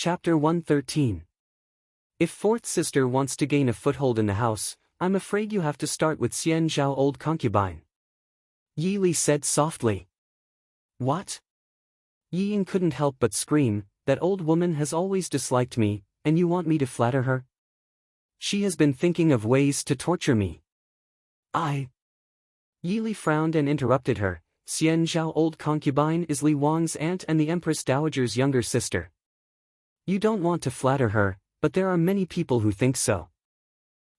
Chapter 113. If fourth sister wants to gain a foothold in the house, I'm afraid you have to start with Xian Zhao, old concubine. Yi Li said softly. What? Yi Ying couldn't help but scream. That old woman has always disliked me, and you want me to flatter her? She has been thinking of ways to torture me. Yi Li frowned and interrupted her. Xian Zhao, old concubine, is Li Wang's aunt and the Empress Dowager's younger sister. You don't want to flatter her, but there are many people who think so.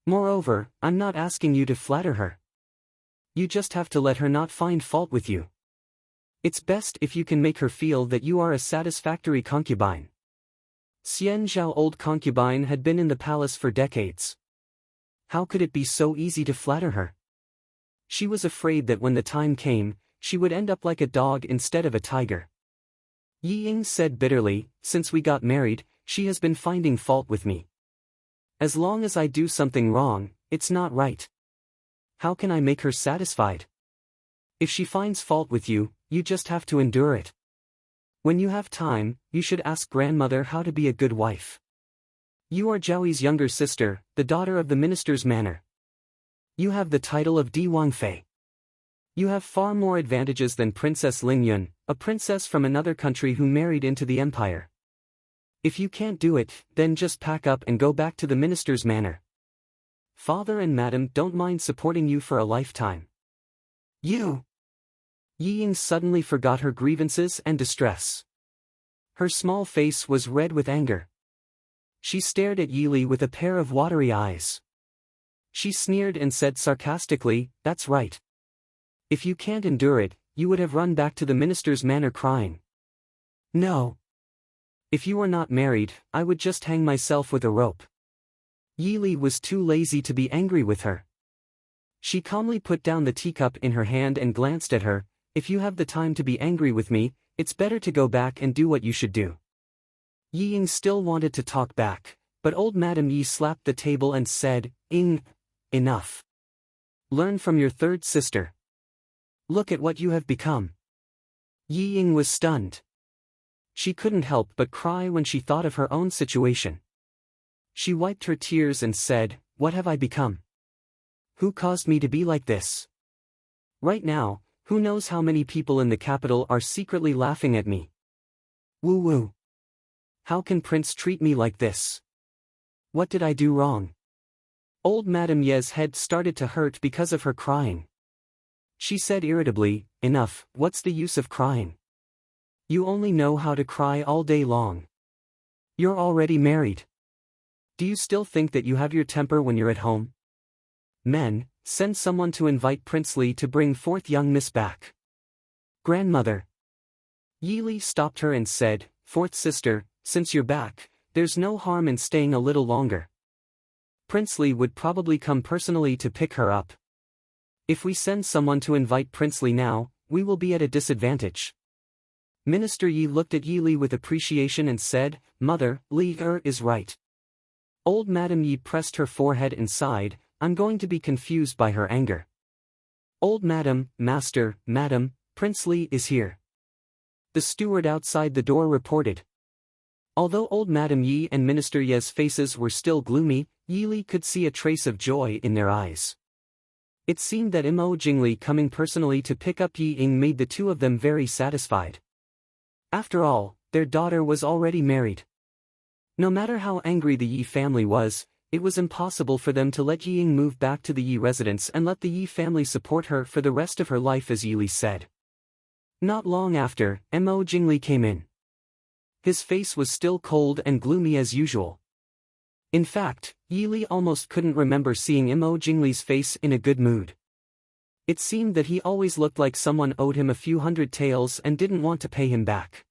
Moreover, I'm not asking you to flatter her. You just have to let her not find fault with you. It's best if you can make her feel that you are a satisfactory concubine. Xian Zhao, old concubine, had been in the palace for decades. How could it be so easy to flatter her? She was afraid that when the time came, she would end up like a dog instead of a tiger. Yi Ying said bitterly, since we got married, she has been finding fault with me. As long as I do something wrong, it's not right. How can I make her satisfied? If she finds fault with you, you just have to endure it. When you have time, you should ask grandmother how to be a good wife. You are Zhao Yi's younger sister, the daughter of the minister's manor. You have the title of Di Wangfei. You have far more advantages than Princess Ling Yun, a princess from another country who married into the empire. If you can't do it, then just pack up and go back to the minister's manor. Father and Madam don't mind supporting you for a lifetime. You! Yi Ying suddenly forgot her grievances and distress. Her small face was red with anger. She stared at Yi Li with a pair of watery eyes. She sneered and said sarcastically, "That's right. If you can't endure it, you would have run back to the minister's manor crying." No. If you were not married, I would just hang myself with a rope. Yi Li was too lazy to be angry with her. She calmly put down the teacup in her hand and glanced at her. If you have the time to be angry with me, it's better to go back and do what you should do. Yi Ying still wanted to talk back, but old Madam Yi slapped the table and said, Enough. Learn from your third sister. Look at what you have become. Yi Ying was stunned. She couldn't help but cry when she thought of her own situation. She wiped her tears and said, "What have I become? Who caused me to be like this? Right now, who knows how many people in the capital are secretly laughing at me? Woo-woo. How can Prince treat me like this? What did I do wrong?" Old Madame Ye's head started to hurt because of her crying. She said irritably, "Enough, what's the use of crying? You only know how to cry all day long. You're already married. Do you still think that you have your temper when you're at home? Men, send someone to invite Prince Li to bring fourth young miss back." Grandmother. Yi Li stopped her and said, "Fourth sister, since you're back, there's no harm in staying a little longer. Prince Li would probably come personally to pick her up. If we send someone to invite Prince Li now, we will be at a disadvantage." Minister Yi looked at Yi Li with appreciation and said, "Mother, Li is right." Old Madam Yi pressed her forehead and sighed, "I'm going to be confused by her anger." "Old Madam, Master, Madam, Prince Li is here," the steward outside the door reported. Although old Madam Yi and Minister Ye's faces were still gloomy, Yi Li could see a trace of joy in their eyes. It seemed that Mo Jingli coming personally to pick up Yi Ying made the two of them very satisfied. After all, their daughter was already married. No matter how angry the Yi family was, it was impossible for them to let Yi Ying move back to the Yi residence and let the Yi family support her for the rest of her life, as Yi Li said. Not long after, Mo Jingli came in. His face was still cold and gloomy as usual. In fact, Yi Li almost couldn't remember seeing Mo Jingli's face in a good mood. It seemed that he always looked like someone owed him a few hundred taels and didn't want to pay him back.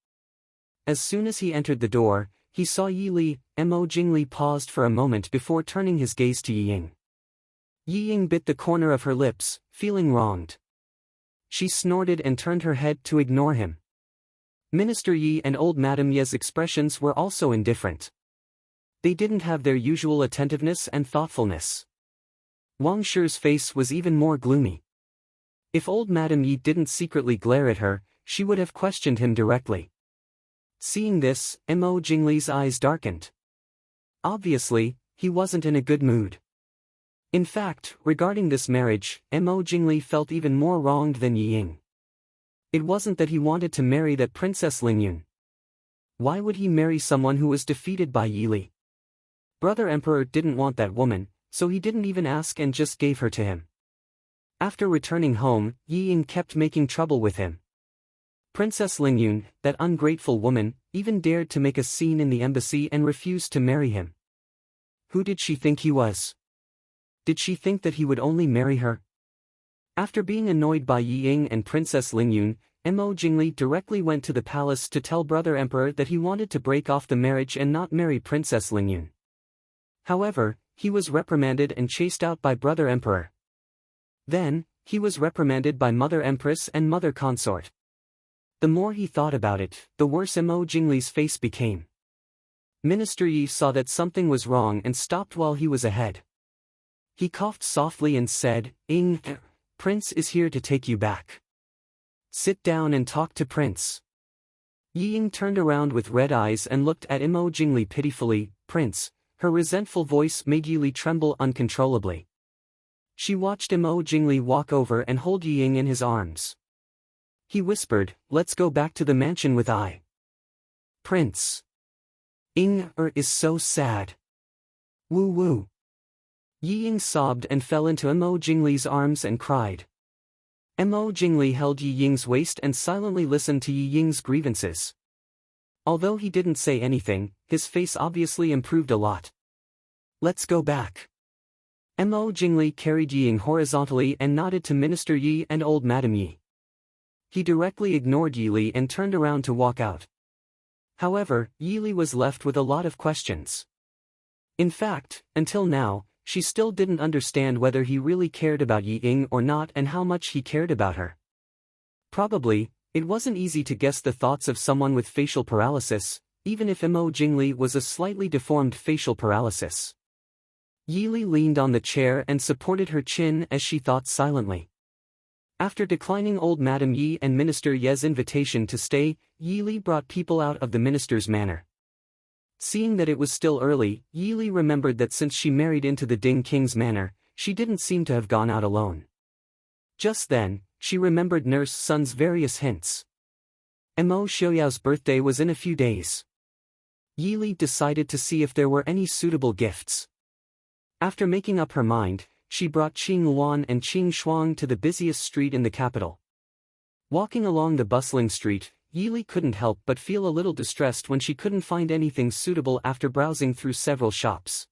As soon as he entered the door, he saw Yi Li. Mo Jingli paused for a moment before turning his gaze to Yi Ying. Yi Ying bit the corner of her lips, feeling wronged. She snorted and turned her head to ignore him. Minister Yi and old Madam Ye's expressions were also indifferent. They didn't have their usual attentiveness and thoughtfulness. Wang Shi's face was even more gloomy. If old Madam Yi didn't secretly glare at her, she would have questioned him directly. Seeing this, Mo Jingli's eyes darkened. Obviously, he wasn't in a good mood. In fact, regarding this marriage, Mo Jingli felt even more wronged than Yi Ying. It wasn't that he wanted to marry that Princess Lingyun. Why would he marry someone who was defeated by Yi Li? Brother Emperor didn't want that woman, so he didn't even ask and just gave her to him. After returning home, Yi Ying kept making trouble with him. Princess Lingyun, that ungrateful woman, even dared to make a scene in the embassy and refused to marry him. Who did she think he was? Did she think that he would only marry her? After being annoyed by Yi Ying and Princess Lingyun, Mo Jingli directly went to the palace to tell Brother Emperor that he wanted to break off the marriage and not marry Princess Lingyun. However, he was reprimanded and chased out by Brother Emperor. Then, he was reprimanded by Mother Empress and Mother Consort. The more he thought about it, the worse Mo Jingli's face became. Minister Yi saw that something was wrong and stopped while he was ahead. He coughed softly and said, Prince is here to take you back. Sit down and talk to Prince. Yi Ying turned around with red eyes and looked at Mo Jingli pitifully. Prince, her resentful voice made Yi Li tremble uncontrollably. She watched Mo Jingli walk over and hold Yi Ying in his arms. He whispered, let's go back to the mansion with I. Prince. Is so sad. Woo woo. Yi Ying sobbed and fell into Mo Jingli's arms and cried. Mo Jingli held Yi Ying's waist and silently listened to Yi Ying's grievances. Although he didn't say anything, his face obviously improved a lot. Let's go back. Mo Jingli carried Yi Ying horizontally and nodded to Minister Yi and old Madam Yi. He directly ignored Yi Li and turned around to walk out. However, Yi Li was left with a lot of questions. In fact, until now, she still didn't understand whether he really cared about Yi Ying or not and how much he cared about her. Probably, it wasn't easy to guess the thoughts of someone with facial paralysis, even if Mo Jingli was a slightly deformed facial paralysis. Yi Li leaned on the chair and supported her chin as she thought silently. After declining old Madam Yi and Minister Ye's invitation to stay, Yi Li brought people out of the minister's manor. Seeing that it was still early, Yi Li remembered that since she married into the Ding King's manor, she didn't seem to have gone out alone. Just then, she remembered Nurse Sun's various hints. Mo Xiaoyao's birthday was in a few days. Yi Li decided to see if there were any suitable gifts. After making up her mind, she brought Qing Luan and Qing Shuang to the busiest street in the capital. Walking along the bustling street, Yi Li couldn't help but feel a little distressed when she couldn't find anything suitable after browsing through several shops.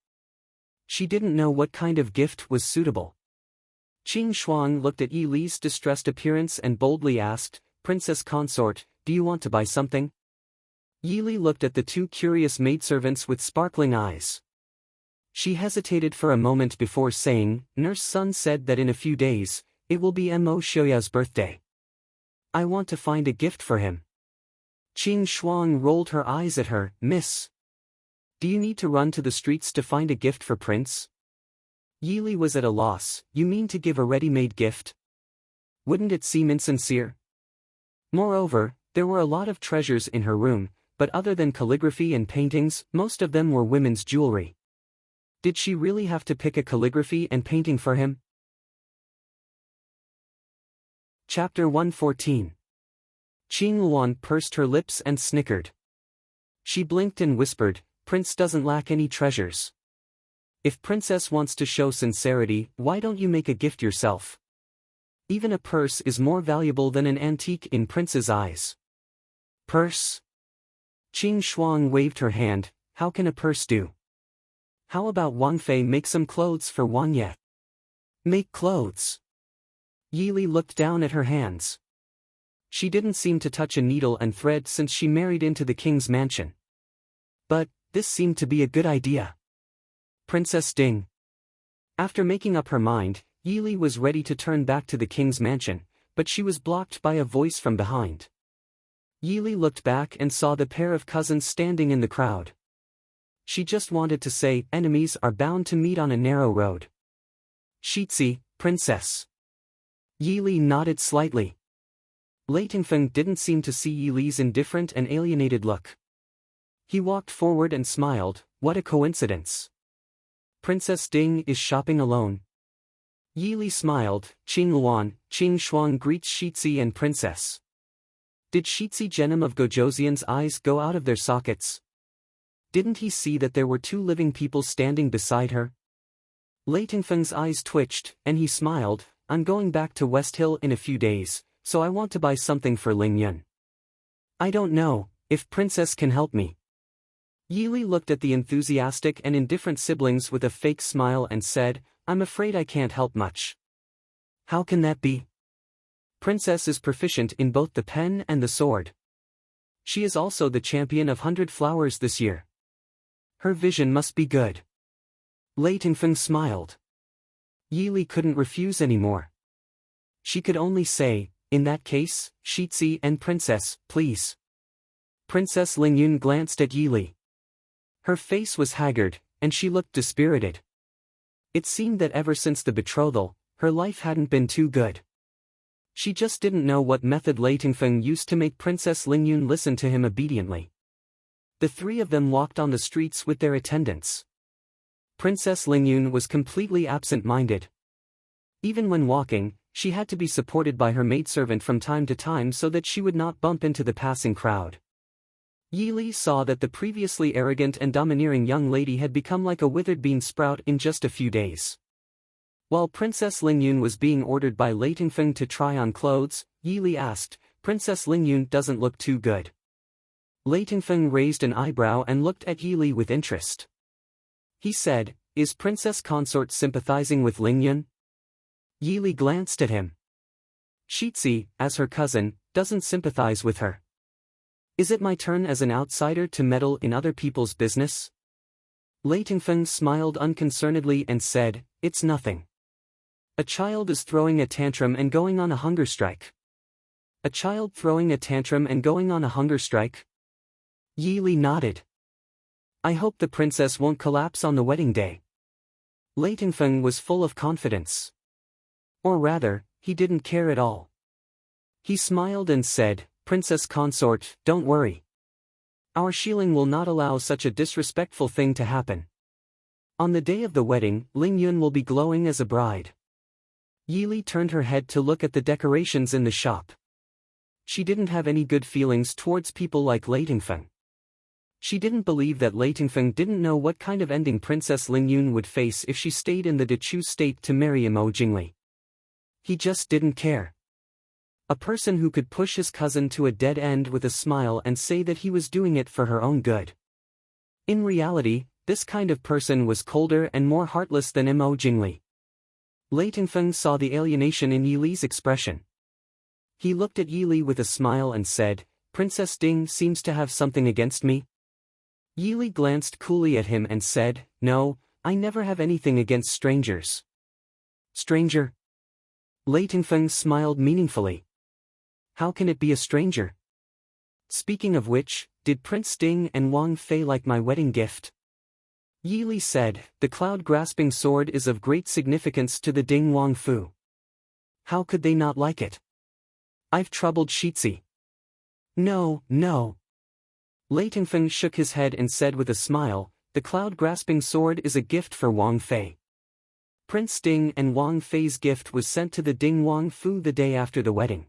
She didn't know what kind of gift was suitable. Qing Shuang looked at Yi Li's distressed appearance and boldly asked, Princess Consort, do you want to buy something? Yi Li looked at the two curious maidservants with sparkling eyes. She hesitated for a moment before saying, Nurse Sun said that in a few days, it will be Mo Xiaoyao's birthday. I want to find a gift for him. Qing Shuang rolled her eyes at her. Miss. Do you need to run to the streets to find a gift for Prince? Yi Li was at a loss. You mean to give a ready-made gift? Wouldn't it seem insincere? Moreover, there were a lot of treasures in her room, but other than calligraphy and paintings, most of them were women's jewelry. Did she really have to pick a calligraphy and painting for him? Chapter 114. Qing Luan pursed her lips and snickered. She blinked and whispered, Prince doesn't lack any treasures. If Princess wants to show sincerity, why don't you make a gift yourself? Even a purse is more valuable than an antique in Prince's eyes. Purse? Qing Shuang waved her hand. How can a purse do? How about Wang Fei make some clothes for Wang Ye? Make clothes? Yi Li looked down at her hands. She didn't seem to touch a needle and thread since she married into the king's mansion. But, this seemed to be a good idea. Princess Ding. After making up her mind, Yi Li was ready to turn back to the king's mansion, but she was blocked by a voice from behind. Yi Li looked back and saw the pair of cousins standing in the crowd. She just wanted to say, enemies are bound to meet on a narrow road. Shitzi, Princess. Yi Li nodded slightly. Lei Tingfeng didn't seem to see Yi Li's indifferent and alienated look. He walked forward and smiled, what a coincidence. Princess Ding is shopping alone. Yi Li smiled, Qing Luan, Qing Shuang greets Shitzi and Princess. Did Shitzi Genom of Gojoseon's eyes go out of their sockets? Didn't he see that there were two living people standing beside her? Lei Tingfeng's eyes twitched, and he smiled, I'm going back to West Hill in a few days, so I want to buy something for Ling Yun. I don't know if Princess can help me. Yi Li looked at the enthusiastic and indifferent siblings with a fake smile and said, I'm afraid I can't help much. How can that be? Princess is proficient in both the pen and the sword. She is also the champion of 100 Flowers this year. Her vision must be good. Lei Tingfeng smiled. Yi Li couldn't refuse anymore. She could only say, in that case, Shitzi and Princess, please. Princess Ling Yun glanced at Yi Li. Her face was haggard, and she looked dispirited. It seemed that ever since the betrothal, her life hadn't been too good. She just didn't know what method Lei Tingfeng used to make Princess Ling Yun listen to him obediently. The three of them walked on the streets with their attendants. Princess Ling Yun was completely absent-minded. Even when walking, she had to be supported by her maidservant from time to time so that she would not bump into the passing crowd. Yi Li saw that the previously arrogant and domineering young lady had become like a withered bean sprout in just a few days. While Princess Ling Yun was being ordered by Lei Tingfeng to try on clothes, Yi Li asked, Princess Ling Yun doesn't look too good. Lei Tingfeng raised an eyebrow and looked at Yi Li with interest. He said, is Princess Consort sympathizing with Ling Yun? Yi Li glanced at him. Shitzi, as her cousin, doesn't sympathize with her. Is it my turn as an outsider to meddle in other people's business? Lei Tingfeng smiled unconcernedly and said, it's nothing. A child is throwing a tantrum and going on a hunger strike. A child throwing a tantrum and going on a hunger strike? Yi Li nodded. I hope the princess won't collapse on the wedding day. Lei Tingfeng was full of confidence. Or rather, he didn't care at all. He smiled and said, Princess Consort, don't worry. Our shilling will not allow such a disrespectful thing to happen. On the day of the wedding, Ling Yun will be glowing as a bride. Yi Li turned her head to look at the decorations in the shop. She didn't have any good feelings towards people like Lei Tingfeng. She didn't believe that Lei Tingfeng didn't know what kind of ending Princess Ling Yun would face if she stayed in the Dechu state to marry Mo Jingli. He just didn't care. A person who could push his cousin to a dead end with a smile and say that he was doing it for her own good. In reality, this kind of person was colder and more heartless than Mo Jingli. Lei Tingfeng saw the alienation in Yi Li's expression. He looked at Yi Li with a smile and said, Princess Ding seems to have something against me. Yi Li glanced coolly at him and said, no, I never have anything against strangers. Stranger? Lei Tingfeng smiled meaningfully. How can it be a stranger? Speaking of which, did Prince Ding and Wang Fei like my wedding gift? Yi Li said, the cloud-grasping sword is of great significance to the Ding Wang Fu. How could they not like it? I've troubled Shitzi. No, no. Lei Tingfeng shook his head and said with a smile, the cloud-grasping sword is a gift for Wang Fei. Prince Ding and Wang Fei's gift was sent to the Ding Wang Fu the day after the wedding.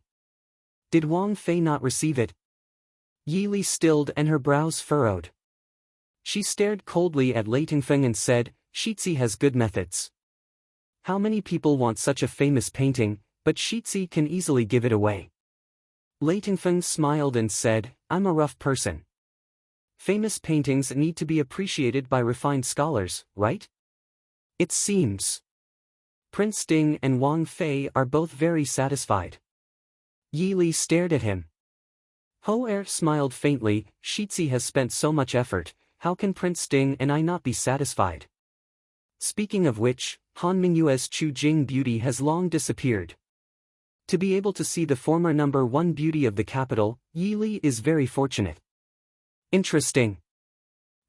Did Wang Fei not receive it? Yi Li stilled and her brows furrowed. She stared coldly at Lei Tingfeng and said, Shitzi has good methods. How many people want such a famous painting, but Shitzi can easily give it away. Lei Tingfeng smiled and said, I'm a rough person. Famous paintings need to be appreciated by refined scholars, right? It seems. Prince Ding and Wang Fei are both very satisfied. Yi Li stared at him. Ho Er smiled faintly, Shitzi has spent so much effort, how can Prince Ding and I not be satisfied? Speaking of which, Han Mingyue's Chu Jing beauty has long disappeared. To be able to see the former number one beauty of the capital, Yi Li is very fortunate. Interesting.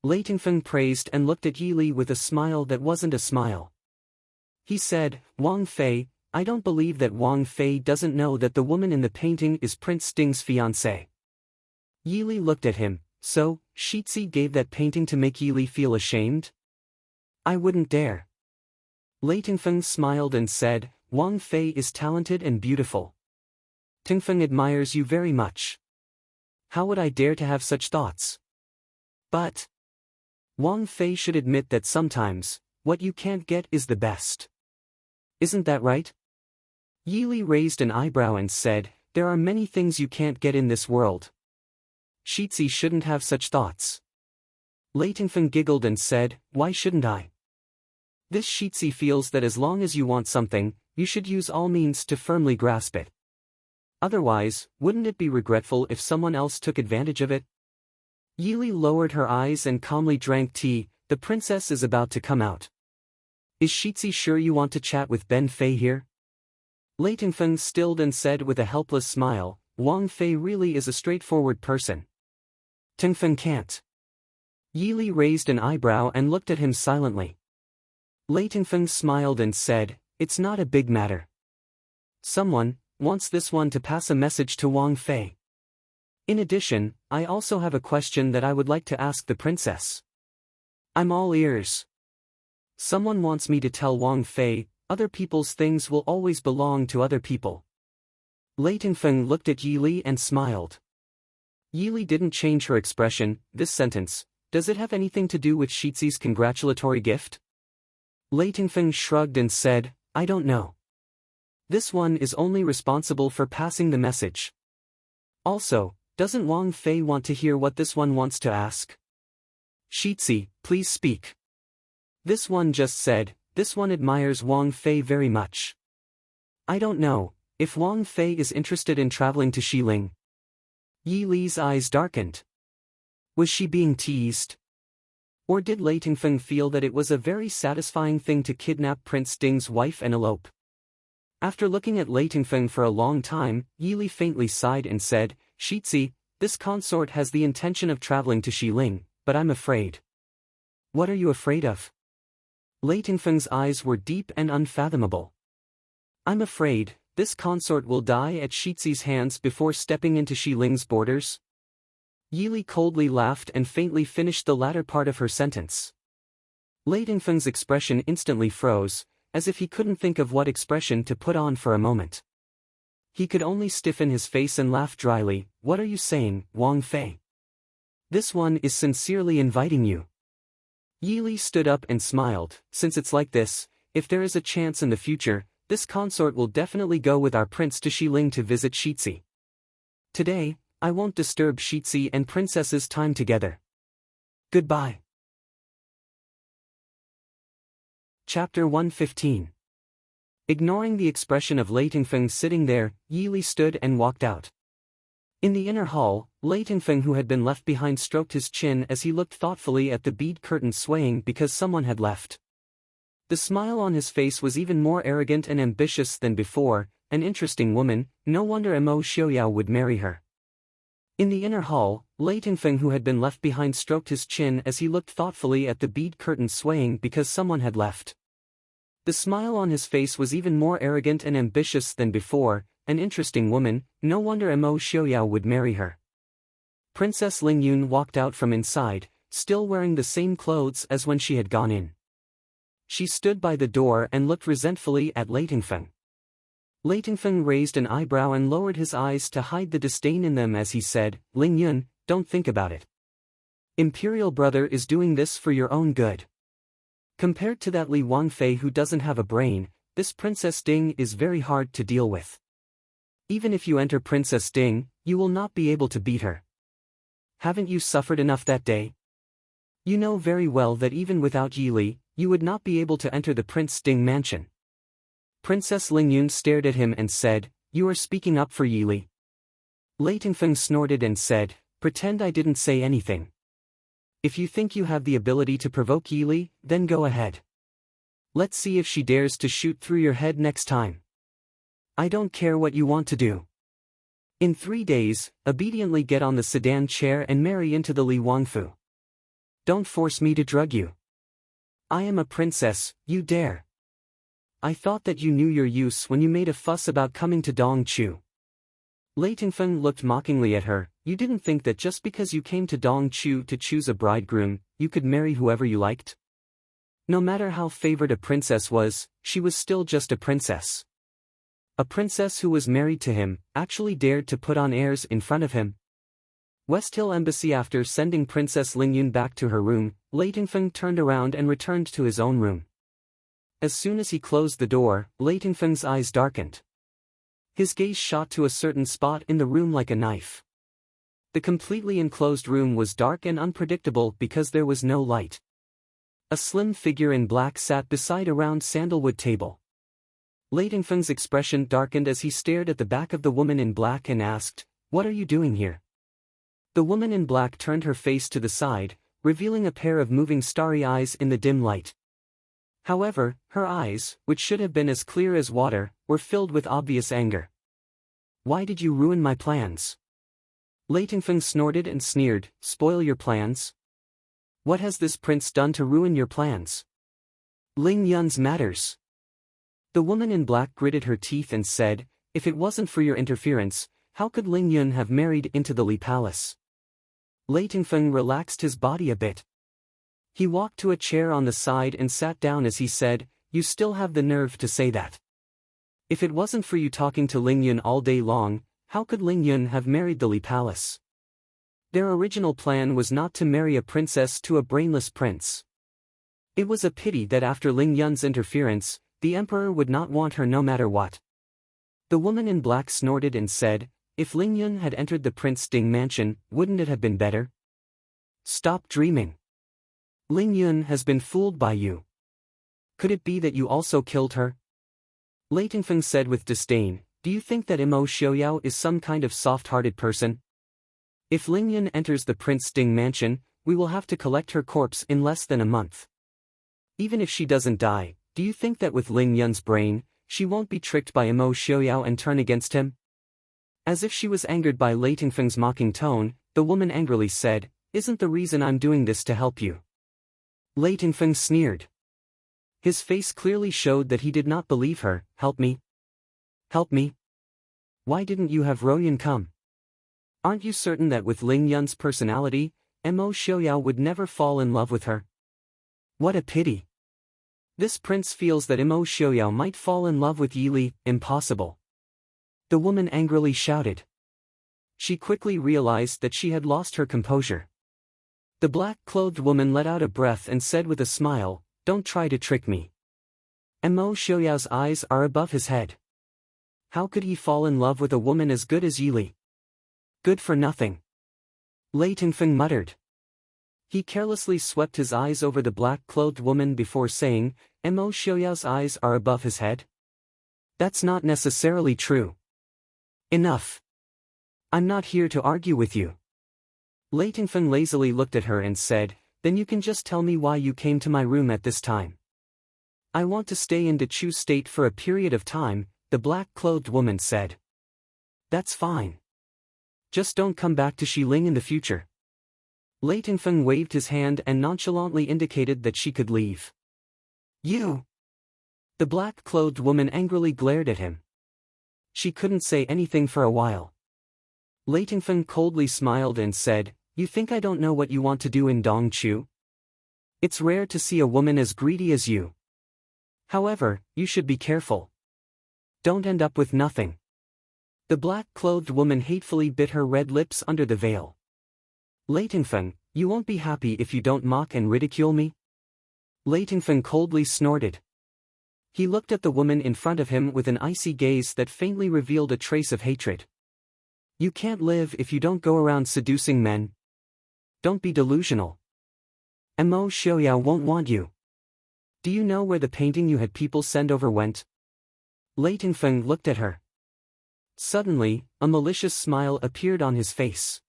Lei Tingfeng praised and looked at Yi Li with a smile that wasn't a smile. He said, Wang Fei, I don't believe that Wang Fei doesn't know that the woman in the painting is Prince Ding's fiancée. Yi Li looked at him, So, Shitzi gave that painting to make Yili feel ashamed? I wouldn't dare. Lei Tingfeng smiled and said, Wang Fei is talented and beautiful. Tingfeng admires you very much. How would I dare to have such thoughts? But Wang Fei should admit that sometimes, what you can't get is the best. Isn't that right? Yili raised an eyebrow and said, there are many things you can't get in this world. Shitzi shouldn't have such thoughts. Lei Tingfeng giggled and said, why shouldn't I? This Shitzi feels that as long as you want something, you should use all means to firmly grasp it. Otherwise, wouldn't it be regretful if someone else took advantage of it? Yili lowered her eyes and calmly drank tea. The princess is about to come out. Is Shitzi sure you want to chat with Ben Fei here? Lei Tingfeng stilled and said with a helpless smile, Wang Fei really is a straightforward person. Tingfeng can't. Yili raised an eyebrow and looked at him silently. Lei Tingfeng smiled and said, it's not a big matter. Someone wants this one to pass a message to Wang Fei. In addition, I also have a question that I would like to ask the princess. I'm all ears. Someone wants me to tell Wang Fei, other people's things will always belong to other people. Lei Tingfeng looked at Yili and smiled. Yili didn't change her expression. This sentence, does it have anything to do with Shitzi's congratulatory gift? Lei Tingfeng shrugged and said, I don't know. This one is only responsible for passing the message. Also, doesn't Wang Fei want to hear what this one wants to ask? Shitzi, please speak. This one just said, this one admires Wang Fei very much. I don't know if Wang Fei is interested in traveling to Xiling. Yi Li's eyes darkened. Was she being teased? Or did Lei Tingfeng feel that it was a very satisfying thing to kidnap Prince Ding's wife and elope? After looking at Lei Tingfeng for a long time, Yi Li faintly sighed and said, Shitzi, this consort has the intention of traveling to Xiling, but I'm afraid. What are you afraid of? Lei Tingfeng's eyes were deep and unfathomable. I'm afraid this consort will die at Shitzi's hands before stepping into Xiling's borders. Yi Li coldly laughed and faintly finished the latter part of her sentence. Lei Tingfeng's expression instantly froze, as if he couldn't think of what expression to put on for a moment. He could only stiffen his face and laugh dryly. What are you saying, Wang Fei? This one is sincerely inviting you. Yi Li stood up and smiled. Since it's like this, if there is a chance in the future, this consort will definitely go with our prince to Xiling to visit Shitzi. Today, I won't disturb Shitzi and princess's time together. Goodbye. Chapter 115. Ignoring the expression of Lei Tingfeng sitting there, Yi Li stood and walked out. In the inner hall, Lei Tingfeng, who had been left behind, stroked his chin as he looked thoughtfully at the bead curtain swaying because someone had left. The smile on his face was even more arrogant and ambitious than before. An interesting woman, no wonder Mo Xiaoyao would marry her. In the inner hall, Lei Tingfeng, who had been left behind, stroked his chin as he looked thoughtfully at the bead curtain swaying because someone had left. The smile on his face was even more arrogant and ambitious than before. An interesting woman, no wonder Mo Xiaoyao would marry her. Princess Ling Yun walked out from inside, still wearing the same clothes as when she had gone in. She stood by the door and looked resentfully at Lei Tingfeng. Lei Tingfeng raised an eyebrow and lowered his eyes to hide the disdain in them as he said, Ling Yun, don't think about it. Imperial brother is doing this for your own good. Compared to that Li Wang Fei who doesn't have a brain, this Princess Ding is very hard to deal with. Even if you enter Princess Ding, you will not be able to beat her. Haven't you suffered enough that day? You know very well that even without Yi Li, you would not be able to enter the Prince Ding mansion. Princess Ling Yun stared at him and said, you are speaking up for Yi Li. Lei Tingfeng snorted and said, pretend I didn't say anything. If you think you have the ability to provoke Yi Li, then go ahead. Let's see if she dares to shoot through your head next time. I don't care what you want to do. In 3 days, obediently get on the sedan chair and marry into the Li Wangfu. Don't force me to drug you. I am a princess, you dare. I thought that you knew your use when you made a fuss about coming to Dongchu. Lei Tingfeng looked mockingly at her. You didn't think that just because you came to Dongchu to choose a bridegroom, you could marry whoever you liked? No matter how favored a princess was, she was still just a princess. A princess who was married to him, actually dared to put on airs in front of him. West Hill Embassy. After sending Princess Lingyun back to her room, Lei Tingfeng turned around and returned to his own room. As soon as he closed the door, Lei Tingfeng's eyes darkened. His gaze shot to a certain spot in the room like a knife. The completely enclosed room was dark and unpredictable because there was no light. A slim figure in black sat beside a round sandalwood table. Lei Tingfeng's expression darkened as he stared at the back of the woman in black and asked, "What are you doing here?" The woman in black turned her face to the side, revealing a pair of moving starry eyes in the dim light. However, her eyes, which should have been as clear as water, were filled with obvious anger. "Why did you ruin my plans?" Lei Tingfeng snorted and sneered. "Spoil your plans? What has this prince done to ruin your plans? Ling Yun's matters." The woman in black gritted her teeth and said, "If it wasn't for your interference, how could Ling Yun have married into the Li Palace?" Lei Tingfeng relaxed his body a bit. He walked to a chair on the side and sat down as he said, "You still have the nerve to say that? If it wasn't for you talking to Ling Yun all day long, how could Ling Yun have married the Li Palace? Their original plan was not to marry a princess to a brainless prince. It was a pity that after Ling Yun's interference, the emperor would not want her no matter what." The woman in black snorted and said, "If Ling Yun had entered the Prince Ding mansion, wouldn't it have been better? Stop dreaming. Ling Yun has been fooled by you. Could it be that you also killed her?" Lei Tingfeng said with disdain, "Do you think that Mo Xiaoyao is some kind of soft-hearted person? If Ling Yun enters the Prince Ding mansion, we will have to collect her corpse in less than a month. Even if she doesn't die, do you think that with Ling Yun's brain, she won't be tricked by Mo Xiaoyao and turn against him?" As if she was angered by Lei Tingfeng's mocking tone, the woman angrily said, "Isn't the reason I'm doing this to help you?" Lei Tingfeng sneered. His face clearly showed that he did not believe her. "Help me? Help me? Why didn't you have Royan come? Aren't you certain that with Ling Yun's personality, Mo Xiaoyao would never fall in love with her? What a pity. This prince feels that Mo Xiaoyao might fall in love with Yili. Impossible." The woman angrily shouted. She quickly realized that she had lost her composure. The black-clothed woman let out a breath and said with a smile, "Don't try to trick me. Mo Xiaoyao's eyes are above his head. How could he fall in love with a woman as good as Yili? Good for nothing." Lei Tingfeng muttered. He carelessly swept his eyes over the black-clothed woman before saying, "Mo Xiaoyao's eyes are above his head? That's not necessarily true." "Enough. I'm not here to argue with you." Lei Tingfeng lazily looked at her and said, "Then you can just tell me why you came to my room at this time." "I want to stay in Dechu State for a period of time," the black-clothed woman said. "That's fine. Just don't come back to Xiling in the future." Lei Tingfeng waved his hand and nonchalantly indicated that she could leave. "You!" The black-clothed woman angrily glared at him. She couldn't say anything for a while. Lei Tingfeng coldly smiled and said, "You think I don't know what you want to do in Dongchu? It's rare to see a woman as greedy as you. However, you should be careful. Don't end up with nothing." The black-clothed woman hatefully bit her red lips under the veil. "Lei Tingfeng, you won't be happy if you don't mock and ridicule me?" Lei Tingfeng coldly snorted. He looked at the woman in front of him with an icy gaze that faintly revealed a trace of hatred. "You can't live if you don't go around seducing men. Don't be delusional. Mo Xiaoyao won't want you. Do you know where the painting you had people send over went?" Lei Tingfeng looked at her. Suddenly, a malicious smile appeared on his face.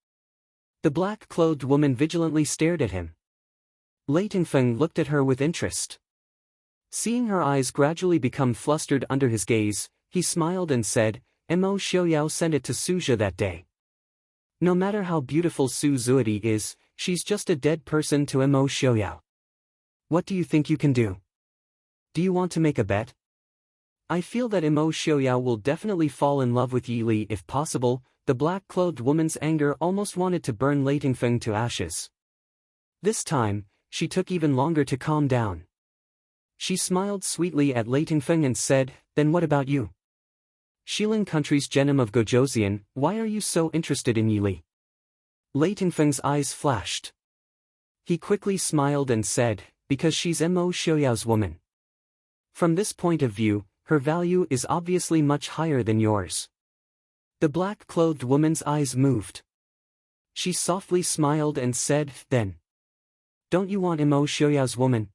The black-clothed woman vigilantly stared at him. Lei Tingfeng looked at her with interest. Seeing her eyes gradually become flustered under his gaze, he smiled and said, "Mo Xiaoyao sent it to Suzhou that day. No matter how beautiful Su Zuidi is, she's just a dead person to Mo Xiaoyao. What do you think you can do? Do you want to make a bet?" "I feel that Mo Xiaoyao will definitely fall in love with Yili if possible, the black-clothed woman's anger almost wanted to burn Lei Tingfeng to ashes. This time, she took even longer to calm down. She smiled sweetly at Lei Tingfeng and said, "Then what about you? Shilin country's Genom of Gojoseon, why are you so interested in Yili?" Lei Tingfeng's eyes flashed. He quickly smiled and said, "Because she's Mo Xiaoyao's woman. From this point of view, her value is obviously much higher than yours." The black-clothed woman's eyes moved. She softly smiled and said, "Then, don't you want Mo Xiaoyao's woman?"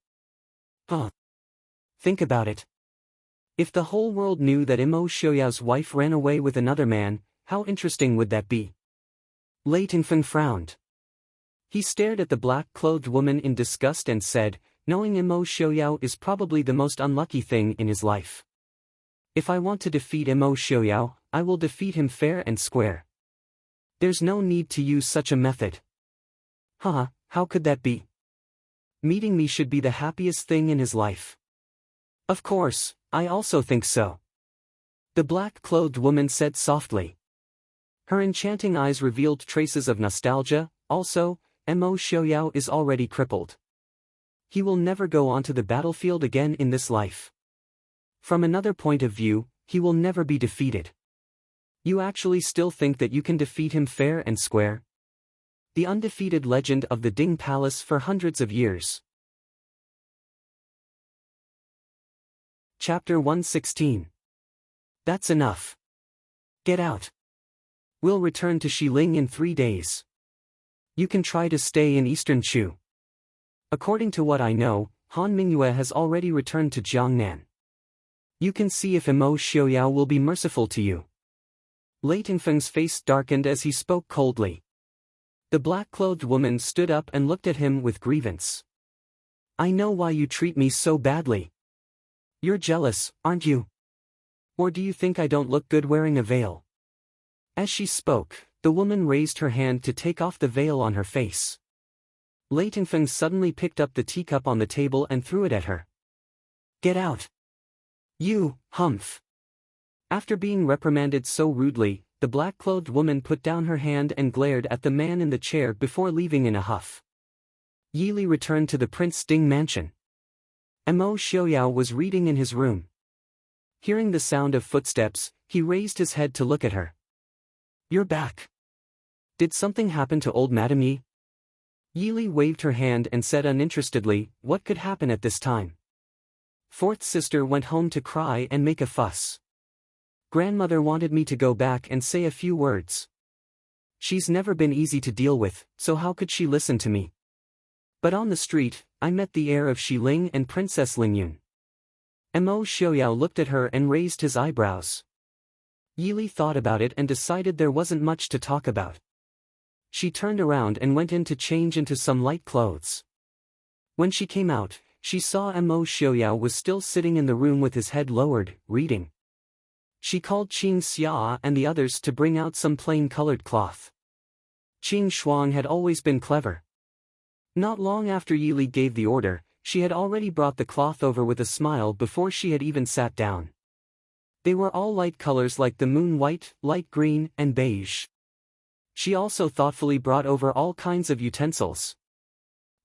"Huh. Think about it. If the whole world knew that Mo Xiaoyao's wife ran away with another man, how interesting would that be?" Lei Tingfeng frowned. He stared at the black-clothed woman in disgust and said, "Knowing Mo Xiaoyao is probably the most unlucky thing in his life. If I want to defeat Mo Xiaoyao, I will defeat him fair and square. There's no need to use such a method." "Huh, how could that be? Meeting me should be the happiest thing in his life." "Of course, I also think so," the black-clothed woman said softly. Her enchanting eyes revealed traces of nostalgia. "Also, Mo Xiaoyao is already crippled. He will never go onto the battlefield again in this life. From another point of view, he will never be defeated. You actually still think that you can defeat him fair and square? The undefeated legend of the Ding Palace for hundreds of years." Chapter 116. That's enough. Get out. We'll return to Xiling in 3 days. You can try to stay in Eastern Chu. According to what I know, Han Mingyue has already returned to Jiangnan. You can see if Mo Xiaoyao will be merciful to you. Lei Tingfeng's face darkened as he spoke coldly. The black-clothed woman stood up and looked at him with grievance. "I know why you treat me so badly. You're jealous, aren't you? Or do you think I don't look good wearing a veil?" As she spoke, the woman raised her hand to take off the veil on her face. Lei Tingfeng suddenly picked up the teacup on the table and threw it at her. "Get out! You, humph!" After being reprimanded so rudely, the black-clothed woman put down her hand and glared at the man in the chair before leaving in a huff. Yili returned to the Prince Ding mansion. Mo Xiaoyao was reading in his room. Hearing the sound of footsteps, he raised his head to look at her. "You're back. Did something happen to old Madame Yi?" Yili waved her hand and said uninterestedly, "What could happen at this time? Fourth sister went home to cry and make a fuss. Grandmother wanted me to go back and say a few words. She's never been easy to deal with, so how could she listen to me? But on the street, I met the heir of Xiling and Princess Lingyun." Mo Xiaoyao looked at her and raised his eyebrows. Yili thought about it and decided there wasn't much to talk about. She turned around and went in to change into some light clothes. When she came out, she saw Mo Xiaoyao was still sitting in the room with his head lowered, reading. She called Qing Xia and the others to bring out some plain-colored cloth. Qing Shuang had always been clever. Not long after Yili gave the order, she had already brought the cloth over with a smile before she had even sat down. They were all light colors like the moon white, light green, and beige. She also thoughtfully brought over all kinds of utensils.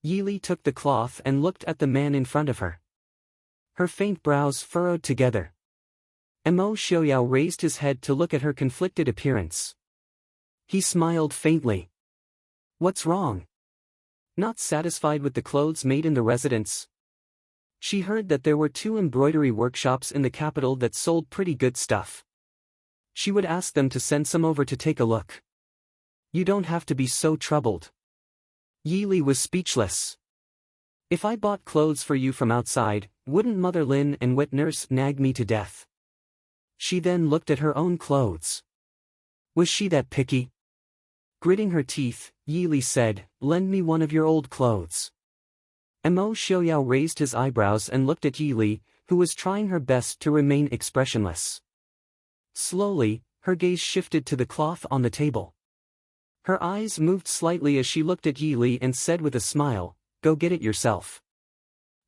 Yili took the cloth and looked at the man in front of her. Her faint brows furrowed together. Mo Xiaoyao raised his head to look at her conflicted appearance. He smiled faintly. "What's wrong? Not satisfied with the clothes made in the residence?" She heard that there were 2 embroidery workshops in the capital that sold pretty good stuff. She would ask them to send some over to take a look. "You don't have to be so troubled." Yili was speechless. "If I bought clothes for you from outside, wouldn't Mother Lin and wet nurse nag me to death?" She then looked at her own clothes. Was she that picky? Gritting her teeth, Yili said, "Lend me one of your old clothes." Mo Xiaoyao raised his eyebrows and looked at Yili, who was trying her best to remain expressionless. Slowly, her gaze shifted to the cloth on the table. Her eyes moved slightly as she looked at Yili and said with a smile, "Go get it yourself."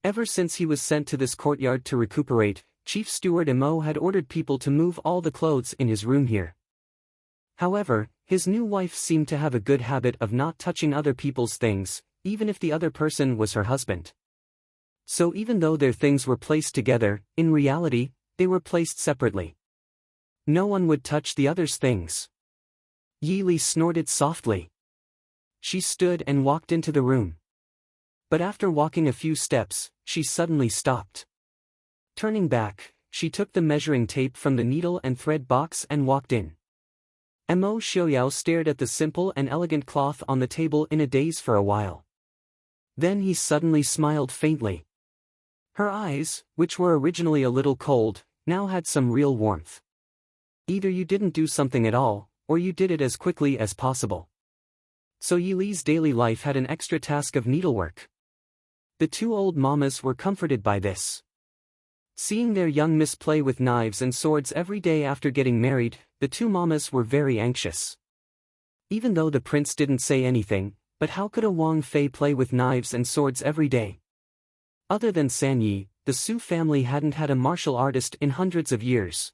Ever since he was sent to this courtyard to recuperate, Chief Steward Mo had ordered people to move all the clothes in his room here. However, his new wife seemed to have a good habit of not touching other people's things, even if the other person was her husband. So even though their things were placed together, in reality, they were placed separately. No one would touch the other's things. Yi Li snorted softly. She stood and walked into the room. But after walking a few steps, she suddenly stopped. Turning back, she took the measuring tape from the needle and thread box and walked in. Mo Xiaoyao stared at the simple and elegant cloth on the table in a daze for a while. Then he suddenly smiled faintly. Her eyes, which were originally a little cold, now had some real warmth. Either you didn't do something at all, or you did it as quickly as possible. So Yi Li's daily life had an extra task of needlework. The two old mamas were comforted by this. Seeing their young miss play with knives and swords every day after getting married, the two mamas were very anxious. Even though the prince didn't say anything, but how could a Wang Fei play with knives and swords every day? Other than San Yi, the Su family hadn't had a martial artist in hundreds of years.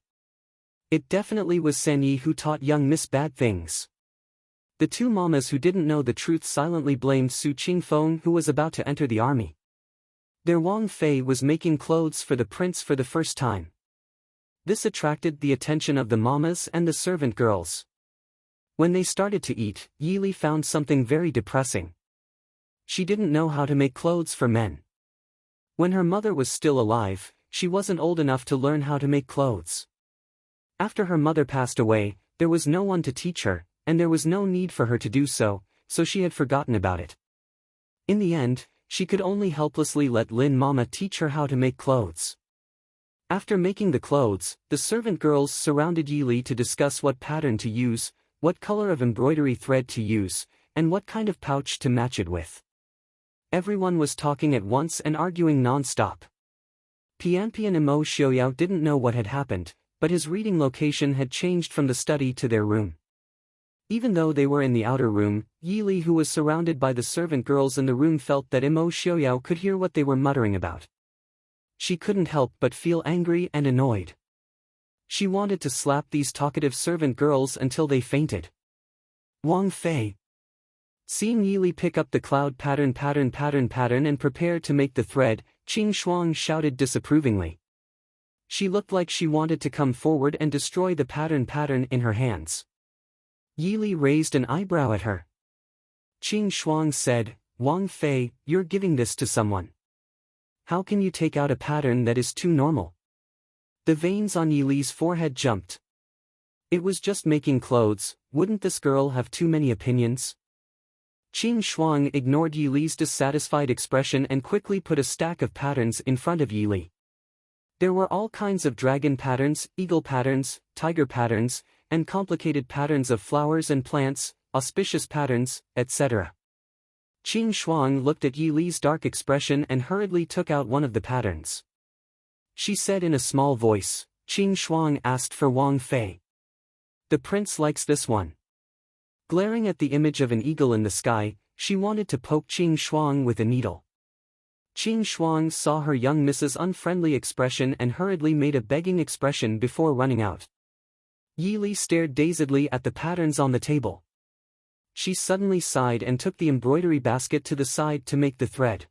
It definitely was San Yi who taught young miss bad things. The two mamas who didn't know the truth silently blamed Su Qingfeng, who was about to enter the army. Their Wang Fei was making clothes for the prince for the first time. This attracted the attention of the mamas and the servant girls. When they started to eat, Yi Li found something very depressing. She didn't know how to make clothes for men. When her mother was still alive, she wasn't old enough to learn how to make clothes. After her mother passed away, there was no one to teach her, and there was no need for her to do so, so she had forgotten about it. In the end, she could only helplessly let Lin Mama teach her how to make clothes. After making the clothes, the servant girls surrounded Yi Li to discuss what pattern to use, what color of embroidery thread to use, and what kind of pouch to match it with. Everyone was talking at once and arguing non-stop. Pianpian and Mo Xiaoyao didn't know what had happened, but his reading location had changed from the study to their room. Even though they were in the outer room, Yi Li, who was surrounded by the servant girls in the room, felt that Mo Xiaoyao could hear what they were muttering about. She couldn't help but feel angry and annoyed. She wanted to slap these talkative servant girls until they fainted. Wang Fei. Seeing Yi Li pick up the cloud pattern and prepare to make the thread, Qing Shuang shouted disapprovingly. She looked like she wanted to come forward and destroy the pattern in her hands. Yi Li raised an eyebrow at her. Qing Shuang said, "Wang Fei, you're giving this to someone. How can you take out a pattern that is too normal?" The veins on Yi Li's forehead jumped. It was just making clothes, wouldn't this girl have too many opinions? Qing Shuang ignored Yi Li's dissatisfied expression and quickly put a stack of patterns in front of Yi Li. There were all kinds of dragon patterns, eagle patterns, tiger patterns, and complicated patterns of flowers and plants, auspicious patterns, etc. Qing Shuang looked at Yi Li's dark expression and hurriedly took out one of the patterns. She said in a small voice, "Qing Shuang asked for Wang Fei. The prince likes this one." Glaring at the image of an eagle in the sky, she wanted to poke Qing Shuang with a needle. Qing Shuang saw her young miss's unfriendly expression and hurriedly made a begging expression before running out. Yi Li stared dazedly at the patterns on the table. She suddenly sighed and took the embroidery basket to the side to make the thread.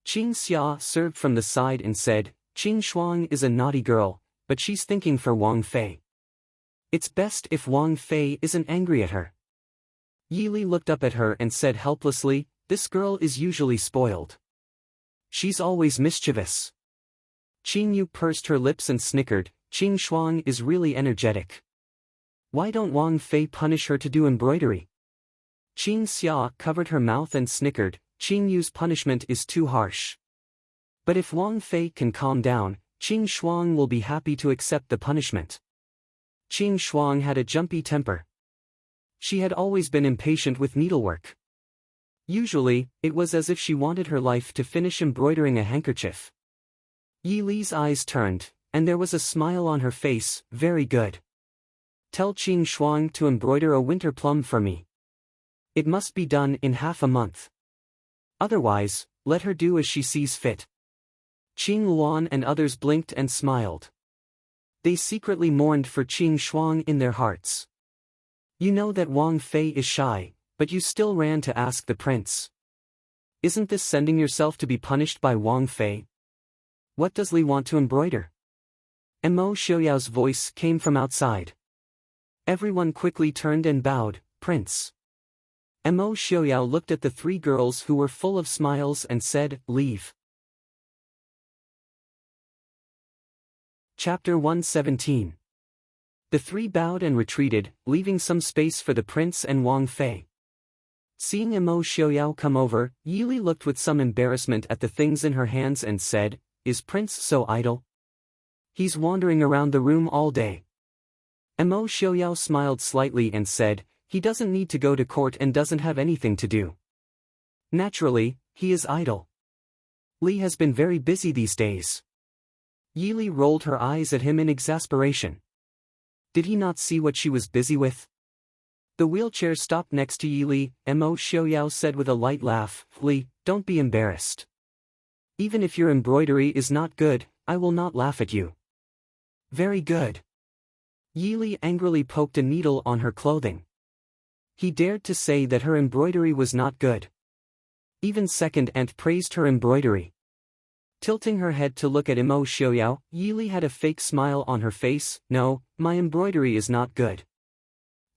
Qing Xia served from the side and said, "Qing Shuang is a naughty girl, but she's thinking for Wang Fei. It's best if Wang Fei isn't angry at her." Yi Li looked up at her and said helplessly, "This girl is usually spoiled. She's always mischievous." Qing Yu pursed her lips and snickered, "Qing Shuang is really energetic. Why don't Wang Fei punish her to do embroidery?" Qing Xia covered her mouth and snickered, "Qing Yu's punishment is too harsh. But if Wang Fei can calm down, Qing Shuang will be happy to accept the punishment." Qing Shuang had a jumpy temper. She had always been impatient with needlework. Usually, it was as if she wanted her life to finish embroidering a handkerchief. Yi Li's eyes turned, and there was a smile on her face. "Very good. Tell Qing Shuang to embroider a winter plum for me. It must be done in half a month. Otherwise, let her do as she sees fit." Qing Luan and others blinked and smiled. They secretly mourned for Qing Shuang in their hearts. You know that Wang Fei is shy, but you still ran to ask the prince. Isn't this sending yourself to be punished by Wang Fei? What does Li want to embroider? Mo Xiaoyao's voice came from outside. Everyone quickly turned and bowed. Prince. Mo Xiaoyao looked at the three girls who were full of smiles and said, leave. Chapter 117. The three bowed and retreated, leaving some space for the prince and Wang Fei. Seeing Mo Xiaoyao come over, Yili looked with some embarrassment at the things in her hands and said, is Prince so idle? He's wandering around the room all day. Mo Xiaoyao smiled slightly and said, he doesn't need to go to court and doesn't have anything to do. Naturally, he is idle. Li has been very busy these days. Yili rolled her eyes at him in exasperation. Did he not see what she was busy with? The wheelchair stopped next to Yili. Mo Xiaoyao said with a light laugh, Li, don't be embarrassed. Even if your embroidery is not good, I will not laugh at you. Very good. Yili angrily poked a needle on her clothing. He dared to say that her embroidery was not good. Even second aunt praised her embroidery. Tilting her head to look at Mo Xiaoyao, Yili had a fake smile on her face. No, my embroidery is not good.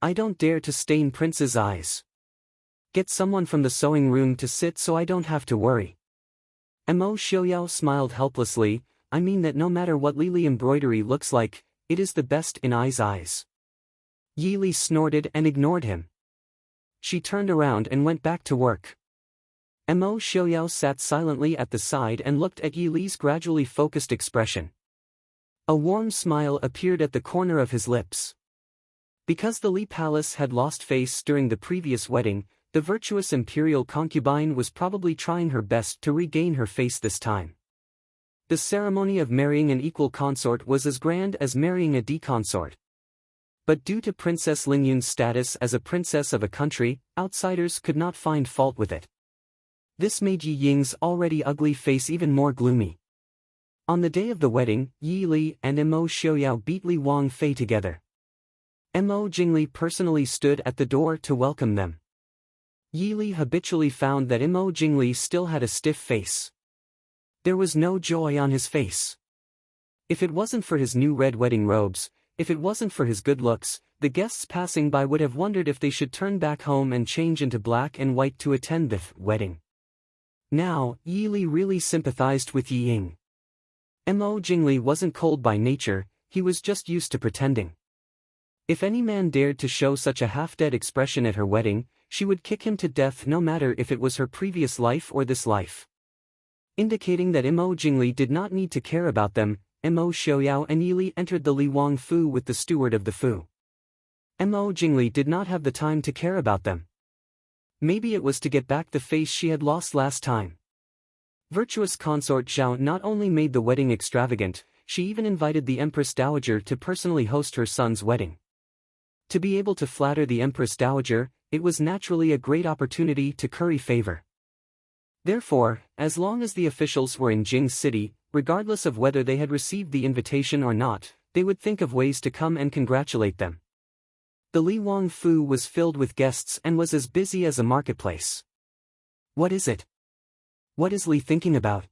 I don't dare to stain Prince's eyes. Get someone from the sewing room to sit so I don't have to worry. Mo Xiaoyao smiled helplessly. I mean that no matter what Lili embroidery looks like, it is the best in I's eyes. Yili snorted and ignored him. She turned around and went back to work. Mo Xiaoyao sat silently at the side and looked at Yili's gradually focused expression. A warm smile appeared at the corner of his lips. Because the Li palace had lost face during the previous wedding, the virtuous imperial concubine was probably trying her best to regain her face this time. The ceremony of marrying an equal consort was as grand as marrying a deconsort. But due to Princess Lingyun's status as a princess of a country, outsiders could not find fault with it. This made Yi Ying's already ugly face even more gloomy. On the day of the wedding, Yi Li and Mo Xiaoyao beat Li Wang Fei together. Mo Jingli personally stood at the door to welcome them. Yi Li habitually found that Mo Jingli still had a stiff face. There was no joy on his face. If it wasn't for his new red wedding robes, if it wasn't for his good looks, the guests passing by would have wondered if they should turn back home and change into black and white to attend the wedding. Now, Yi Li really sympathized with Yi Ying. Mo Jingli wasn't cold by nature, he was just used to pretending. If any man dared to show such a half-dead expression at her wedding, she would kick him to death no matter if it was her previous life or this life. Indicating that Mo Jingli did not need to care about them, Mo Xiaoyao and Yi Li entered the Li Wang Fu with the steward of the Fu. Mo Jingli did not have the time to care about them. Maybe it was to get back the face she had lost last time. Virtuous consort Zhao not only made the wedding extravagant, she even invited the Empress Dowager to personally host her son's wedding. To be able to flatter the Empress Dowager, it was naturally a great opportunity to curry favor. Therefore, as long as the officials were in Jing City, regardless of whether they had received the invitation or not, they would think of ways to come and congratulate them. The Li Wang Fu was filled with guests and was as busy as a marketplace. What is it? What is Li thinking about?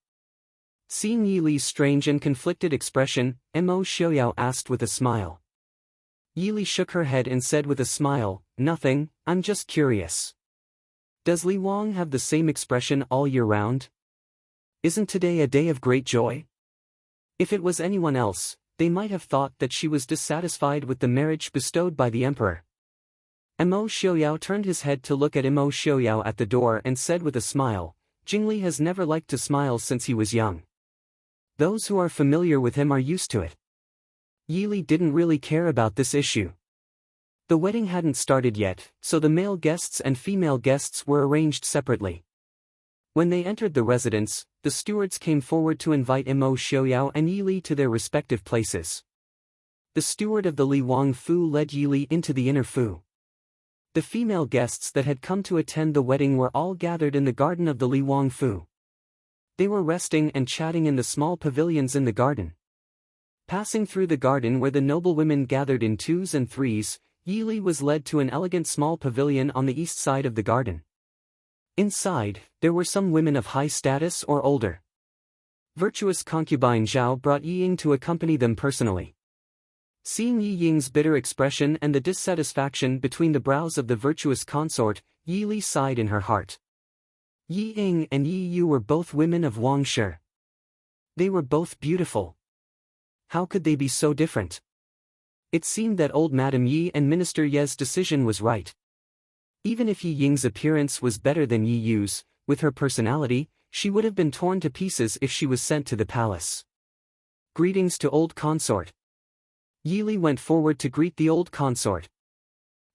Seeing Yi Li's strange and conflicted expression, Mo Xiaoyao asked with a smile. Yi Li shook her head and said with a smile, nothing, I'm just curious. Does Li Wang have the same expression all year round? Isn't today a day of great joy? If it was anyone else, they might have thought that she was dissatisfied with the marriage bestowed by the emperor. Mo Xiaoyao turned his head to look at Mo Xiaoyao at the door and said with a smile, Jingli has never liked to smile since he was young. Those who are familiar with him are used to it. Yi Li didn't really care about this issue. The wedding hadn't started yet, so the male guests and female guests were arranged separately. When they entered the residence, the stewards came forward to invite Mo Xiaoyao and Yi Li to their respective places. The steward of the Li Wang Fu led Yi Li into the inner Fu. The female guests that had come to attend the wedding were all gathered in the garden of the Li Wang Fu. They were resting and chatting in the small pavilions in the garden. Passing through the garden where the noblewomen gathered in twos and threes, Yi was led to an elegant small pavilion on the east side of the garden. Inside, there were some women of high status or older. Virtuous concubine Zhao brought Yi Ying to accompany them personally. Seeing Yi Ying's bitter expression and the dissatisfaction between the brows of the virtuous consort, Yi Li sighed in her heart. Yi Ying and Yi Yu were both women of Wang Shi. They were both beautiful. How could they be so different? It seemed that old Madame Yi and Minister Ye's decision was right. Even if Yi Ying's appearance was better than Yi Yu's, with her personality, she would have been torn to pieces if she was sent to the palace. Greetings to old consort. Yi Li went forward to greet the old consort.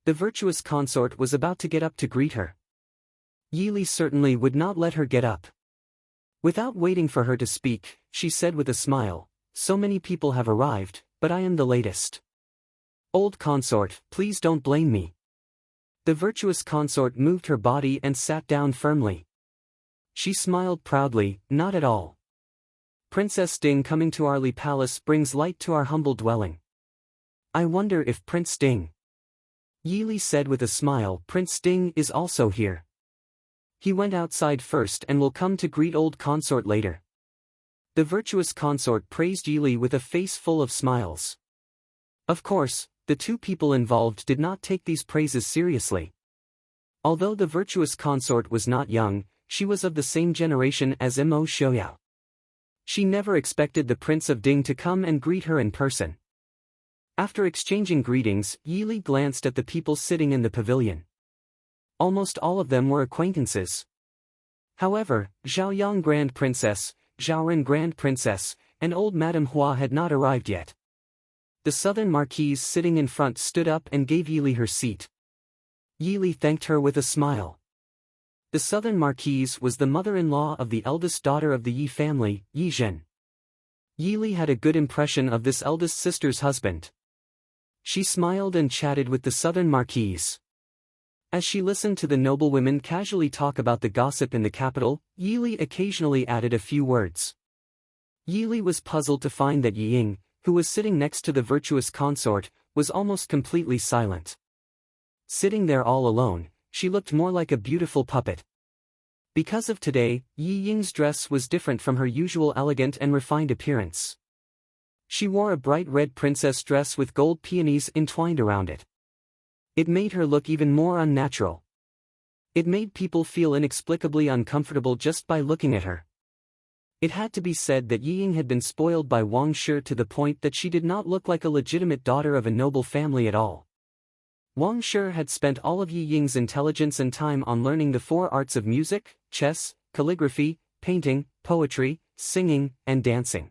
The virtuous consort was about to get up to greet her. Yi Li certainly would not let her get up. Without waiting for her to speak, she said with a smile, "So many people have arrived, but I am the latest. Old consort, please don't blame me." The virtuous consort moved her body and sat down firmly. She smiled proudly, "Not at all. Princess Ding coming to our Li Palace brings light to our humble dwelling. I wonder if Prince Ding..." Yi Li said with a smile, "Prince Ding is also here. He went outside first and will come to greet old consort later." The virtuous consort praised Yi Li with a face full of smiles. Of course, the two people involved did not take these praises seriously. Although the virtuous consort was not young, she was of the same generation as Mo Xiaoyao. She never expected the Prince of Ding to come and greet her in person. After exchanging greetings, Yi Li glanced at the people sitting in the pavilion. Almost all of them were acquaintances. However, Zhao Yang Grand Princess, Zhao Ren Grand Princess, and old Madame Hua had not arrived yet. The southern marquise sitting in front stood up and gave Yi Li her seat. Yi Li thanked her with a smile. The southern marquise was the mother-in-law of the eldest daughter of the Yi family, Yi Zhen. Yi Li had a good impression of this eldest sister's husband. She smiled and chatted with the southern marquise. As she listened to the noblewomen casually talk about the gossip in the capital, Yi Li occasionally added a few words. Yi Li was puzzled to find that Yi Ying, who was sitting next to the virtuous consort, was almost completely silent. Sitting there all alone, she looked more like a beautiful puppet. Because of today, Yi Ying's dress was different from her usual elegant and refined appearance. She wore a bright red princess dress with gold peonies entwined around it. It made her look even more unnatural. It made people feel inexplicably uncomfortable just by looking at her. It had to be said that Yi Ying had been spoiled by Wang Shi to the point that she did not look like a legitimate daughter of a noble family at all. Wang Shi had spent all of Yi Ying's intelligence and time on learning the 4 arts of music, chess, calligraphy, painting, poetry, singing, and dancing.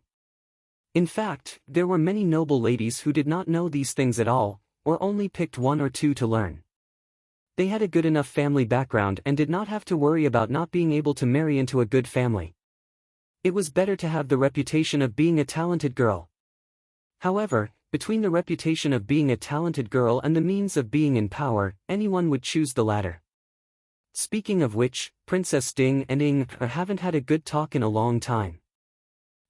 In fact, there were many noble ladies who did not know these things at all, or only picked 1 or 2 to learn. They had a good enough family background and did not have to worry about not being able to marry into a good family. It was better to have the reputation of being a talented girl. However, between the reputation of being a talented girl and the means of being in power, anyone would choose the latter. Speaking of which, Princess Ding and Ying haven't had a good talk in a long time.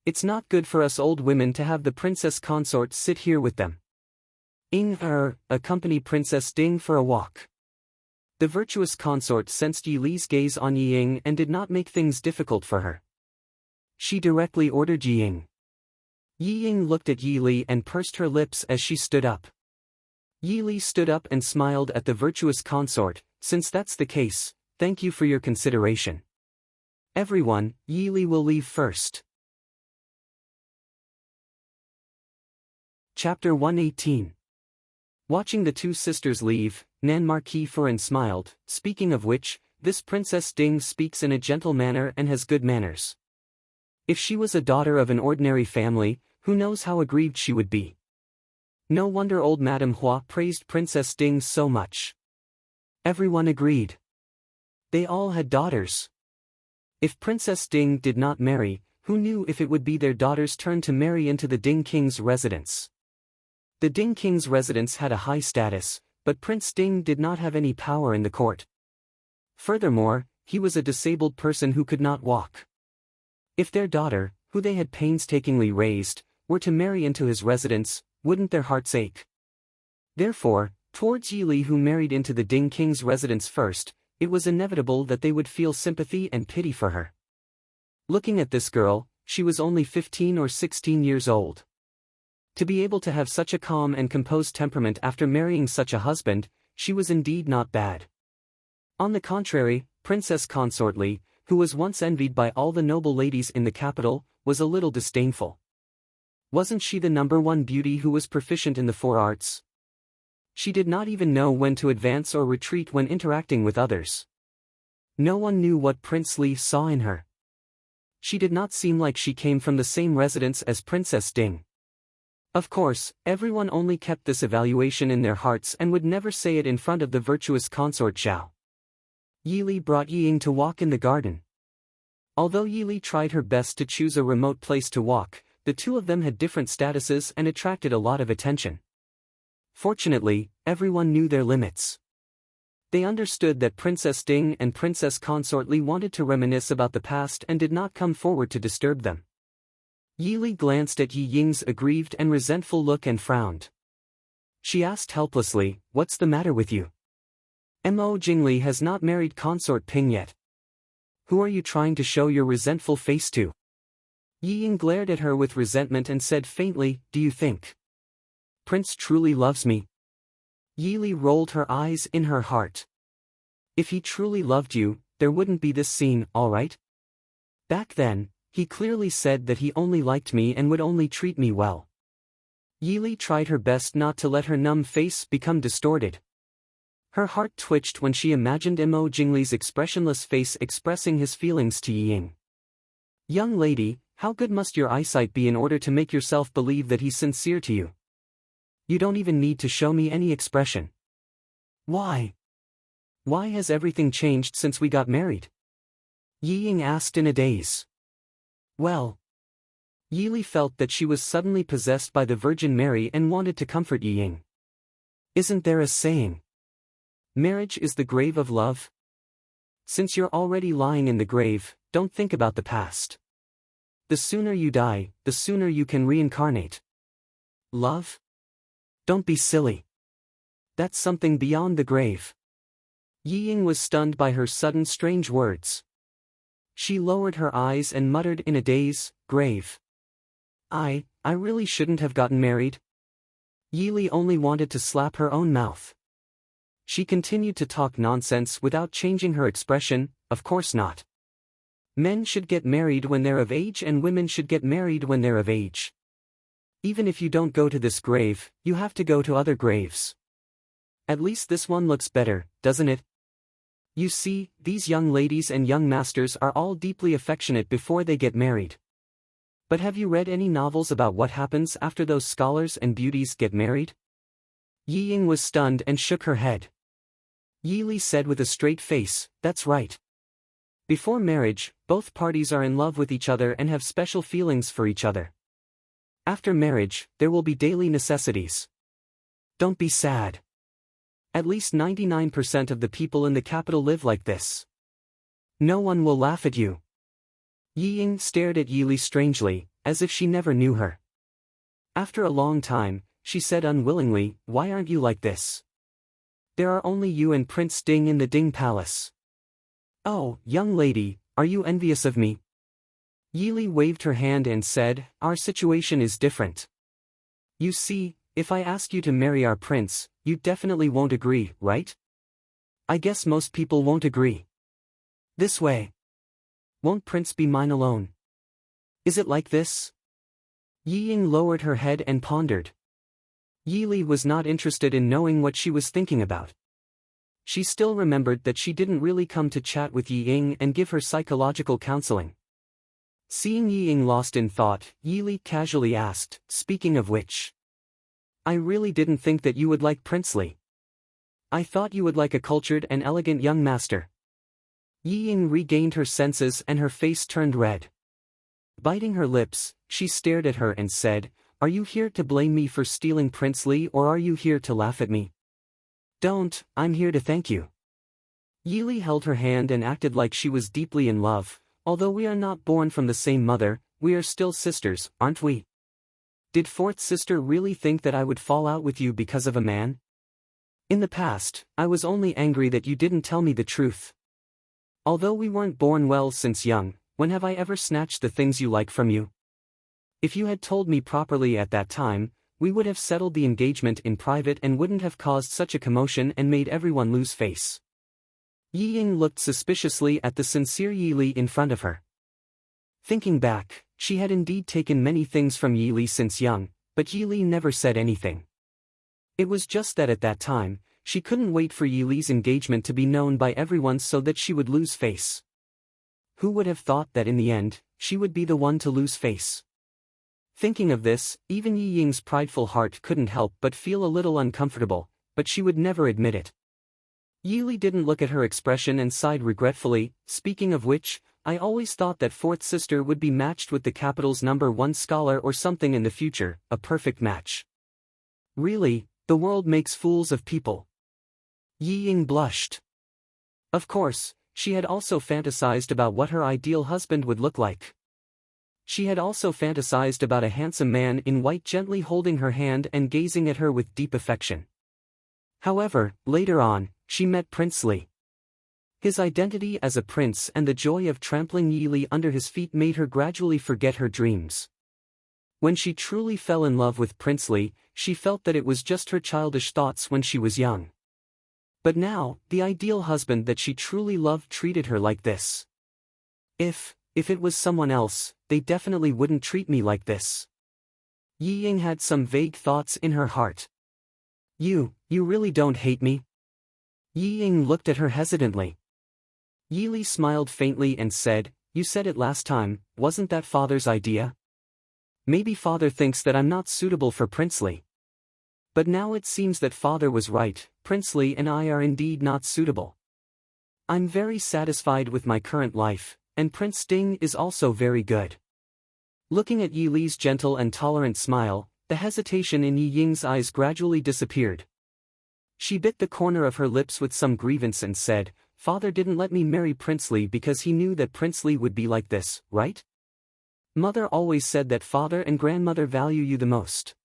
It's not good for us old women to have the princess consort sit here with them. Ying accompany Princess Ding for a walk. The virtuous consort sensed Yi Li's gaze on Yi Ying and did not make things difficult for her. She directly ordered Yi Ying. Yi Ying looked at Yi Li and pursed her lips as she stood up. Yi Li stood up and smiled at the virtuous consort. "Since that's the case, thank you for your consideration. Everyone, Yi Li will leave first." Chapter 118. Watching the two sisters leave, Nan Marquis Furin smiled. "Speaking of which, this Princess Ding speaks in a gentle manner and has good manners. If she was a daughter of an ordinary family, who knows how aggrieved she would be." No wonder old Madame Hua praised Princess Ding so much. Everyone agreed. They all had daughters. If Princess Ding did not marry, who knew if it would be their daughter's turn to marry into the Ding King's residence? The Ding King's residence had a high status, but Prince Ding did not have any power in the court. Furthermore, he was a disabled person who could not walk. If their daughter, who they had painstakingly raised, were to marry into his residence, wouldn't their hearts ache? Therefore, Towards Yi Li, who married into the Ding King's residence first, it was inevitable that they would feel sympathy and pity for her. Looking at this girl, she was only 15 or 16 years old. To be able to have such a calm and composed temperament after marrying such a husband, she was indeed not bad. On the contrary, Princess Consort Li, who was once envied by all the noble ladies in the capital, was a little disdainful. Wasn't she the #1 beauty who was proficient in the 4 arts? She did not even know when to advance or retreat when interacting with others. No one knew what Prince Li saw in her. She did not seem like she came from the same residence as Princess Ding. Of course, everyone only kept this evaluation in their hearts and would never say it in front of the virtuous consort Zhao. Yi Li brought Yi Ying to walk in the garden. Although Yi Li tried her best to choose a remote place to walk, the two of them had different statuses and attracted a lot of attention. Fortunately, everyone knew their limits. They understood that Princess Ding and Princess Consort Li wanted to reminisce about the past and did not come forward to disturb them. Yi Li glanced at Yi Ying's aggrieved and resentful look and frowned. She asked helplessly, "What's the matter with you? Mo Jingli has not married Consort Ping yet. Who are you trying to show your resentful face to?" Yi Ying glared at her with resentment and said faintly, "Do you think Prince truly loves me?" Yi Li rolled her eyes in her heart. "If he truly loved you, there wouldn't be this scene, all right? Back then, he clearly said that he only liked me and would only treat me well." Yi Li tried her best not to let her numb face become distorted. Her heart twitched when she imagined Mo Jingli's expressionless face expressing his feelings to Yi Ying. "Young lady, how good must your eyesight be in order to make yourself believe that he's sincere to you? You don't even need to show me any expression. Why? Why has everything changed since we got married?" Yi Ying asked in a daze. Well, Yi Li felt that she was suddenly possessed by the Virgin Mary and wanted to comfort Yi Ying. Isn't there a saying? Marriage is the grave of love? Since you're already lying in the grave, don't think about the past. The sooner you die, the sooner you can reincarnate. Love? Don't be silly. That's something beyond the grave. Yi Ying was stunned by her sudden strange words. She lowered her eyes and muttered in a daze, "Grave. I really shouldn't have gotten married." Yi Li only wanted to slap her own mouth. She continued to talk nonsense without changing her expression, "Of course not. Men should get married when they're of age and women should get married when they're of age. Even if you don't go to this grave, you have to go to other graves. At least this one looks better, doesn't it? You see, these young ladies and young masters are all deeply affectionate before they get married. But have you read any novels about what happens after those scholars and beauties get married?" Yi Ying was stunned and shook her head. Yi Li said with a straight face, "That's right. Before marriage, both parties are in love with each other and have special feelings for each other. After marriage, there will be daily necessities. Don't be sad. At least 99% of the people in the capital live like this. No one will laugh at you." Yi Ying stared at Yi Li strangely, as if she never knew her. After a long time, she said unwillingly, "Why aren't you like this? There are only you and Prince Ding in the Ding Palace. Oh, young lady, are you envious of me?" Yi Li waved her hand and said, "Our situation is different. You see, if I ask you to marry our prince, you definitely won't agree, right? I guess most people won't agree. This way. Won't Prince be mine alone? Is it like this?" Yi Ying lowered her head and pondered. Yi Li was not interested in knowing what she was thinking about. She still remembered that she didn't really come to chat with Yi Ying and give her psychological counseling. Seeing Yi Ying lost in thought, Yi Li casually asked, "Speaking of which, I really didn't think that you would like Prince Li. I thought you would like a cultured and elegant young master." Yi Ying regained her senses and her face turned red. Biting her lips, she stared at her and said, "Are you here to blame me for stealing Prince Li or are you here to laugh at me?" "Don't, I'm here to thank you." Yi Li held her hand and acted like she was deeply in love. "Although we are not born from the same mother, we are still sisters, aren't we? Did fourth sister really think that I would fall out with you because of a man? In the past, I was only angry that you didn't tell me the truth. Although we weren't born well since young, when have I ever snatched the things you like from you? If you had told me properly at that time, we would have settled the engagement in private and wouldn't have caused such a commotion and made everyone lose face. Yi Ying looked suspiciously at the sincere Yi Li in front of her. Thinking back, she had indeed taken many things from Yi Li since young, but Yi Li never said anything. It was just that at that time, she couldn't wait for Yi Li's engagement to be known by everyone so that she would lose face. Who would have thought that in the end, she would be the one to lose face? Thinking of this, even Yi Ying's prideful heart couldn't help but feel a little uncomfortable, but she would never admit it. Yi Li didn't look at her expression and sighed regretfully. Speaking of which, I always thought that fourth sister would be matched with the capital's #1 scholar or something in the future, a perfect match. Really, the world makes fools of people. Yi Ying blushed. Of course, she had also fantasized about what her ideal husband would look like. She had also fantasized about a handsome man in white gently holding her hand and gazing at her with deep affection. However, later on, she met Prince Li. His identity as a prince and the joy of trampling Yi Li under his feet made her gradually forget her dreams. When she truly fell in love with Prince Li, she felt that it was just her childish thoughts when she was young. But now, the ideal husband that she truly loved treated her like this. If it was someone else, they definitely wouldn't treat me like this. Yi Ying had some vague thoughts in her heart. You really don't hate me? Yi Ying looked at her hesitantly. Yi Li smiled faintly and said, you said it last time, wasn't that father's idea? Maybe father thinks that I'm not suitable for Prince Li. But now it seems that father was right, Prince Li and I are indeed not suitable. I'm very satisfied with my current life, and Prince Ding is also very good. Looking at Yi Li's gentle and tolerant smile, the hesitation in Yi Ying's eyes gradually disappeared. She bit the corner of her lips with some grievance and said, Father didn't let me marry Prince Li because he knew that Prince Li would be like this, right? Mother always said that father and grandmother value you the most.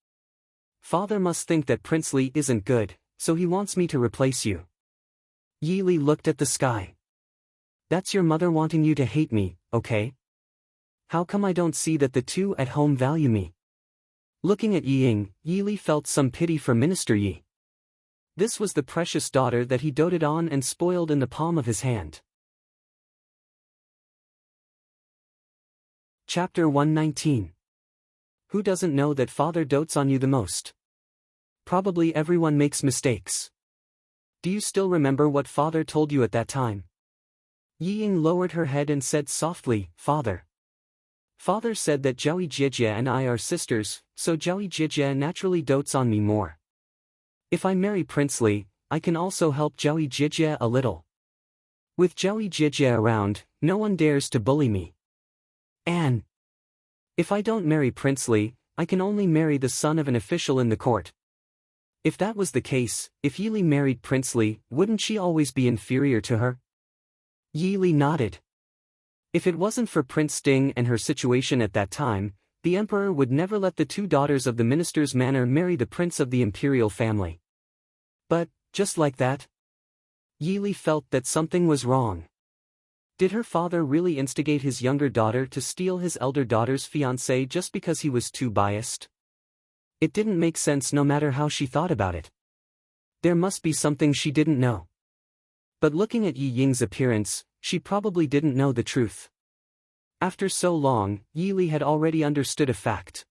Father must think that Prince Li isn't good, so he wants me to replace you. Yi Li looked at the sky. That's your mother wanting you to hate me, okay? How come I don't see that the two at home value me? Looking at Yi Ying, Yi Li felt some pity for Minister Yi. This was the precious daughter that he doted on and spoiled in the palm of his hand. Chapter 119. Who doesn't know that father dotes on you the most? Probably everyone makes mistakes. Do you still remember what father told you at that time? Yi Ying lowered her head and said softly, Father. Father said that Zhao Jijie and I are sisters, so Zhao Jijie naturally dotes on me more. If I marry Prince Li, I can also help Zhao Jijie a little. With Zhao Jijie around, no one dares to bully me. And if I don't marry Prince Li, I can only marry the son of an official in the court. If that was the case, if Yi Li married Prince Li, wouldn't she always be inferior to her? Yi Li nodded. If it wasn't for Prince Ding and her situation at that time, the emperor would never let the two daughters of the minister's manor marry the prince of the imperial family. But, just like that, Yi Li felt that something was wrong. Did her father really instigate his younger daughter to steal his elder daughter's fiancé just because he was too biased? It didn't make sense no matter how she thought about it. There must be something she didn't know. But looking at Yi Ying's appearance, she probably didn't know the truth. After so long, Yi Li had already understood a fact.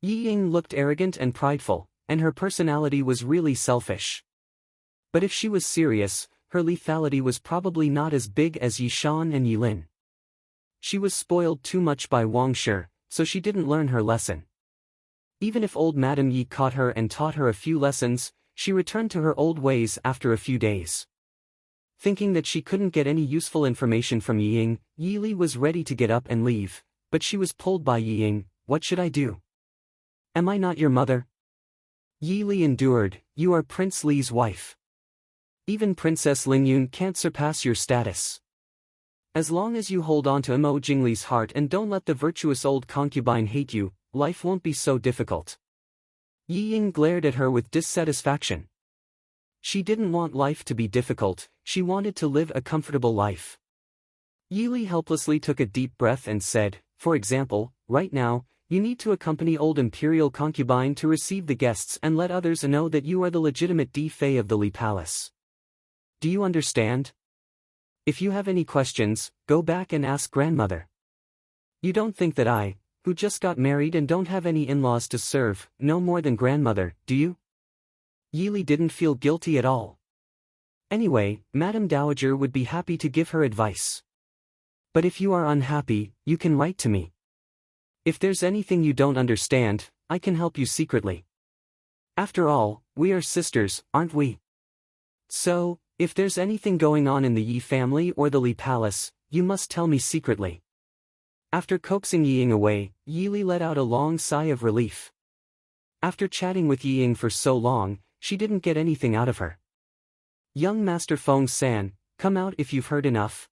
Yi Ying looked arrogant and prideful, and her personality was really selfish. But if she was serious, her lethality was probably not as big as Yi Shan and Yi Lin. She was spoiled too much by Wang Shi, so she didn't learn her lesson. Even if old Madame Yi caught her and taught her a few lessons, she returned to her old ways after a few days. Thinking that she couldn't get any useful information from Yi Ying, Yi Li was ready to get up and leave, but she was pulled by Yi Ying. What should I do? Am I not your mother? Yi Li endured, you are Prince Li's wife. Even Princess Lingyun can't surpass your status. As long as you hold on to Mo Jingli's heart and don't let the virtuous old concubine hate you, life won't be so difficult. Yi Ying glared at her with dissatisfaction. She didn't want life to be difficult, she wanted to live a comfortable life. Yili helplessly took a deep breath and said, for example, right now, you need to accompany old imperial concubine to receive the guests and let others know that you are the legitimate Fei of the Li Palace. Do you understand? If you have any questions, go back and ask grandmother. You don't think that I, who just got married and don't have any in-laws to serve, know more than grandmother, do you? Yili didn't feel guilty at all. Anyway, Madame Dowager would be happy to give her advice. But if you are unhappy, you can write to me. If there's anything you don't understand, I can help you secretly. After all, we are sisters, aren't we? So, if there's anything going on in the Yi family or the Li Palace, you must tell me secretly. After coaxing Yiying away, Yili let out a long sigh of relief. After chatting with Yiying for so long, she didn't get anything out of her. Young Master Feng-san, come out if you've heard enough.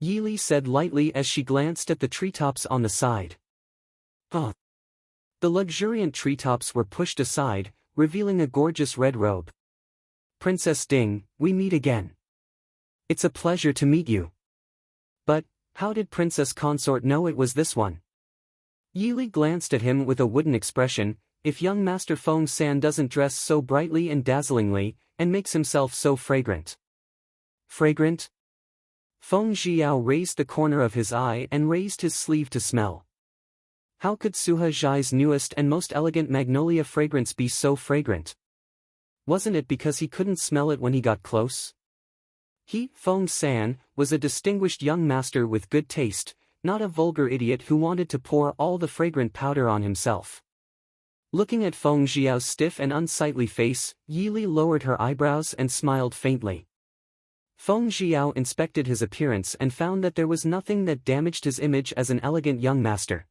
Yili said lightly as she glanced at the treetops on the side. Oh. The luxuriant treetops were pushed aside, revealing a gorgeous red robe. Princess Ding, we meet again. It's a pleasure to meet you. But, how did Princess Consort know it was this one? Yili glanced at him with a wooden expression. If young Master Feng-san doesn't dress so brightly and dazzlingly, and makes himself so fragrant. Fragrant? Feng Zhiao raised the corner of his eye and raised his sleeve to smell. How could Suha Zhai's newest and most elegant magnolia fragrance be so fragrant? Wasn't it because he couldn't smell it when he got close? He, Feng-san, was a distinguished young master with good taste, not a vulgar idiot who wanted to pour all the fragrant powder on himself. Looking at Feng Zhiao's stiff and unsightly face, Yili lowered her eyebrows and smiled faintly. Feng Zhiao inspected his appearance and found that there was nothing that damaged his image as an elegant young master.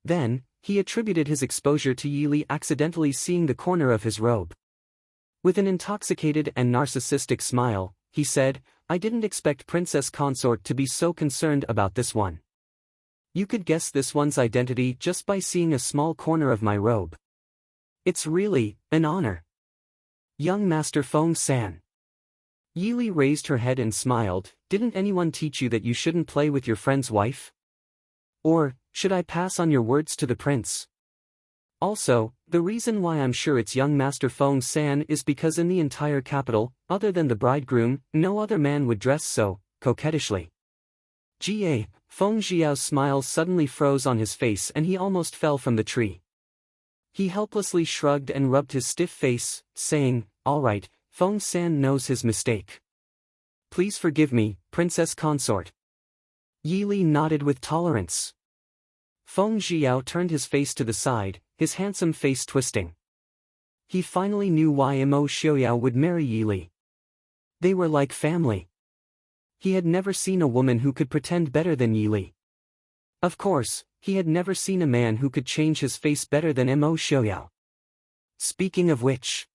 Then, he attributed his exposure to Yili accidentally seeing the corner of his robe. With an intoxicated and narcissistic smile, he said, I didn't expect Princess Consort to be so concerned about this one. You could guess this one's identity just by seeing a small corner of my robe. It's really an honor. Young Master Feng-san. Yili raised her head and smiled, didn't anyone teach you that you shouldn't play with your friend's wife? Or, should I pass on your words to the prince? Also, the reason why I'm sure it's young Master Feng-san is because in the entire capital, other than the bridegroom, no other man would dress so coquettishly. Ga, Feng Zhiao's smile suddenly froze on his face and he almost fell from the tree. He helplessly shrugged and rubbed his stiff face, saying, all right, Feng-san knows his mistake. Please forgive me, Princess Consort. Yili nodded with tolerance. Feng Zhiao turned his face to the side, his handsome face twisting. He finally knew why Mo Xiaoyao would marry Yili. They were like family. He had never seen a woman who could pretend better than Yili. Of course, he had never seen a man who could change his face better than Mo Xiaoyao. Speaking of which,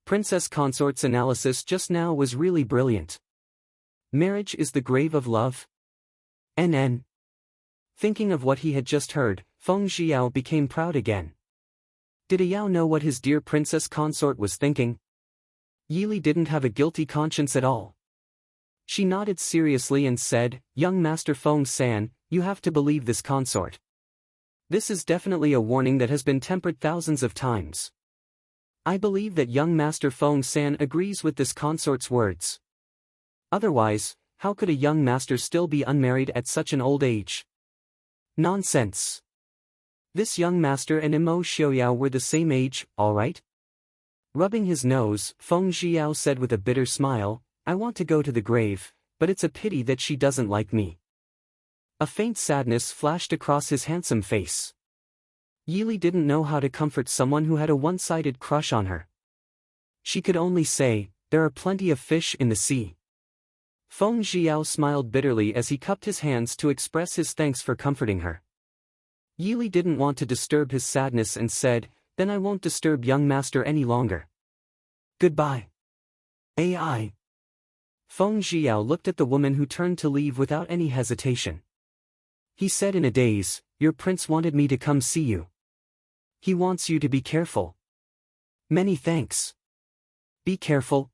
Princess Consort's analysis just now was really brilliant. Marriage is the grave of love. NN. Thinking of what he had just heard, Feng Zhiao became proud again. Did Yao know what his dear Princess Consort was thinking? Yili didn't have a guilty conscience at all. She nodded seriously and said, young Master Feng-san, you have to believe this consort. This is definitely a warning that has been tempered thousands of times. I believe that young Master Feng-san agrees with this consort's words. Otherwise, how could a young master still be unmarried at such an old age? Nonsense. This young master and Mo Xiaoyao were the same age, all right? Rubbing his nose, Feng Zhiao said with a bitter smile, I want to go to the grave, but it's a pity that she doesn't like me. A faint sadness flashed across his handsome face. Yili didn't know how to comfort someone who had a one-sided crush on her. She could only say, there are plenty of fish in the sea. Feng Zhiao smiled bitterly as he cupped his hands to express his thanks for comforting her. Yili didn't want to disturb his sadness and said, then I won't disturb young master any longer. Goodbye. AI. Feng Zhiao looked at the woman who turned to leave without any hesitation. He said in a daze, your prince wanted me to come see you. He wants you to be careful. Many thanks. Be careful.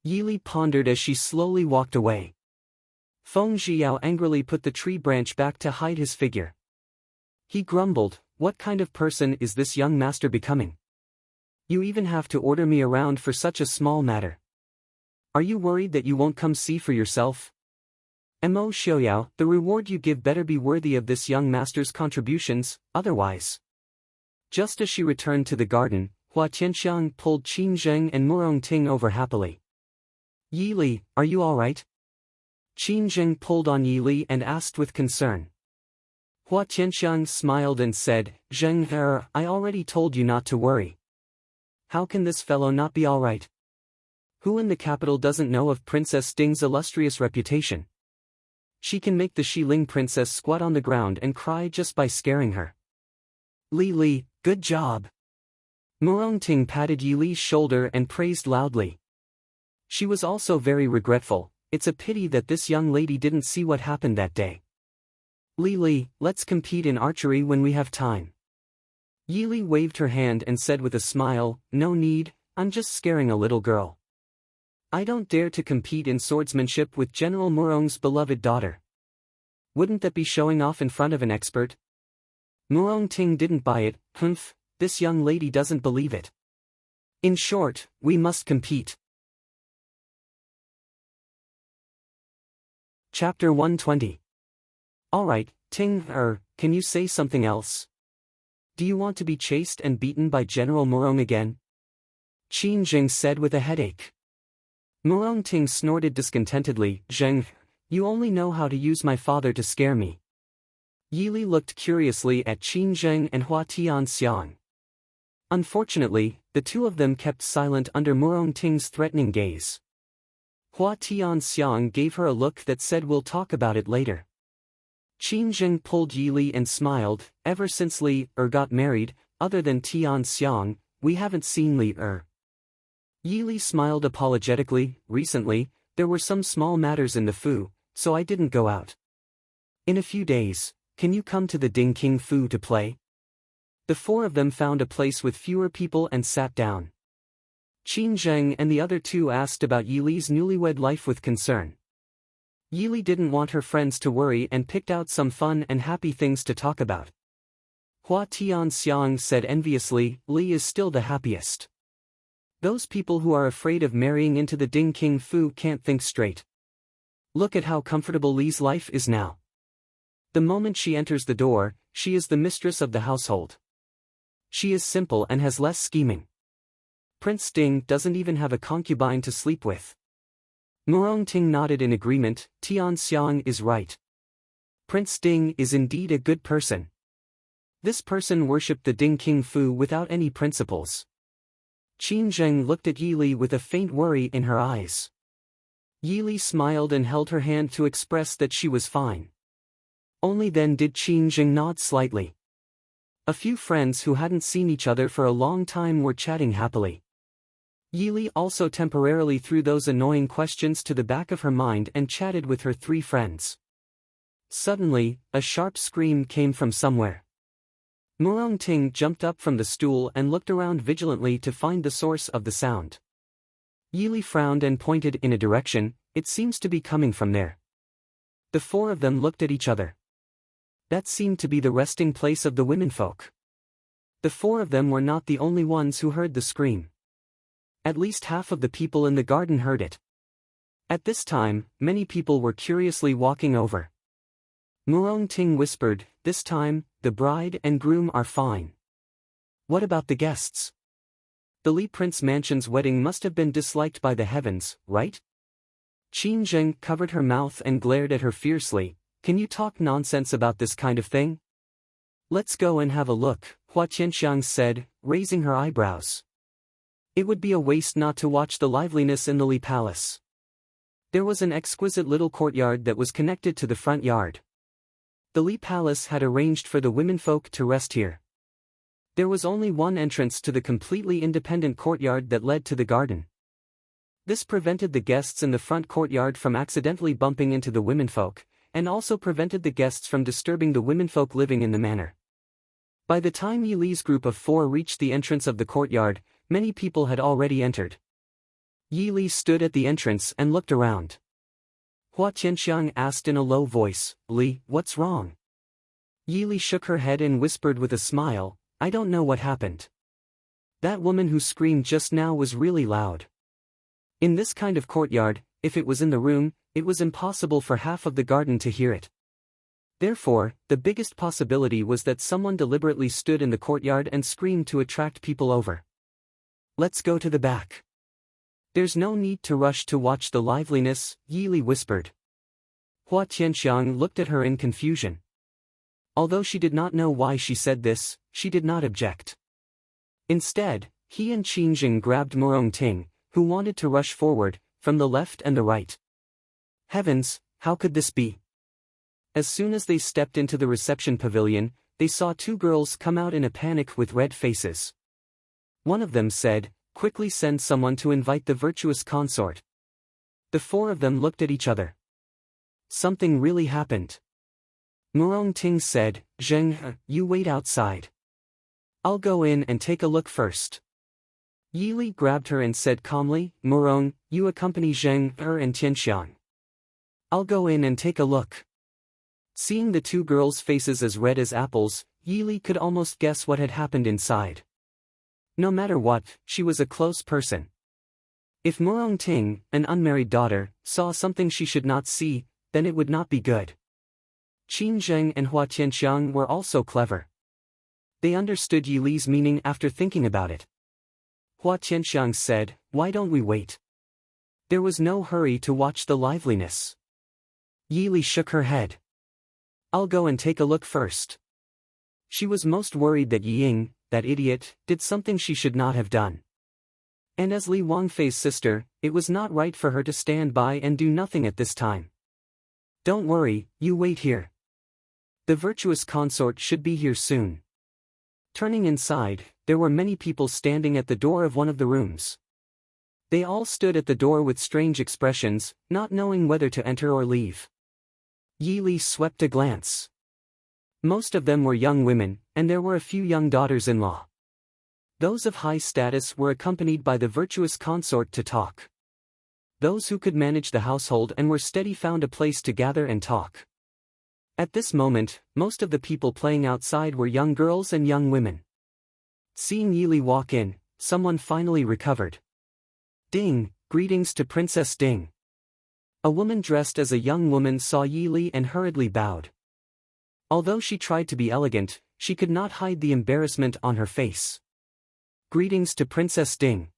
Yili pondered as she slowly walked away. Feng Zhiao angrily put the tree branch back to hide his figure. He grumbled, what kind of person is this young master becoming? You even have to order me around for such a small matter. Are you worried that you won't come see for yourself? Mo Xiaoyao, the reward you give better be worthy of this young master's contributions, otherwise. Just as she returned to the garden, Hua Tianxiang pulled Qin Zheng and Murong Ting over happily. Yi Li, are you all right? Qin Zheng pulled on Yi Li and asked with concern. Hua Tianxiang smiled and said, Zheng He, I already told you not to worry. How can this fellow not be all right? Who in the capital doesn't know of Princess Ding's illustrious reputation? She can make the Xiling princess squat on the ground and cry just by scaring her. Li Li, good job. Murong Ting patted Yi Li's shoulder and praised loudly. She was also very regretful. It's a pity that this young lady didn't see what happened that day. Li Li, let's compete in archery when we have time. Yi Li waved her hand and said with a smile, no need, I'm just scaring a little girl. I don't dare to compete in swordsmanship with General Murong's beloved daughter. Wouldn't that be showing off in front of an expert? Murong Ting didn't buy it. Humph, this young lady doesn't believe it. In short, we must compete. Chapter 120. Alright, Ting, can you say something else? Do you want to be chased and beaten by General Murong again? Qin Zheng said with a headache. Murong Ting snorted discontentedly, Zheng, you only know how to use my father to scare me. Yi Li looked curiously at Qin Zheng and Hua Tianxiang. Unfortunately, the two of them kept silent under Murong Ting's threatening gaze. Hua Tianxiang gave her a look that said we'll talk about it later. Qin Zheng pulled Yi Li and smiled, ever since Li got married, other than Tianxiang, we haven't seen Li Yi Li smiled apologetically, recently, there were some small matters in the Fu, so I didn't go out. In a few days, can you come to the Ding King Fu to play? The four of them found a place with fewer people and sat down. Qin Zheng and the other two asked about Yi Li's newlywed life with concern. Yi Li didn't want her friends to worry and picked out some fun and happy things to talk about. Hua Tianxiang said enviously, Li is still the happiest. Those people who are afraid of marrying into the Ding King Fu can't think straight. Look at how comfortable Li's life is now. The moment she enters the door, she is the mistress of the household. She is simple and has less scheming. Prince Ding doesn't even have a concubine to sleep with. Murong Ting nodded in agreement, Tianxiang is right. Prince Ding is indeed a good person. This person worshipped the Ding King Fu without any principles. Qin Zheng looked at Yi Li with a faint worry in her eyes. Yi Li smiled and held her hand to express that she was fine. Only then did Qin Zheng nod slightly. A few friends who hadn't seen each other for a long time were chatting happily. Yi Li also temporarily threw those annoying questions to the back of her mind and chatted with her three friends. Suddenly, a sharp scream came from somewhere. Murong Ting jumped up from the stool and looked around vigilantly to find the source of the sound. Yi Li frowned and pointed in a direction, it seems to be coming from there. The four of them looked at each other. That seemed to be the resting place of the womenfolk. The four of them were not the only ones who heard the scream. At least half of the people in the garden heard it. At this time, many people were curiously walking over. Murong Ting whispered, this time, the bride and groom are fine. What about the guests? The Li Prince Mansion's wedding must have been disliked by the heavens, right? Qin Zheng covered her mouth and glared at her fiercely, can you talk nonsense about this kind of thing? Let's go and have a look, Hua Tianxiang said, raising her eyebrows. It would be a waste not to watch the liveliness in the Li Palace. There was an exquisite little courtyard that was connected to the front yard. The Li Palace had arranged for the womenfolk to rest here. There was only one entrance to the completely independent courtyard that led to the garden. This prevented the guests in the front courtyard from accidentally bumping into the womenfolk, and also prevented the guests from disturbing the womenfolk living in the manor. By the time Yi Li's group of four reached the entrance of the courtyard, many people had already entered. Yi Li stood at the entrance and looked around. Hua Tianxiang asked in a low voice, Li, what's wrong? Yi Li shook her head and whispered with a smile, I don't know what happened. That woman who screamed just now was really loud. In this kind of courtyard, if it was in the room, it was impossible for half of the garden to hear it. Therefore, the biggest possibility was that someone deliberately stood in the courtyard and screamed to attract people over. Let's go to the back. There's no need to rush to watch the liveliness, Yi Li whispered. Hua Tianxiang looked at her in confusion. Although she did not know why she said this, she did not object. Instead, he and Qingjing grabbed Murong Ting, who wanted to rush forward, from the left and the right. Heavens, how could this be? As soon as they stepped into the reception pavilion, they saw two girls come out in a panic with red faces. One of them said, quickly send someone to invite the virtuous consort. The four of them looked at each other. Something really happened. Murong Ting said, Zheng, you wait outside. I'll go in and take a look first. Yi Li grabbed her and said calmly, Murong, you accompany Zheng and Tianxiang. I'll go in and take a look. Seeing the two girls' faces as red as apples, Yi Li could almost guess what had happened inside. No matter what, she was a close person. If Murong Ting, an unmarried daughter, saw something she should not see, then it would not be good. Qin Zheng and Hua Tianxiang were also clever. They understood Yi Li's meaning after thinking about it. Hua Tianxiang said, why don't we wait? There was no hurry to watch the liveliness. Yi Li shook her head. I'll go and take a look first. She was most worried that Yi Ying, that idiot, did something she should not have done. And as Li Wangfei's sister, it was not right for her to stand by and do nothing at this time. Don't worry, you wait here. The virtuous consort should be here soon. Turning inside, there were many people standing at the door of one of the rooms. They all stood at the door with strange expressions, not knowing whether to enter or leave. Yi Li swept a glance. Most of them were young women, and there were a few young daughters-in-law. Those of high status were accompanied by the virtuous consort to talk. Those who could manage the household and were steady found a place to gather and talk. At this moment, most of the people playing outside were young girls and young women. Seeing Yi Li walk in, someone finally recovered. Ding, greetings to Princess Ding. A woman dressed as a young woman saw Yi Li and hurriedly bowed. Although she tried to be elegant, she could not hide the embarrassment on her face. Greetings to Princess Ding.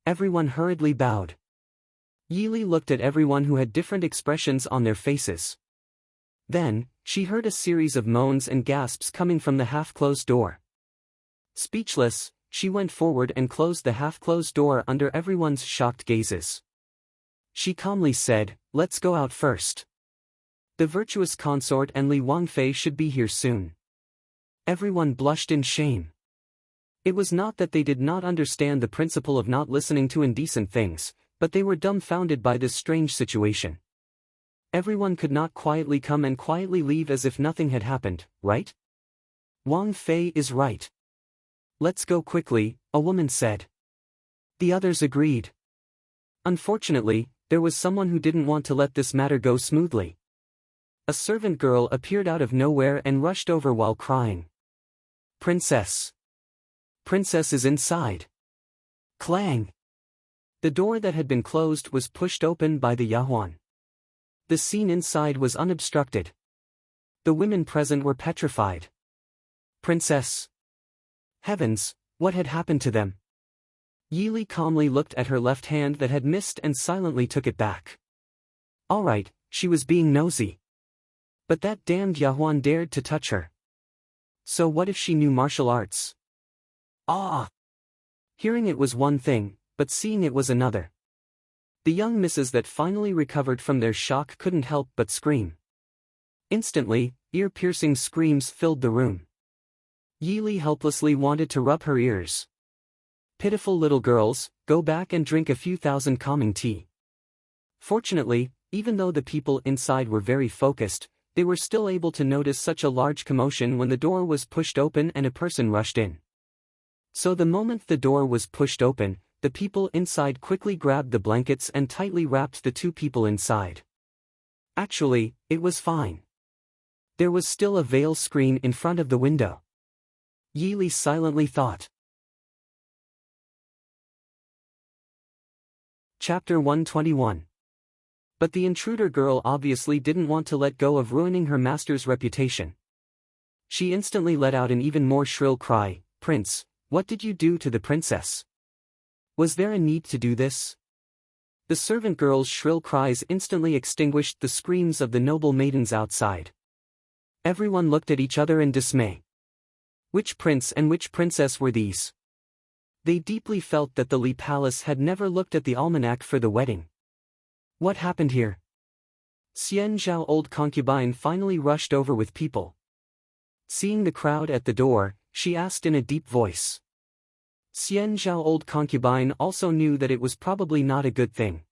Everyone hurriedly bowed. Yi Li looked at everyone who had different expressions on their faces. Then, she heard a series of moans and gasps coming from the half-closed door. Speechless, she went forward and closed the half-closed door under everyone's shocked gazes. She calmly said, let's go out first. The virtuous consort and Li Wangfei should be here soon. Everyone blushed in shame. It was not that they did not understand the principle of not listening to indecent things, but they were dumbfounded by this strange situation. Everyone could not quietly come and quietly leave as if nothing had happened, right? Wang Fei is right. Let's go quickly, a woman said. The others agreed. Unfortunately, there was someone who didn't want to let this matter go smoothly. A servant girl appeared out of nowhere and rushed over while crying. Princess! Princess is inside. Clang! The door that had been closed was pushed open by the Yahuan. The scene inside was unobstructed. The women present were petrified. Princess! Heavens, what had happened to them? Yi Li calmly looked at her left hand that had missed and silently took it back. All right, she was being nosy. But that damned Yahuan dared to touch her. So what if she knew martial arts? Ah! Hearing it was one thing, but seeing it was another. The young misses that finally recovered from their shock couldn't help but scream. Instantly, ear-piercing screams filled the room. Yi Li helplessly wanted to rub her ears. Pitiful little girls, go back and drink a few thousand calming tea. Fortunately, even though the people inside were very focused, they were still able to notice such a large commotion when the door was pushed open and a person rushed in. So the moment the door was pushed open, the people inside quickly grabbed the blankets and tightly wrapped the two people inside. Actually, it was fine. There was still a veil screen in front of the window. Yi Li silently thought. Chapter 121. But the intruder girl obviously didn't want to let go of ruining her master's reputation. She instantly let out an even more shrill cry, "Prince, what did you do to the princess? Was there a need to do this?" The servant girl's shrill cries instantly extinguished the screams of the noble maidens outside. Everyone looked at each other in dismay. Which prince and which princess were these? They deeply felt that the Li Palace had never looked at the almanac for the wedding. What happened here? Xian Zhao, old concubine, finally rushed over with people. Seeing the crowd at the door, she asked in a deep voice. Xian Zhao, old concubine, also knew that it was probably not a good thing.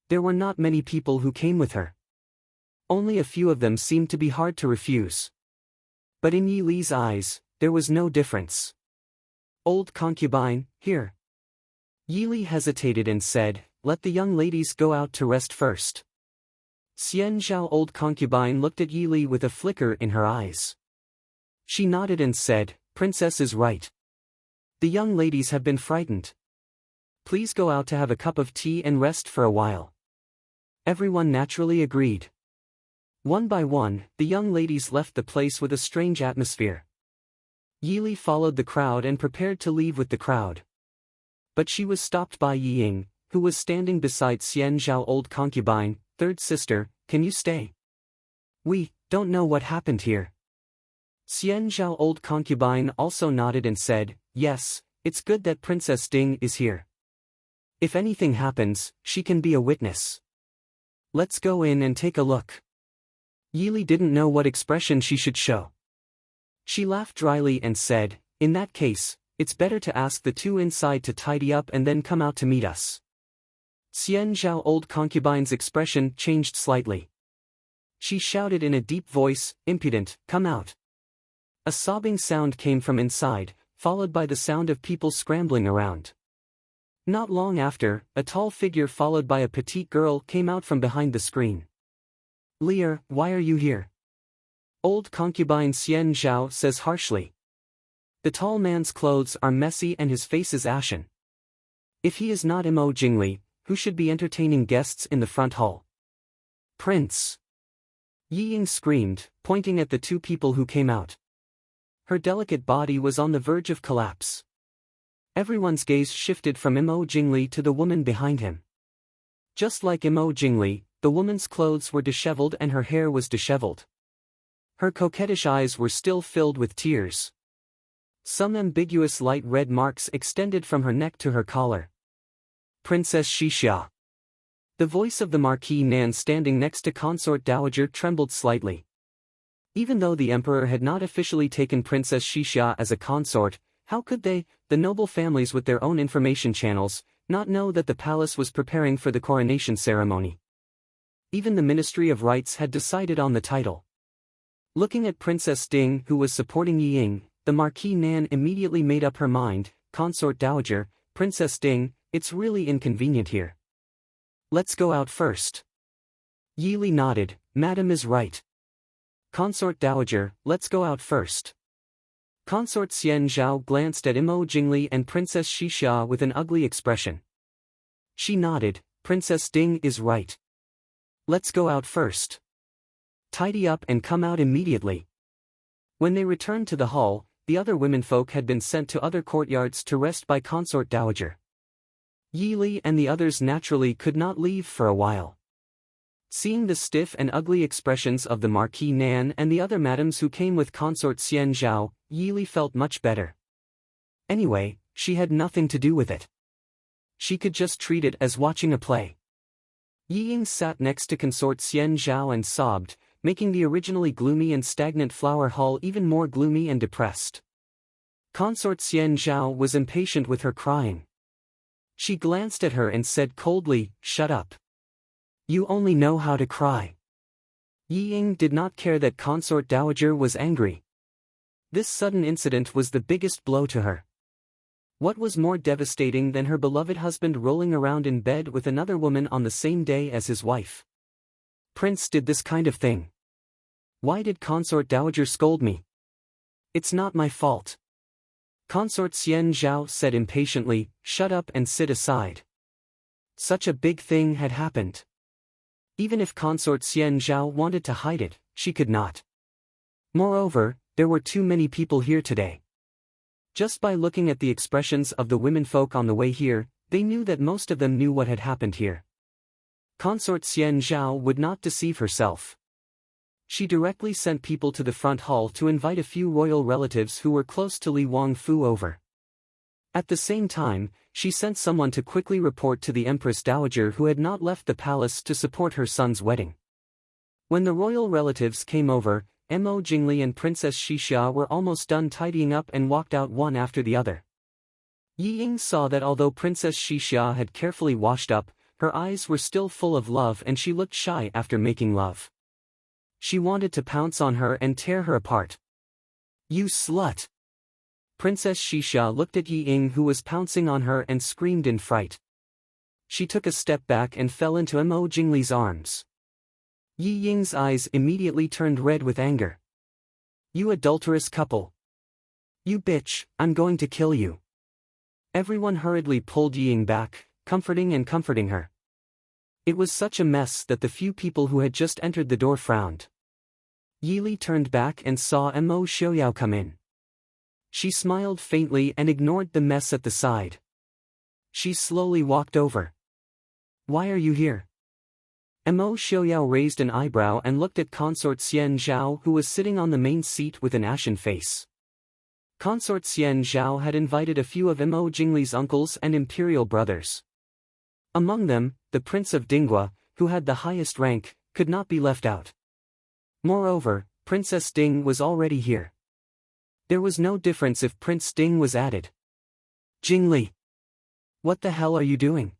There were not many people who came with her. Only a few of them seemed to be hard to refuse. But in Yi Li's eyes, there was no difference. "Old concubine, here." Yi Li hesitated and said, "Let the young ladies go out to rest first." Xian Zhao, old concubine, looked at Yi Li with a flicker in her eyes. She nodded and said, "Princess is right. The young ladies have been frightened. Please go out to have a cup of tea and rest for a while." Everyone naturally agreed. One by one, the young ladies left the place with a strange atmosphere. Yi Li followed the crowd and prepared to leave with the crowd. But she was stopped by Yi Ying, who was standing beside Xian Zhao, old concubine. "Third sister, can you stay? We don't know what happened here." Xian Zhao, old concubine, also nodded and said, "Yes, it's good that Princess Ding is here. If anything happens, she can be a witness. Let's go in and take a look." Yi Li didn't know what expression she should show. She laughed dryly and said, "In that case, it's better to ask the two inside to tidy up and then come out to meet us." Xian Zhao, old concubine's expression changed slightly. She shouted in a deep voice, "Impudent, come out." A sobbing sound came from inside, followed by the sound of people scrambling around. Not long after, a tall figure followed by a petite girl came out from behind the screen. "Lear, why are you here?" Old concubine Xian Zhao says harshly. The tall man's clothes are messy and his face is ashen. If he is not Mo Jingli, who should be entertaining guests in the front hall? "Prince!" Yi Ying screamed, pointing at the two people who came out. Her delicate body was on the verge of collapse. Everyone's gaze shifted from Mo Jingli to the woman behind him. Just like Mo Jingli, the woman's clothes were disheveled and her hair was disheveled. Her coquettish eyes were still filled with tears. Some ambiguous light red marks extended from her neck to her collar. "Princess Xixia." The voice of the Marquis Nan standing next to Consort Dowager trembled slightly. Even though the emperor had not officially taken Princess Xixia as a consort, how could they, the noble families with their own information channels, not know that the palace was preparing for the coronation ceremony? Even the Ministry of Rites had decided on the title. Looking at Princess Ding, who was supporting Yi Ying, the Marquis Nan immediately made up her mind. "Consort Dowager, Princess Ding, it's really inconvenient here. Let's go out first." Yi Li nodded, "Madam is right. Consort Dowager, let's go out first." Consort Xian Zhao glanced at Mo Jingli and Princess Xixia with an ugly expression. She nodded, "Princess Ding is right. Let's go out first. Tidy up and come out immediately." When they returned to the hall, the other womenfolk had been sent to other courtyards to rest by Consort Dowager. Yi Li and the others naturally could not leave for a while. Seeing the stiff and ugly expressions of the Marquis Nan and the other madams who came with Consort Xian Zhao, Yi Li felt much better. Anyway, she had nothing to do with it. She could just treat it as watching a play. Yi Ying sat next to Consort Xian Zhao and sobbed, making the originally gloomy and stagnant flower hall even more gloomy and depressed. Consort Xian Zhao was impatient with her crying. She glanced at her and said coldly, "Shut up. You only know how to cry." Yi Ying did not care that Consort Dowager was angry. This sudden incident was the biggest blow to her. What was more devastating than her beloved husband rolling around in bed with another woman on the same day as his wife? Prince did this kind of thing. Why did Consort Dowager scold me? It's not my fault. Consort Xian Zhao said impatiently, shut up and sit aside. Such a big thing had happened. Even if Consort Xian Zhao wanted to hide it, she could not. Moreover, there were too many people here today. Just by looking at the expressions of the womenfolk on the way here, they knew that most of them knew what had happened here. Consort Xian Zhao would not deceive herself. She directly sent people to the front hall to invite a few royal relatives who were close to Li Wangfu over. At the same time, she sent someone to quickly report to the Empress Dowager who had not left the palace to support her son's wedding. When the royal relatives came over, Mo Jingli and Princess Xixia were almost done tidying up and walked out one after the other. Yi Ying saw that although Princess Xixia had carefully washed up, her eyes were still full of love and she looked shy after making love. She wanted to pounce on her and tear her apart. You slut! Princess Xixia looked at Yi Ying who was pouncing on her and screamed in fright. She took a step back and fell into Mo Jingli's arms. Yi Ying's eyes immediately turned red with anger. You adulterous couple! You bitch, I'm going to kill you! Everyone hurriedly pulled Yi Ying back, comforting her. It was such a mess that the few people who had just entered the door frowned. Yi Li turned back and saw Mo Xiaoyao come in. She smiled faintly and ignored the mess at the side. She slowly walked over. Why are you here? Mo Xiaoyao raised an eyebrow and looked at Consort Xian Zhao who was sitting on the main seat with an ashen face. Consort Xian Zhao had invited a few of Mo Jingli's uncles and imperial brothers. Among them, the Prince of Dinghua, who had the highest rank, could not be left out. Moreover, Princess Ding was already here. There was no difference if Prince Ding was added. Jingli! What the hell are you doing?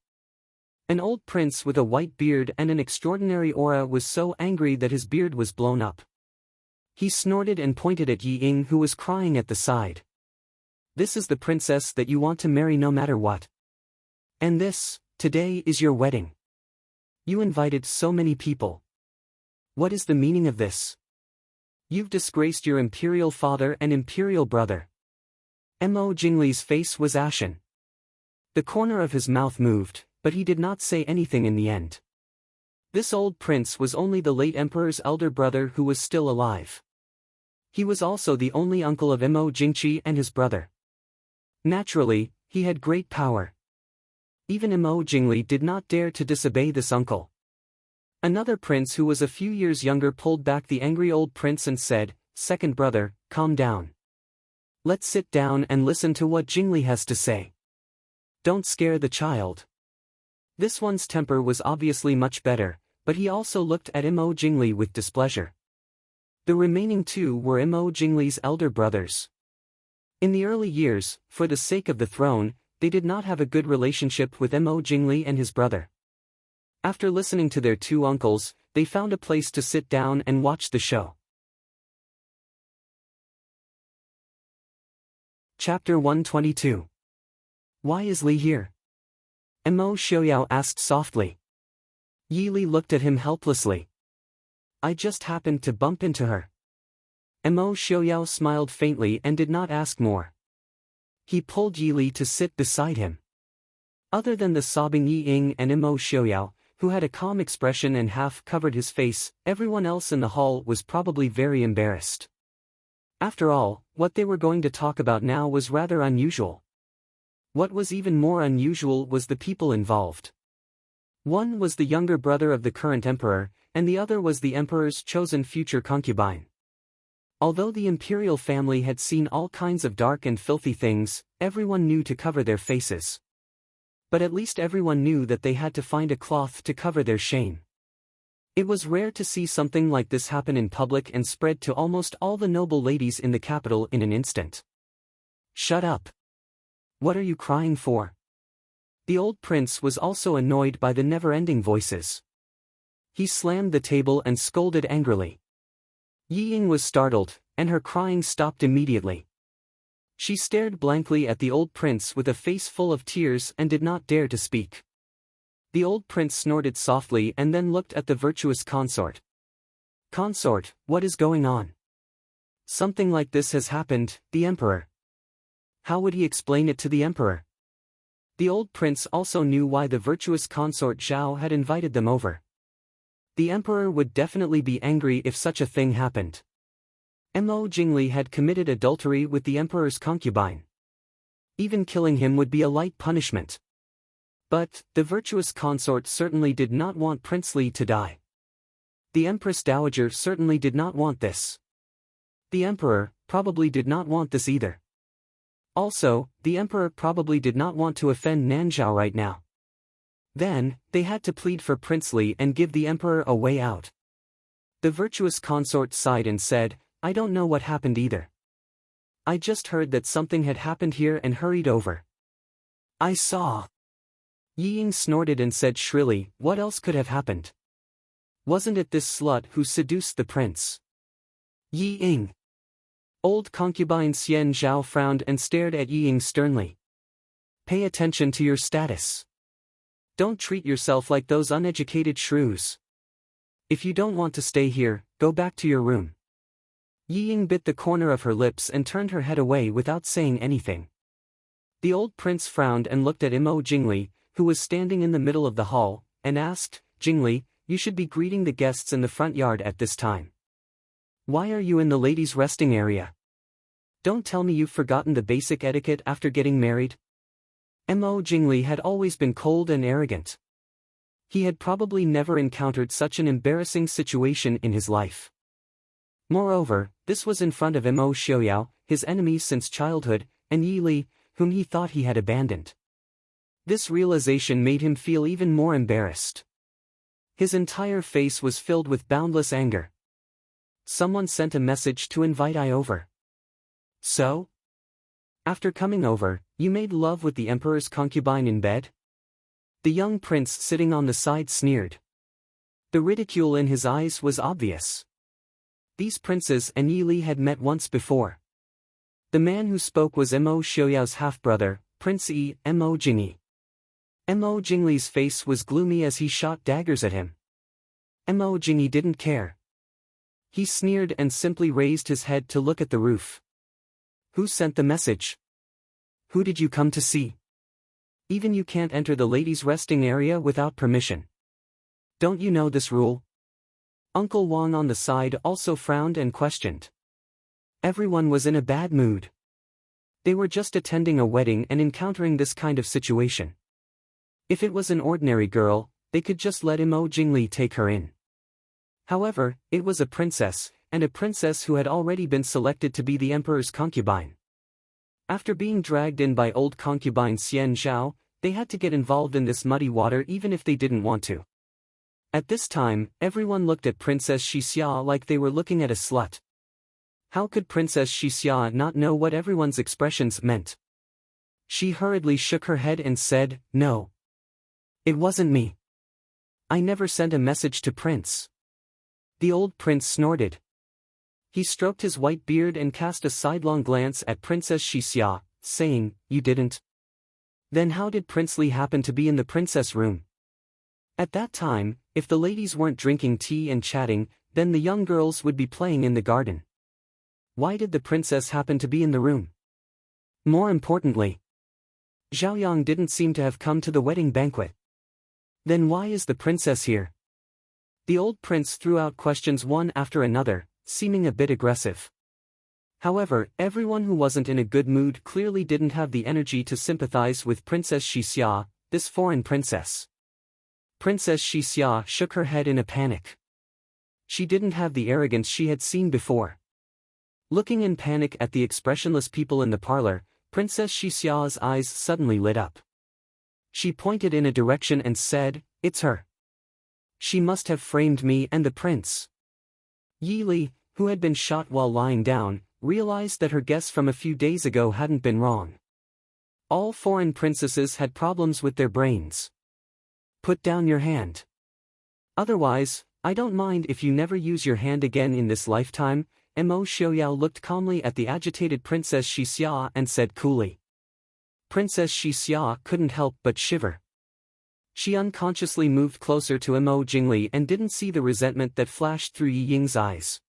An old prince with a white beard and an extraordinary aura was so angry that his beard was blown up. He snorted and pointed at Yi Ying who was crying at the side. This is the princess that you want to marry no matter what. And this, today is your wedding. You invited so many people. What is the meaning of this? You've disgraced your imperial father and imperial brother. Mo Jingli's face was ashen. The corner of his mouth moved, but he did not say anything in the end. This old prince was only the late emperor's elder brother who was still alive. He was also the only uncle of Mo Jingqi and his brother. Naturally, he had great power. Even Mo Jingli did not dare to disobey this uncle. Another prince who was a few years younger pulled back the angry old prince and said, "Second brother, calm down. Let's sit down and listen to what Jingli has to say. Don't scare the child." This one's temper was obviously much better, but he also looked at Mo Jingli with displeasure. The remaining two were Mo Jingli's elder brothers. In the early years, for the sake of the throne, they did not have a good relationship with Mo Jingli and his brother. After listening to their two uncles, they found a place to sit down and watch the show. Chapter 122. Why is Li here? Mo Xiaoyao asked softly. Yi Li looked at him helplessly. I just happened to bump into her. Mo Xiaoyao smiled faintly and did not ask more. He pulled Yi Li to sit beside him. Other than the sobbing Yi Ying and Mo Xiaoyao, who had a calm expression and half covered his face, everyone else in the hall was probably very embarrassed. After all, what they were going to talk about now was rather unusual. What was even more unusual was the people involved. One was the younger brother of the current emperor, and the other was the emperor's chosen future concubine. Although the imperial family had seen all kinds of dark and filthy things, everyone knew to cover their faces. But at least everyone knew that they had to find a cloth to cover their shame. It was rare to see something like this happen in public and spread to almost all the noble ladies in the capital in an instant. Shut up! What are you crying for? The old prince was also annoyed by the never-ending voices. He slammed the table and scolded angrily. Yi Ying was startled, and her crying stopped immediately. She stared blankly at the old prince with a face full of tears and did not dare to speak. The old prince snorted softly and then looked at the virtuous consort. "Consort, what is going on?" "Something like this has happened, the emperor." How would he explain it to the emperor? The old prince also knew why the virtuous consort Zhao had invited them over. The emperor would definitely be angry if such a thing happened. Mo Jingli had committed adultery with the emperor's concubine. Even killing him would be a light punishment. But, the virtuous consort certainly did not want Prince Li to die. The Empress Dowager certainly did not want this. The emperor probably did not want this either. Also, the emperor probably did not want to offend Nanzhao right now. Then, they had to plead for Prince Li and give the emperor a way out. The virtuous consort sighed and said, "I don't know what happened either. I just heard that something had happened here and hurried over." "I saw." Yi Ying snorted and said shrilly, "What else could have happened? Wasn't it this slut who seduced the prince?" "Yi Ying." Old concubine Xian Zhao frowned and stared at Yi Ying sternly. "Pay attention to your status. Don't treat yourself like those uneducated shrews. If you don't want to stay here, go back to your room." Yi Ying bit the corner of her lips and turned her head away without saying anything. The old prince frowned and looked at Mo Jingli, who was standing in the middle of the hall, and asked, "Jingli, you should be greeting the guests in the front yard at this time. Why are you in the ladies' resting area? Don't tell me you've forgotten the basic etiquette after getting married." Mo Jingli had always been cold and arrogant. He had probably never encountered such an embarrassing situation in his life. Moreover, this was in front of Mo Xiaoyao, his enemy since childhood, and Yi Li, whom he thought he had abandoned. This realization made him feel even more embarrassed. His entire face was filled with boundless anger. Someone sent a message to invite I over. So? After coming over, you made love with the emperor's concubine in bed? The young prince sitting on the side sneered. The ridicule in his eyes was obvious. These princes and Yi Li had met once before. The man who spoke was Mo Xiaoyao's half-brother, Prince Mo Jingyi. Mo Jingli's face was gloomy as he shot daggers at him. Mo Jingyi didn't care. He sneered and simply raised his head to look at the roof. "Who sent the message? Who did you come to see? Even you can't enter the ladies' resting area without permission. Don't you know this rule?" Uncle Wang on the side also frowned and questioned. Everyone was in a bad mood. They were just attending a wedding and encountering this kind of situation. If it was an ordinary girl, they could just let Mo Jingli take her in. However, it was a princess, and a princess who had already been selected to be the emperor's concubine. After being dragged in by old concubine Xian Zhao, they had to get involved in this muddy water even if they didn't want to. At this time, everyone looked at Princess Xixia like they were looking at a slut. How could Princess Xixia not know what everyone's expressions meant? She hurriedly shook her head and said, "No. It wasn't me. I never sent a message to Prince." The old prince snorted. He stroked his white beard and cast a sidelong glance at Princess Xixia, saying, "You didn't? Then how did Prince Li happen to be in the princess room?" At that time, if the ladies weren't drinking tea and chatting, then the young girls would be playing in the garden. Why did the princess happen to be in the room? More importantly, Zhaoyang didn't seem to have come to the wedding banquet. Then why is the princess here? The old prince threw out questions one after another, seeming a bit aggressive. However, everyone who wasn't in a good mood clearly didn't have the energy to sympathize with Princess Xixia, this foreign princess. Princess Xixia shook her head in a panic. She didn't have the arrogance she had seen before. Looking in panic at the expressionless people in the parlor, Princess Xixia's eyes suddenly lit up. She pointed in a direction and said, "It's her. She must have framed me and the prince." Yi Li, who had been shot while lying down, realized that her guess from a few days ago hadn't been wrong. All foreign princesses had problems with their brains. "Put down your hand. Otherwise, I don't mind if you never use your hand again in this lifetime," Mo Xiaoyao looked calmly at the agitated Princess Xixia and said coolly. Princess Xixia couldn't help but shiver. She unconsciously moved closer to Mo Jingli and didn't see the resentment that flashed through Yi Ying's eyes.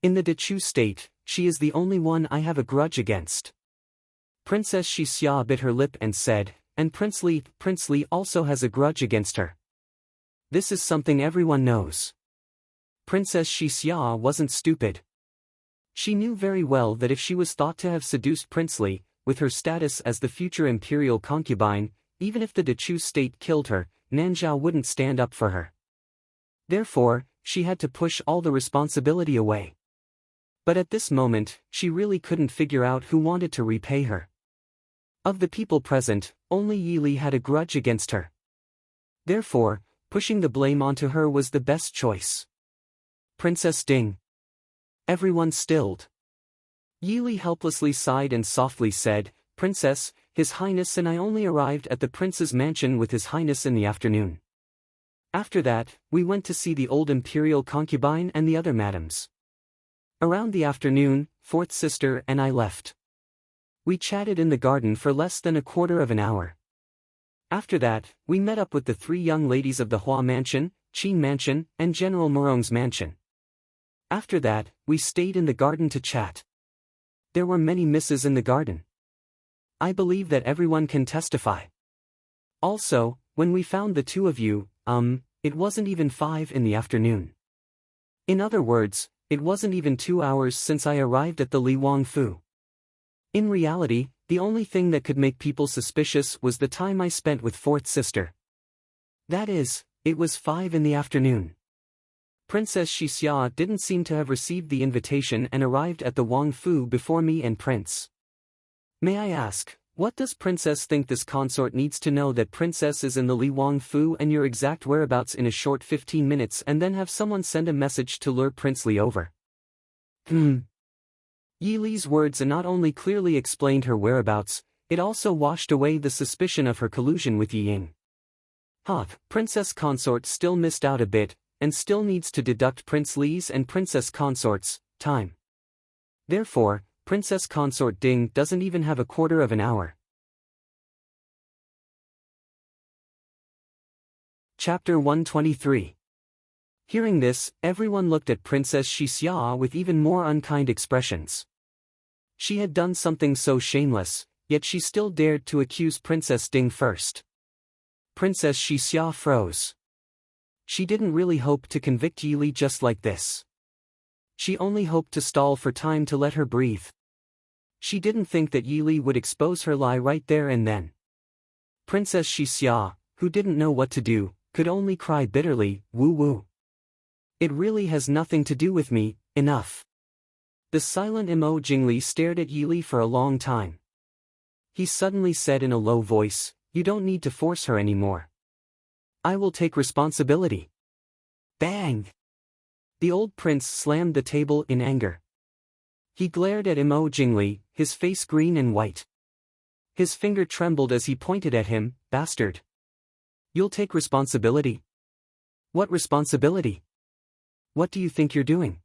In the Dechu state, she is the only one I have a grudge against. Princess Xixia bit her lip and said, and Prince Li also has a grudge against her. This is something everyone knows. Princess Xixia wasn't stupid. She knew very well that if she was thought to have seduced Prince Li, with her status as the future imperial concubine, even if the Dechu state killed her, Nanzhao wouldn't stand up for her. Therefore, she had to push all the responsibility away. But at this moment, she really couldn't figure out who wanted to repay her. Of the people present, only Yi Li had a grudge against her. Therefore, pushing the blame onto her was the best choice. Princess Ding. Everyone stilled. Yi Li helplessly sighed and softly said, Princess, His Highness and I only arrived at the prince's mansion with His Highness in the afternoon. After that, we went to see the old imperial concubine and the other madams. Around the afternoon, fourth sister and I left. We chatted in the garden for less than a quarter of an hour. After that, we met up with the three young ladies of the Hua Mansion, Qin Mansion, and General Murong's mansion. After that, we stayed in the garden to chat. There were many misses in the garden. I believe that everyone can testify. Also, when we found the two of you, it wasn't even 5 in the afternoon. In other words, it wasn't even 2 hours since I arrived at the Li Wangfu. In reality, the only thing that could make people suspicious was the time I spent with fourth sister. That is, it was 5 in the afternoon. Princess Xixia didn't seem to have received the invitation and arrived at the Wangfu before me and Prince. May I ask, what does Princess think this consort needs to know that Princess is in the Li Wangfu and your exact whereabouts in a short 15 minutes and then have someone send a message to lure Prince Li over? Yi Li's words not only clearly explained her whereabouts, it also washed away the suspicion of her collusion with Yi Ying. Princess Consort still missed out a bit, and still needs to deduct Prince Li's and Princess Consort's time. Therefore, Princess Consort Ding doesn't even have a quarter of an hour. Chapter 123. Hearing this, everyone looked at Princess Xixia with even more unkind expressions. She had done something so shameless, yet she still dared to accuse Princess Ding first. Princess Xixia froze. She didn't really hope to convict Yi Li just like this. She only hoped to stall for time to let her breathe. She didn't think that Yi Li would expose her lie right there and then. Princess Xixia, who didn't know what to do, could only cry bitterly, woo-woo. It really has nothing to do with me, enough. The silent Mo Jingli stared at Yi Li for a long time. He suddenly said in a low voice, you don't need to force her anymore. I will take responsibility. Bang! The old prince slammed the table in anger. He glared at Mo Jingli, his face green and white. His finger trembled as he pointed at him, bastard. You'll take responsibility? What responsibility? What do you think you're doing?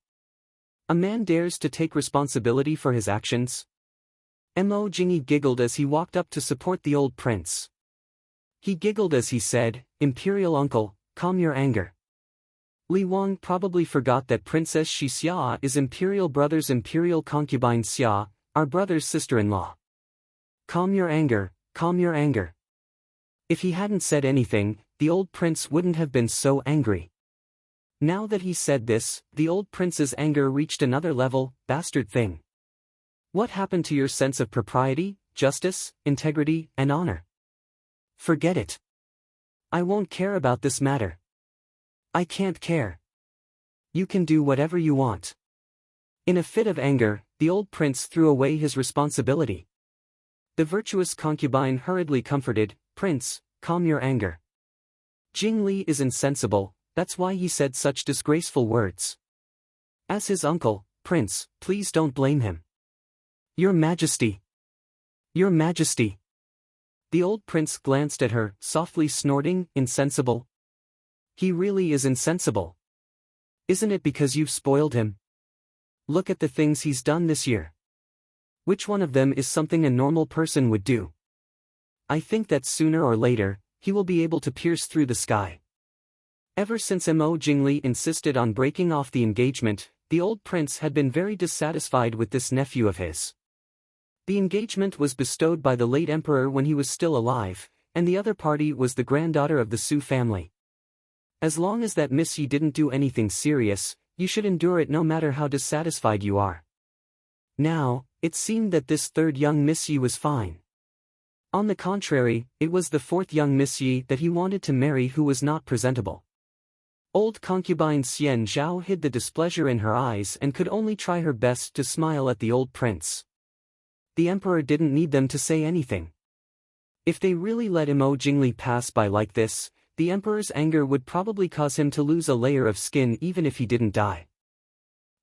A man dares to take responsibility for his actions? Mo Jingli giggled as he walked up to support the old prince. He giggled as he said, Imperial uncle, calm your anger. Li Wang probably forgot that Princess Xixia is Imperial brother's Imperial concubine Xia, our brother's sister-in-law. Calm your anger, calm your anger. If he hadn't said anything, the old prince wouldn't have been so angry. Now that he said this, the old prince's anger reached another level, bastard thing. What happened to your sense of propriety, justice, integrity, and honor? Forget it. I won't care about this matter. I can't care. You can do whatever you want. In a fit of anger, the old prince threw away his responsibility. The virtuous concubine hurriedly comforted, Prince, calm your anger. Jing Li is insensible, that's why he said such disgraceful words. As his uncle, Prince, please don't blame him. Your Majesty. Your Majesty. The old prince glanced at her, softly snorting, insensible. He really is insensible. Isn't it because you've spoiled him? Look at the things he's done this year. Which one of them is something a normal person would do? I think that sooner or later, he will be able to pierce through the sky. Ever since Mo Jingli insisted on breaking off the engagement, the old prince had been very dissatisfied with this nephew of his. The engagement was bestowed by the late emperor when he was still alive, and the other party was the granddaughter of the Su family. As long as that Miss Yi didn't do anything serious, you should endure it no matter how dissatisfied you are. Now, it seemed that this third young Miss Yi was fine. On the contrary, it was the fourth young Miss Yi that he wanted to marry who was not presentable. Old concubine Xian Zhao hid the displeasure in her eyes and could only try her best to smile at the old prince. The emperor didn't need them to say anything. If they really let Mo Jingli pass by like this, the emperor's anger would probably cause him to lose a layer of skin even if he didn't die.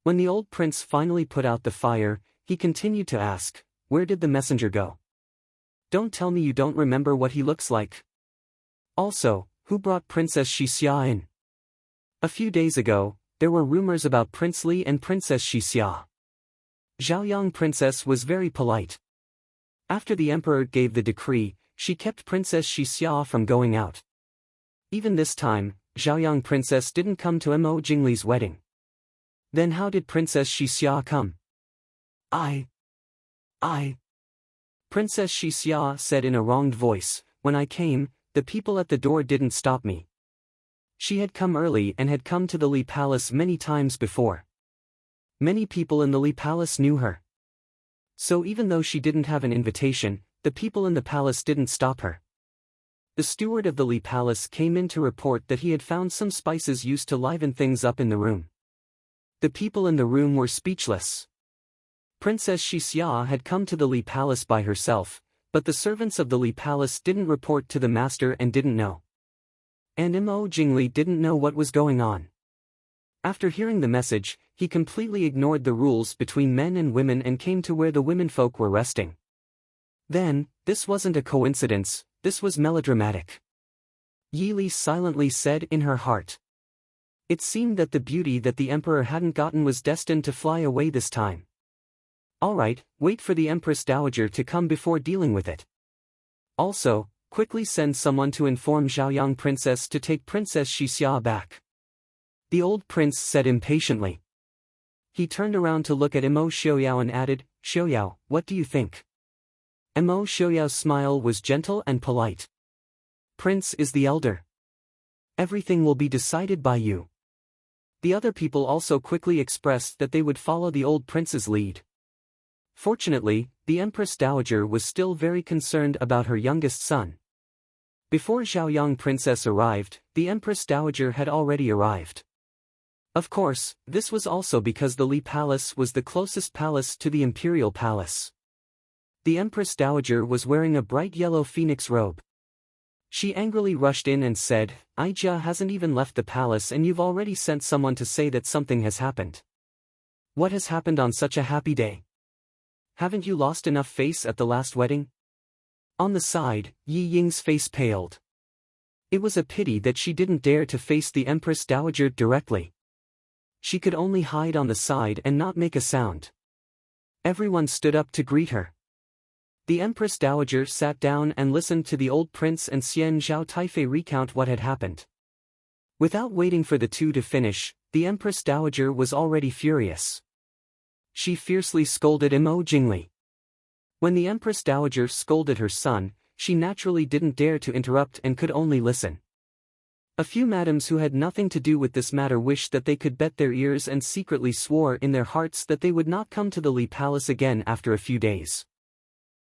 When the old prince finally put out the fire, he continued to ask, "Where did the messenger go? Don't tell me you don't remember what he looks like. Also, who brought Princess Xixia in? A few days ago, there were rumors about Prince Li and Princess Xixia." Zhaoyang Princess was very polite. After the emperor gave the decree, she kept Princess Xixia from going out. Even this time, Zhaoyang Princess didn't come to Mo Jingli's wedding. Then how did Princess Xixia come? I. Princess Xixia said in a wronged voice, "When I came, the people at the door didn't stop me." She had come early and had come to the Li Palace many times before. Many people in the Li Palace knew her. So even though she didn't have an invitation, the people in the palace didn't stop her. The steward of the Li Palace came in to report that he had found some spices used to liven things up in the room. The people in the room were speechless. Princess Xixia had come to the Li Palace by herself, but the servants of the Li Palace didn't report to the master and didn't know. And Mo Jingli didn't know what was going on. After hearing the message, he completely ignored the rules between men and women and came to where the womenfolk were resting. Then, this wasn't a coincidence, this was melodramatic. Yi Li silently said in her heart. It seemed that the beauty that the emperor hadn't gotten was destined to fly away this time. Alright, wait for the Empress Dowager to come before dealing with it. Also, quickly send someone to inform Zhaoyang Princess to take Princess Xixia back. The old prince said impatiently. He turned around to look at Mo Xiaoyao and added, "Xiaoyao, what do you think?" Mo Xiaoyao's smile was gentle and polite. "Prince is the elder. Everything will be decided by you." The other people also quickly expressed that they would follow the old prince's lead. Fortunately, the Empress Dowager was still very concerned about her youngest son. Before Zhaoyang Princess arrived, the Empress Dowager had already arrived. Of course, this was also because the Li Palace was the closest palace to the Imperial Palace. The Empress Dowager was wearing a bright yellow phoenix robe. She angrily rushed in and said, "Aijia hasn't even left the palace and you've already sent someone to say that something has happened. What has happened on such a happy day? Haven't you lost enough face at the last wedding?" On the side, Yi Ying's face paled. It was a pity that she didn't dare to face the Empress Dowager directly. She could only hide on the side and not make a sound. Everyone stood up to greet her. The Empress Dowager sat down and listened to the old prince and Xian Zhao Taifei recount what had happened. Without waiting for the two to finish, the Empress Dowager was already furious. She fiercely scolded Mo Jingli. When the Empress Dowager scolded her son, she naturally didn't dare to interrupt and could only listen. A few madams who had nothing to do with this matter wished that they could bet their ears and secretly swore in their hearts that they would not come to the Li Palace again after a few days.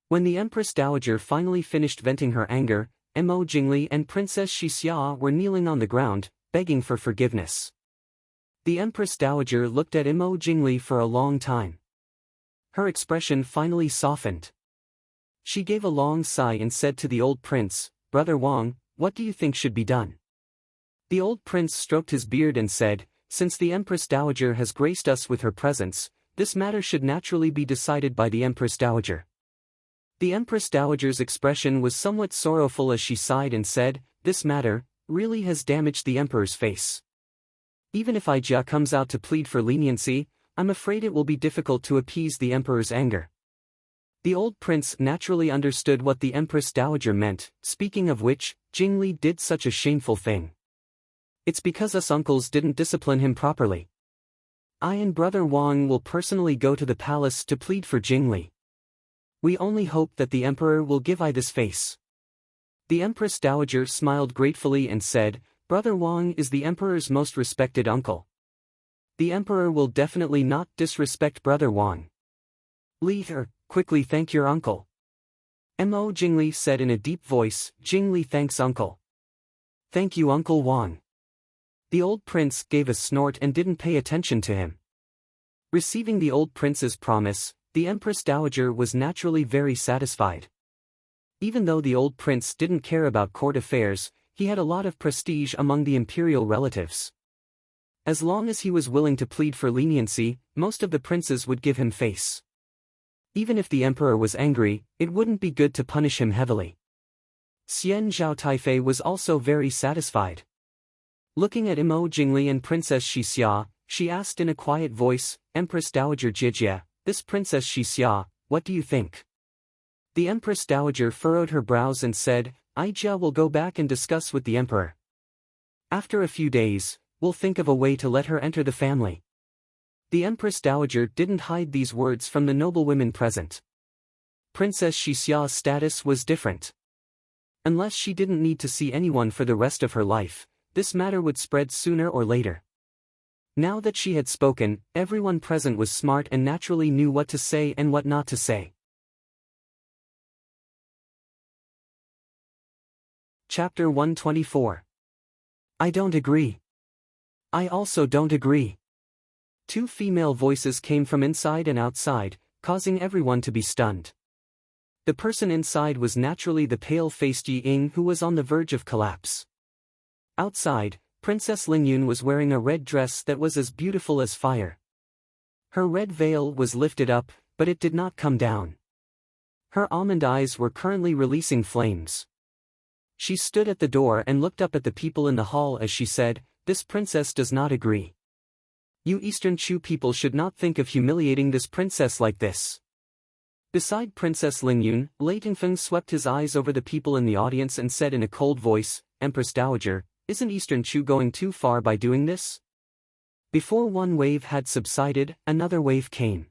When the Empress Dowager finally finished venting her anger, Mo Jingli and Princess Xixia were kneeling on the ground, begging for forgiveness. The Empress Dowager looked at Mo Jingli for a long time. Her expression finally softened. She gave a long sigh and said to the old prince, "Brother Wang, what do you think should be done?" The old prince stroked his beard and said, "Since the Empress Dowager has graced us with her presence, this matter should naturally be decided by the Empress Dowager." The Empress Dowager's expression was somewhat sorrowful as she sighed and said, "This matter really has damaged the emperor's face. Even if Aijia comes out to plead for leniency, I'm afraid it will be difficult to appease the emperor's anger. The old prince naturally understood what the Empress Dowager meant, speaking of which, Jingli did such a shameful thing. It's because us uncles didn't discipline him properly. I and brother Wang will personally go to the palace to plead for Jingli. We only hope that the emperor will give I this face. The Empress Dowager smiled gratefully and said, Brother Wang is the emperor's most respected uncle. The emperor will definitely not disrespect brother Wang. Leader, quickly thank your uncle. Mo Jingli said in a deep voice, Jingli thanks uncle. Thank you Uncle Wang. The old prince gave a snort and didn't pay attention to him. Receiving the old prince's promise, the Empress Dowager was naturally very satisfied. Even though the old prince didn't care about court affairs, he had a lot of prestige among the imperial relatives. As long as he was willing to plead for leniency, most of the princes would give him face. Even if the emperor was angry, it wouldn't be good to punish him heavily. Xian Zhao Taifei was also very satisfied. Looking at Mo Jingli and Princess Xixia, she asked in a quiet voice, Empress Dowager Jijia, this Princess Xixia, what do you think? The Empress Dowager furrowed her brows and said, Jia will go back and discuss with the emperor. After a few days, we'll think of a way to let her enter the family. The Empress Dowager didn't hide these words from the noblewomen present. Princess Xixia's status was different. Unless she didn't need to see anyone for the rest of her life, this matter would spread sooner or later. Now that she had spoken, everyone present was smart and naturally knew what to say and what not to say. Chapter 124. I don't agree. I also don't agree. Two female voices came from inside and outside, causing everyone to be stunned. The person inside was naturally the pale-faced Yi Ying who was on the verge of collapse. Outside, Princess Lingyun was wearing a red dress that was as beautiful as fire. Her red veil was lifted up, but it did not come down. Her almond eyes were currently releasing flames. She stood at the door and looked up at the people in the hall as she said, This princess does not agree. You Eastern Chu people should not think of humiliating this princess like this. Beside Princess Lingyun, Lei Tingfeng swept his eyes over the people in the audience and said in a cold voice, Empress Dowager, isn't Eastern Chu going too far by doing this? Before one wave had subsided, another wave came.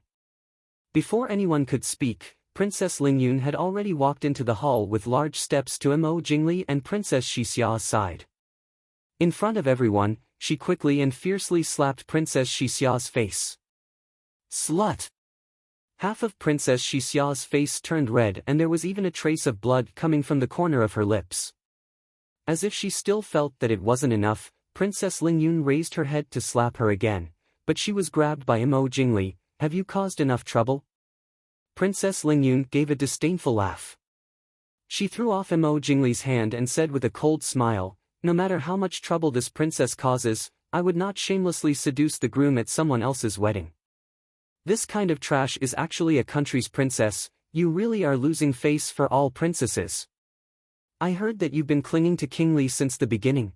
Before anyone could speak, Princess Lingyun had already walked into the hall with large steps to Mo Jingli and Princess Xixia's side. In front of everyone, she quickly and fiercely slapped Princess Xixia's face. Slut! Half of Princess Xixia's face turned red and there was even a trace of blood coming from the corner of her lips. As if she still felt that it wasn't enough, Princess Lingyun raised her head to slap her again, but she was grabbed by Mo Jingli. Have you caused enough trouble? Princess Lingyun gave a disdainful laugh. She threw off Mo Jingli's hand and said with a cold smile, No matter how much trouble this princess causes, I would not shamelessly seduce the groom at someone else's wedding. This kind of trash is actually a country's princess. You really are losing face for all princesses. I heard that you've been clinging to King Li since the beginning.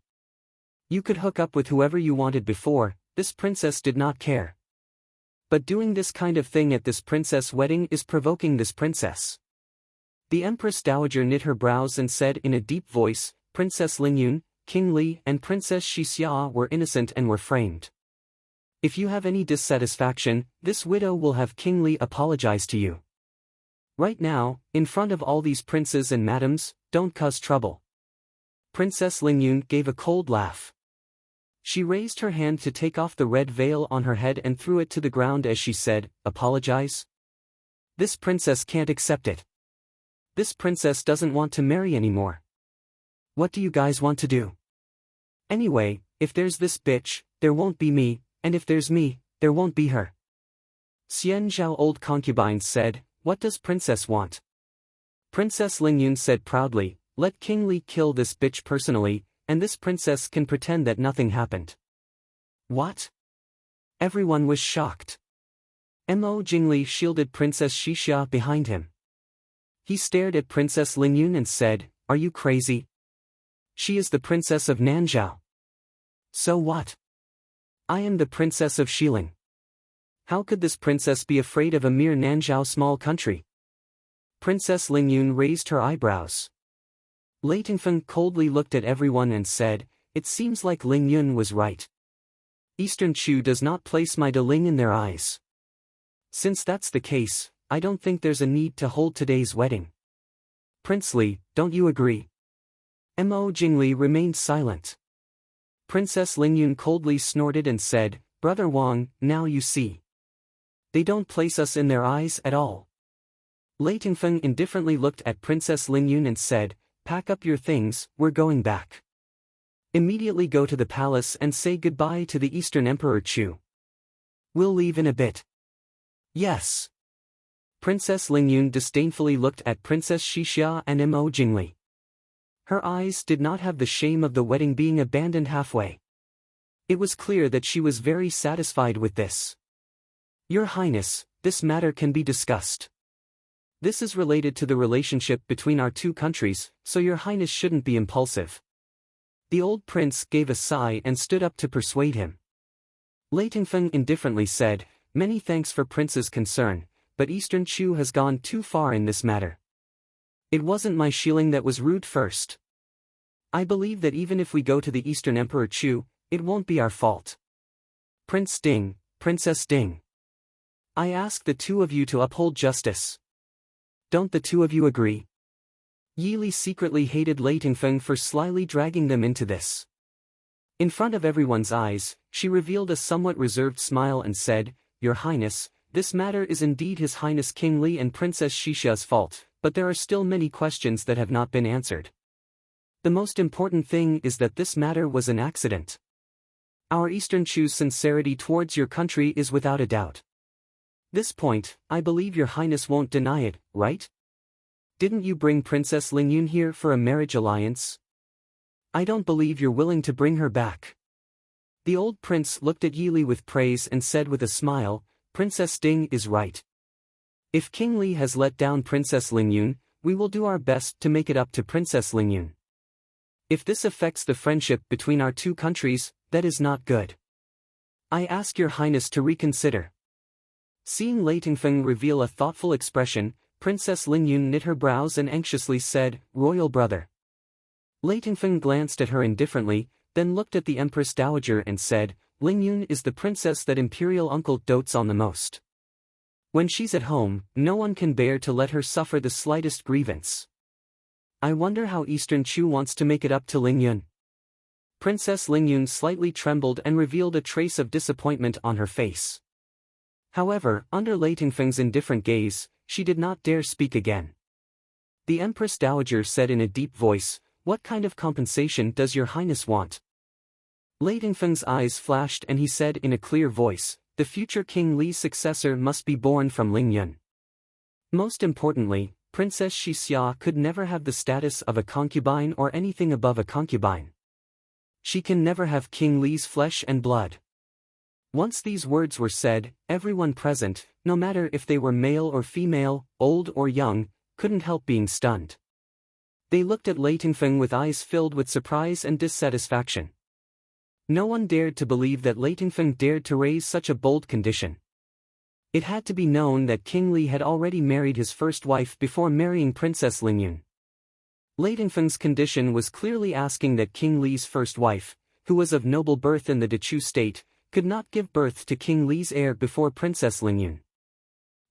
You could hook up with whoever you wanted before, this princess did not care. But doing this kind of thing at this princess' wedding is provoking this princess. The Empress Dowager knit her brows and said in a deep voice, Princess Lingyun, King Li and Princess Xixia were innocent and were framed. If you have any dissatisfaction, this widow will have King Li apologize to you. Right now, in front of all these princes and madams, don't cause trouble. Princess Lingyun gave a cold laugh. She raised her hand to take off the red veil on her head and threw it to the ground as she said, Apologize? This princess can't accept it. This princess doesn't want to marry anymore. What do you guys want to do? Anyway, if there's this bitch, there won't be me, and if there's me, there won't be her. Xian Zhao old concubines said, What does princess want? Princess Lingyun said proudly, Let King Li kill this bitch personally, and this princess can pretend that nothing happened. What? Everyone was shocked. Mo Jingli shielded Princess Xixia behind him. He stared at Princess Lingyun and said, Are you crazy? She is the princess of Nanzhao. So what? I am the princess of Xiling. How could this princess be afraid of a mere Nanzhao small country? Princess Lingyun raised her eyebrows. Lei Tingfeng coldly looked at everyone and said, "It seems like Lingyun was right. Eastern Chu does not place my Deling in their eyes. Since that's the case, I don't think there's a need to hold today's wedding. Prince Li, don't you agree?" Mo Jingli remained silent. Princess Lingyun coldly snorted and said, "Brother Wang, now you see. They don't place us in their eyes at all." Lei Tingfeng indifferently looked at Princess Lingyun and said, "Pack up your things, we're going back. Immediately go to the palace and say goodbye to the Eastern Emperor Chu. We'll leave in a bit." "Yes." Princess Lingyun disdainfully looked at Princess Xixia and Mo Jingli. Her eyes did not have the shame of the wedding being abandoned halfway. It was clear that she was very satisfied with this. "Your Highness, this matter can be discussed. This is related to the relationship between our two countries, so your Highness shouldn't be impulsive." The old prince gave a sigh and stood up to persuade him. Lei Tingfeng indifferently said, "Many thanks for Prince's concern, but Eastern Chu has gone too far in this matter. It wasn't my shilling that was rude first. I believe that even if we go to the Eastern Emperor Chu, it won't be our fault. Prince Ding, Princess Ding. I ask the two of you to uphold justice. Don't the two of you agree?" Yi Li secretly hated Lei Tingfeng for slyly dragging them into this. In front of everyone's eyes, she revealed a somewhat reserved smile and said, "Your Highness, this matter is indeed His Highness King Li and Princess Xixia's fault, but there are still many questions that have not been answered. The most important thing is that this matter was an accident. Our Eastern Chu's sincerity towards your country is without a doubt. This point, I believe your Highness won't deny it, right? Didn't you bring Princess Lingyun here for a marriage alliance? I don't believe you're willing to bring her back." The old prince looked at Yi Li with praise and said with a smile, "Princess Ding is right. If King Li has let down Princess Lingyun, we will do our best to make it up to Princess Lingyun. If this affects the friendship between our two countries, that is not good. I ask your Highness to reconsider." Seeing Lei Tingfeng reveal a thoughtful expression, Princess Lingyun knit her brows and anxiously said, "Royal brother." Lei Tingfeng glanced at her indifferently, then looked at the Empress Dowager and said, "Lingyun is the princess that imperial uncle dotes on the most. When she's at home, no one can bear to let her suffer the slightest grievance. I wonder how Eastern Chu wants to make it up to Lingyun." Princess Lingyun slightly trembled and revealed a trace of disappointment on her face. However, under Lei Tingfeng's indifferent gaze, she did not dare speak again. The Empress Dowager said in a deep voice, "What kind of compensation does your Highness want?" Lei Tingfeng's eyes flashed and he said in a clear voice, "The future King Li's successor must be born from Lingyun. Most importantly, Princess Xixia could never have the status of a concubine or anything above a concubine. She can never have King Li's flesh and blood." Once these words were said, everyone present, no matter if they were male or female, old or young, couldn't help being stunned. They looked at Lei Tingfeng with eyes filled with surprise and dissatisfaction. No one dared to believe that Lei Tingfeng dared to raise such a bold condition. It had to be known that King Li had already married his first wife before marrying Princess Lingyun. Lei Tingfeng's condition was clearly asking that King Li's first wife, who was of noble birth in the Dechu state, could not give birth to King Li's heir before Princess Lingyun.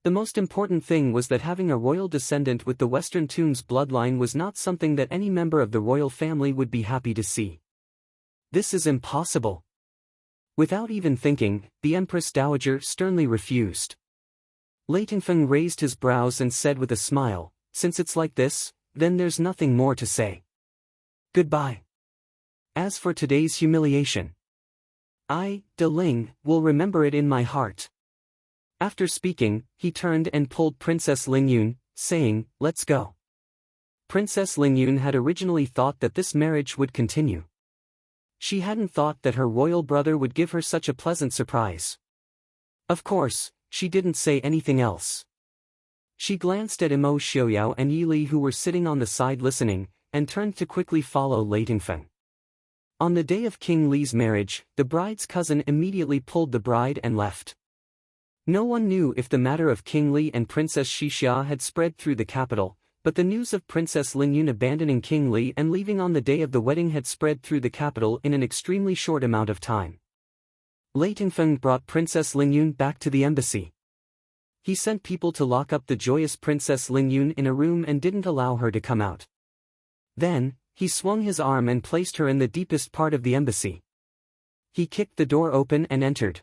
The most important thing was that having a royal descendant with the Western Toon's bloodline was not something that any member of the royal family would be happy to see. "This is impossible." Without even thinking, the Empress Dowager sternly refused. Lei Tingfeng raised his brows and said with a smile, "Since it's like this, then there's nothing more to say. Goodbye. As for today's humiliation, I, De Ling, will remember it in my heart." After speaking, he turned and pulled Princess Lingyun, saying, "Let's go." Princess Lingyun had originally thought that this marriage would continue. She hadn't thought that her royal brother would give her such a pleasant surprise. Of course, she didn't say anything else. She glanced at Mo Xiaoyao and Yi Li who were sitting on the side listening, and turned to quickly follow Lei Tingfeng. On the day of King Li's marriage, the bride's cousin immediately pulled the bride and left. No one knew if the matter of King Li and Princess Xixia had spread through the capital, but the news of Princess Lingyun abandoning King Li and leaving on the day of the wedding had spread through the capital in an extremely short amount of time. Lei Tingfeng brought Princess Lingyun back to the embassy. He sent people to lock up the joyous Princess Lingyun in a room and didn't allow her to come out. Then, he swung his arm and placed her in the deepest part of the embassy. He kicked the door open and entered.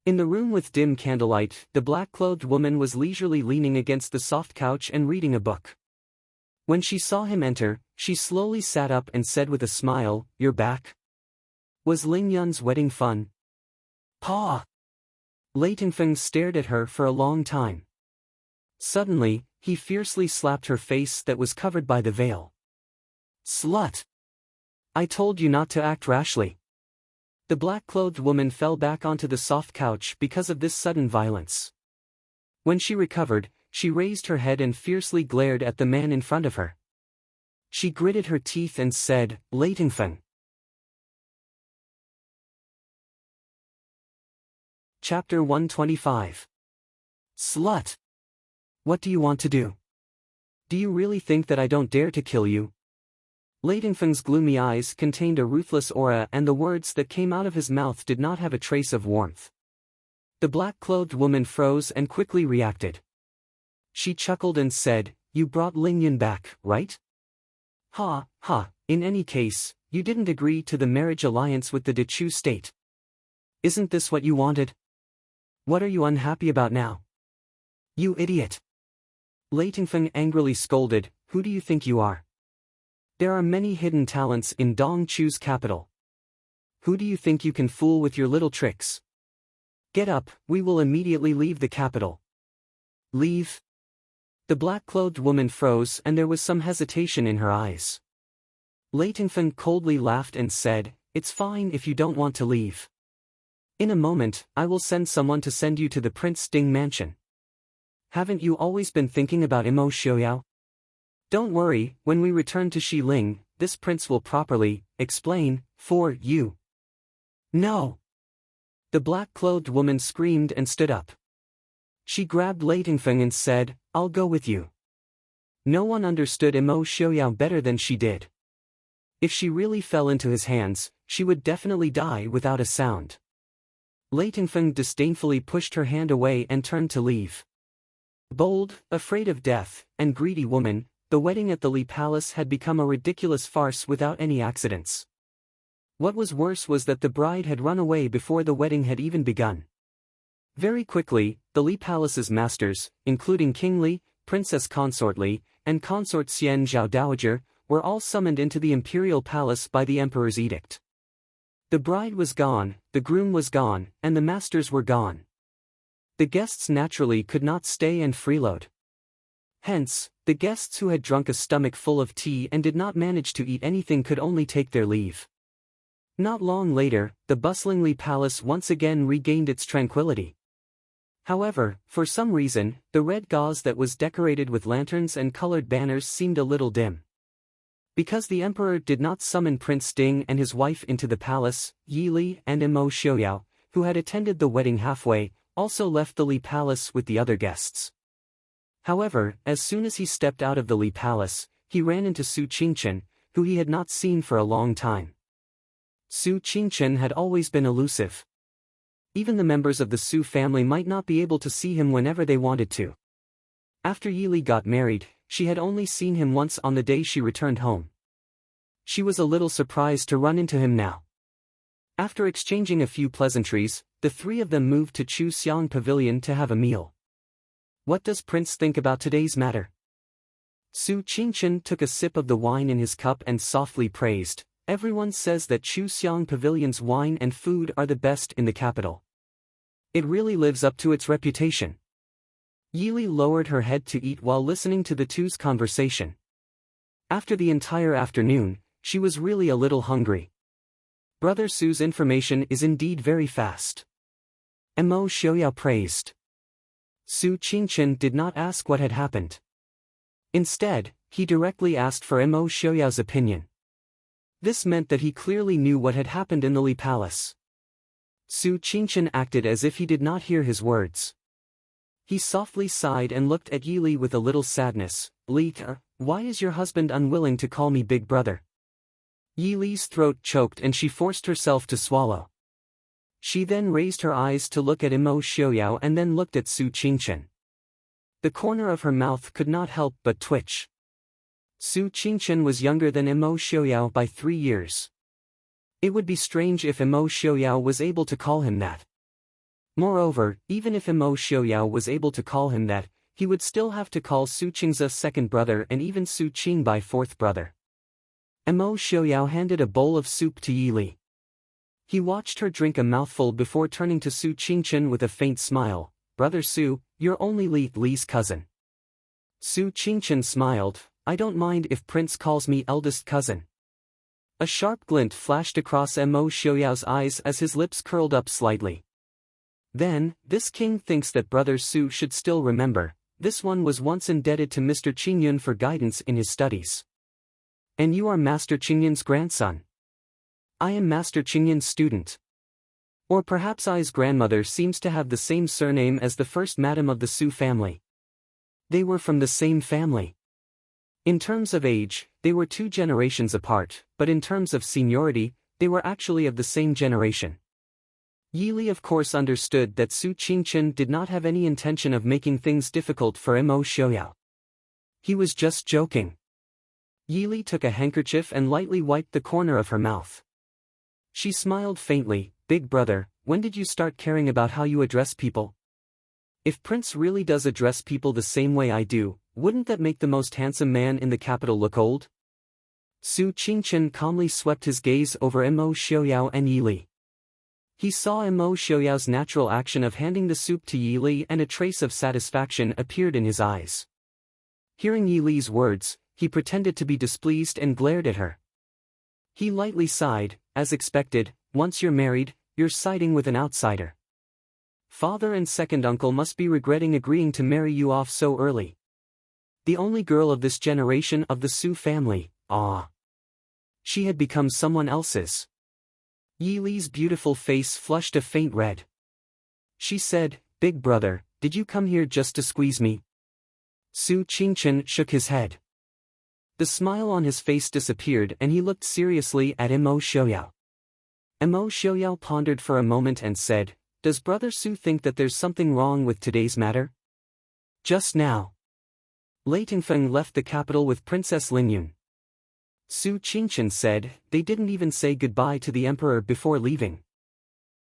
In the room with dim candlelight, the black-clothed woman was leisurely leaning against the soft couch and reading a book. When she saw him enter, she slowly sat up and said with a smile, "You're back? Was Lingyun's wedding fun?" "Pa!" Lei Tingfeng stared at her for a long time. Suddenly, he fiercely slapped her face that was covered by the veil. "Slut! I told you not to act rashly." The black-clothed woman fell back onto the soft couch because of this sudden violence. When she recovered, she raised her head and fiercely glared at the man in front of her. She gritted her teeth and said, "Lei Tingfeng." Chapter 125. Slut! What do you want to do? Do you really think that I don't dare to kill you? Lei Tingfeng's gloomy eyes contained a ruthless aura, and the words that came out of his mouth did not have a trace of warmth. The black-clothed woman froze and quickly reacted. She chuckled and said, "You brought Lingyun back, right? Ha, ha, in any case, you didn't agree to the marriage alliance with the Dechu state. Isn't this what you wanted? What are you unhappy about now? You idiot!" Lei Tingfeng angrily scolded, "Who do you think you are? There are many hidden talents in Dongchu's capital. Who do you think you can fool with your little tricks? Get up, we will immediately leave the capital." "Leave?" The black-clothed woman froze and there was some hesitation in her eyes. Lei Tingfeng coldly laughed and said, "It's fine if you don't want to leave. In a moment, I will send someone to send you to the Prince Ding mansion. Haven't you always been thinking about Imo Xiaoyao? Don't worry, when we return to Xiling, this prince will properly explain for you." "No!" The black-clothed woman screamed and stood up. She grabbed Lei Tingfeng and said, "I'll go with you." No one understood Imo Xiaoyao better than she did. If she really fell into his hands, she would definitely die without a sound. Lei Tingfeng disdainfully pushed her hand away and turned to leave. Bold, afraid of death, and greedy woman, the wedding at the Li Palace had become a ridiculous farce without any accidents. What was worse was that the bride had run away before the wedding had even begun. Very quickly, the Li Palace's masters, including King Li, Princess Consort Li, and Consort Xian Zhao Dowager, were all summoned into the imperial palace by the emperor's edict. The bride was gone, the groom was gone, and the masters were gone. The guests naturally could not stay and freeload. Hence, the guests who had drunk a stomach full of tea and did not manage to eat anything could only take their leave. Not long later, the bustling Li Palace once again regained its tranquility. However, for some reason, the red gauze that was decorated with lanterns and colored banners seemed a little dim. Because the emperor did not summon Prince Ding and his wife into the palace, Yi Li and Imo Xiaoyao, who had attended the wedding halfway, also left the Li Palace with the other guests. However, as soon as he stepped out of the Li Palace, he ran into Su Qingchen, who he had not seen for a long time. Su Qingchen had always been elusive. Even the members of the Su family might not be able to see him whenever they wanted to. After Yi Li got married, she had only seen him once on the day she returned home. She was a little surprised to run into him now. After exchanging a few pleasantries, the three of them moved to Chu Xiang Pavilion to have a meal. "What does Prince think about today's matter?" Su Qingchen took a sip of the wine in his cup and softly praised, "Everyone says that Chu Xiang Pavilion's wine and food are the best in the capital. It really lives up to its reputation." Yi Li lowered her head to eat while listening to the two's conversation. After the entire afternoon, she was really a little hungry. Brother Su's information is indeed very fast. Imo Xiaoyao praised. Su Qingchen did not ask what had happened. Instead, he directly asked for Imo Xiaoyao's opinion. This meant that he clearly knew what had happened in the Li Palace. Su Qingchen acted as if he did not hear his words. He softly sighed and looked at Yi Li with a little sadness. Li, why is your husband unwilling to call me big brother? Yi Li's throat choked and she forced herself to swallow. She then raised her eyes to look at Imo Xiaoyao and then looked at Su Qingchen. The corner of her mouth could not help but twitch. Su Qingchen was younger than Imo Xiaoyao by 3 years. It would be strange if Imo Xiaoyao was able to call him that. Moreover, even if Imo Xiaoyao was able to call him that, he would still have to call Su Qing's second brother and even Su Qingbai fourth brother. Imo Xiaoyao handed a bowl of soup to Yi Li. He watched her drink a mouthful before turning to Su Qingchen with a faint smile. Brother Su, you're only Li's cousin. Su Qingchen smiled. I don't mind if Prince calls me eldest cousin. A sharp glint flashed across Imo Xiaoyao's eyes as his lips curled up slightly. Then, this king thinks that brother Su should still remember, this one was once indebted to Mr. Qingyun for guidance in his studies. And you are Master Qingyun's grandson. I am Master Qingyun's student. Or perhaps I's grandmother seems to have the same surname as the first madam of the Su family. They were from the same family. In terms of age, they were 2 generations apart, but in terms of seniority, they were actually of the same generation. Yi Li of course understood that Su Qingchen did not have any intention of making things difficult for Imo Xiaoyao. He was just joking. Yi Li took a handkerchief and lightly wiped the corner of her mouth. She smiled faintly. Big brother, when did you start caring about how you address people? If Prince really does address people the same way I do, wouldn't that make the most handsome man in the capital look old? Su Qingchen calmly swept his gaze over Imo Xiaoyao and Yi Li. He saw Imo Xiaoyao's natural action of handing the soup to Yi Li and a trace of satisfaction appeared in his eyes. Hearing Yi Li's words, he pretended to be displeased and glared at her. He lightly sighed, as expected. Once you're married, you're siding with an outsider. Father and second uncle must be regretting agreeing to marry you off so early. The only girl of this generation of the Su family, she had become someone else's. Yi Li's beautiful face flushed a faint red. She said, Big brother, did you come here just to squeeze me? Su Qingchen shook his head. The smile on his face disappeared and he looked seriously at Imo Xiaoyao. Imo Xiaoyao pondered for a moment and said, Does brother Su think that there's something wrong with today's matter? Just now, Lei Tingfeng left the capital with Princess Lingyun. Su Qingchen said, they didn't even say goodbye to the emperor before leaving.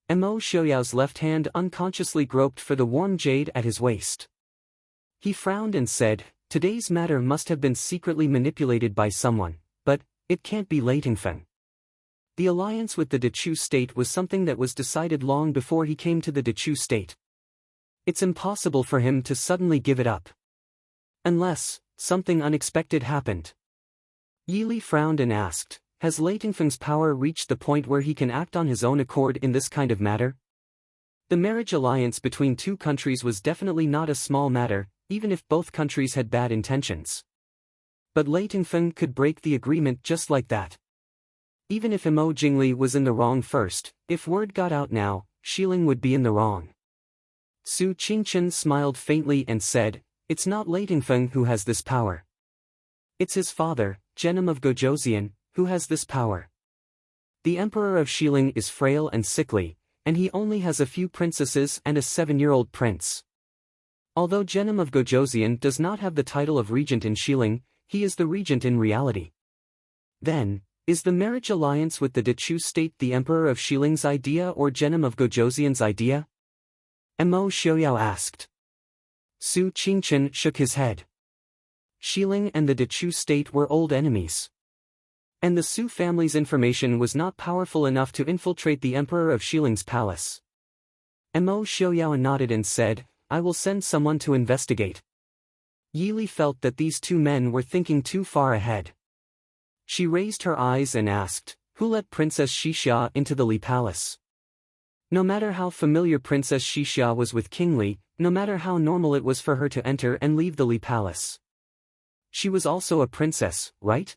Imo Xiaoyao's left hand unconsciously groped for the warm jade at his waist. He frowned and said, Today's matter must have been secretly manipulated by someone, but it can't be Lei Tingfeng. The alliance with the Dechu state was something that was decided long before he came to the Dechu state. It's impossible for him to suddenly give it up. Unless something unexpected happened. Yi Li frowned and asked, Has Lei Tingfeng's power reached the point where he can act on his own accord in this kind of matter? The marriage alliance between 2 countries was definitely not a small matter, even if both countries had bad intentions. But Lei Tingfeng could break the agreement just like that. Even if Imo Jingli was in the wrong first, if word got out now, Xiling would be in the wrong. Su Qingchen smiled faintly and said, It's not Lei Tingfeng who has this power. It's his father, Genom of Gojoseon, who has this power. The emperor of Xiling is frail and sickly, and he only has a few princesses and a 7-year-old prince. Although Genom of Gojoseon does not have the title of regent in Xiling, he is the regent in reality. Then, is the marriage alliance with the Dechu state the emperor of Xiling's idea or Genom of Gojoseon's idea? Imo Xiaoyao asked. Su Qingchen shook his head. Xiling and the Dechu state were old enemies. And the Su family's information was not powerful enough to infiltrate the emperor of Xiling's palace. Imo Xiaoyao nodded and said, I will send someone to investigate. Yi Li felt that these 2 men were thinking too far ahead. She raised her eyes and asked, Who let Princess Xixia into the Li palace? No matter how familiar Princess Xixia was with King Li, no matter how normal it was for her to enter and leave the Li palace. She was also a princess, right?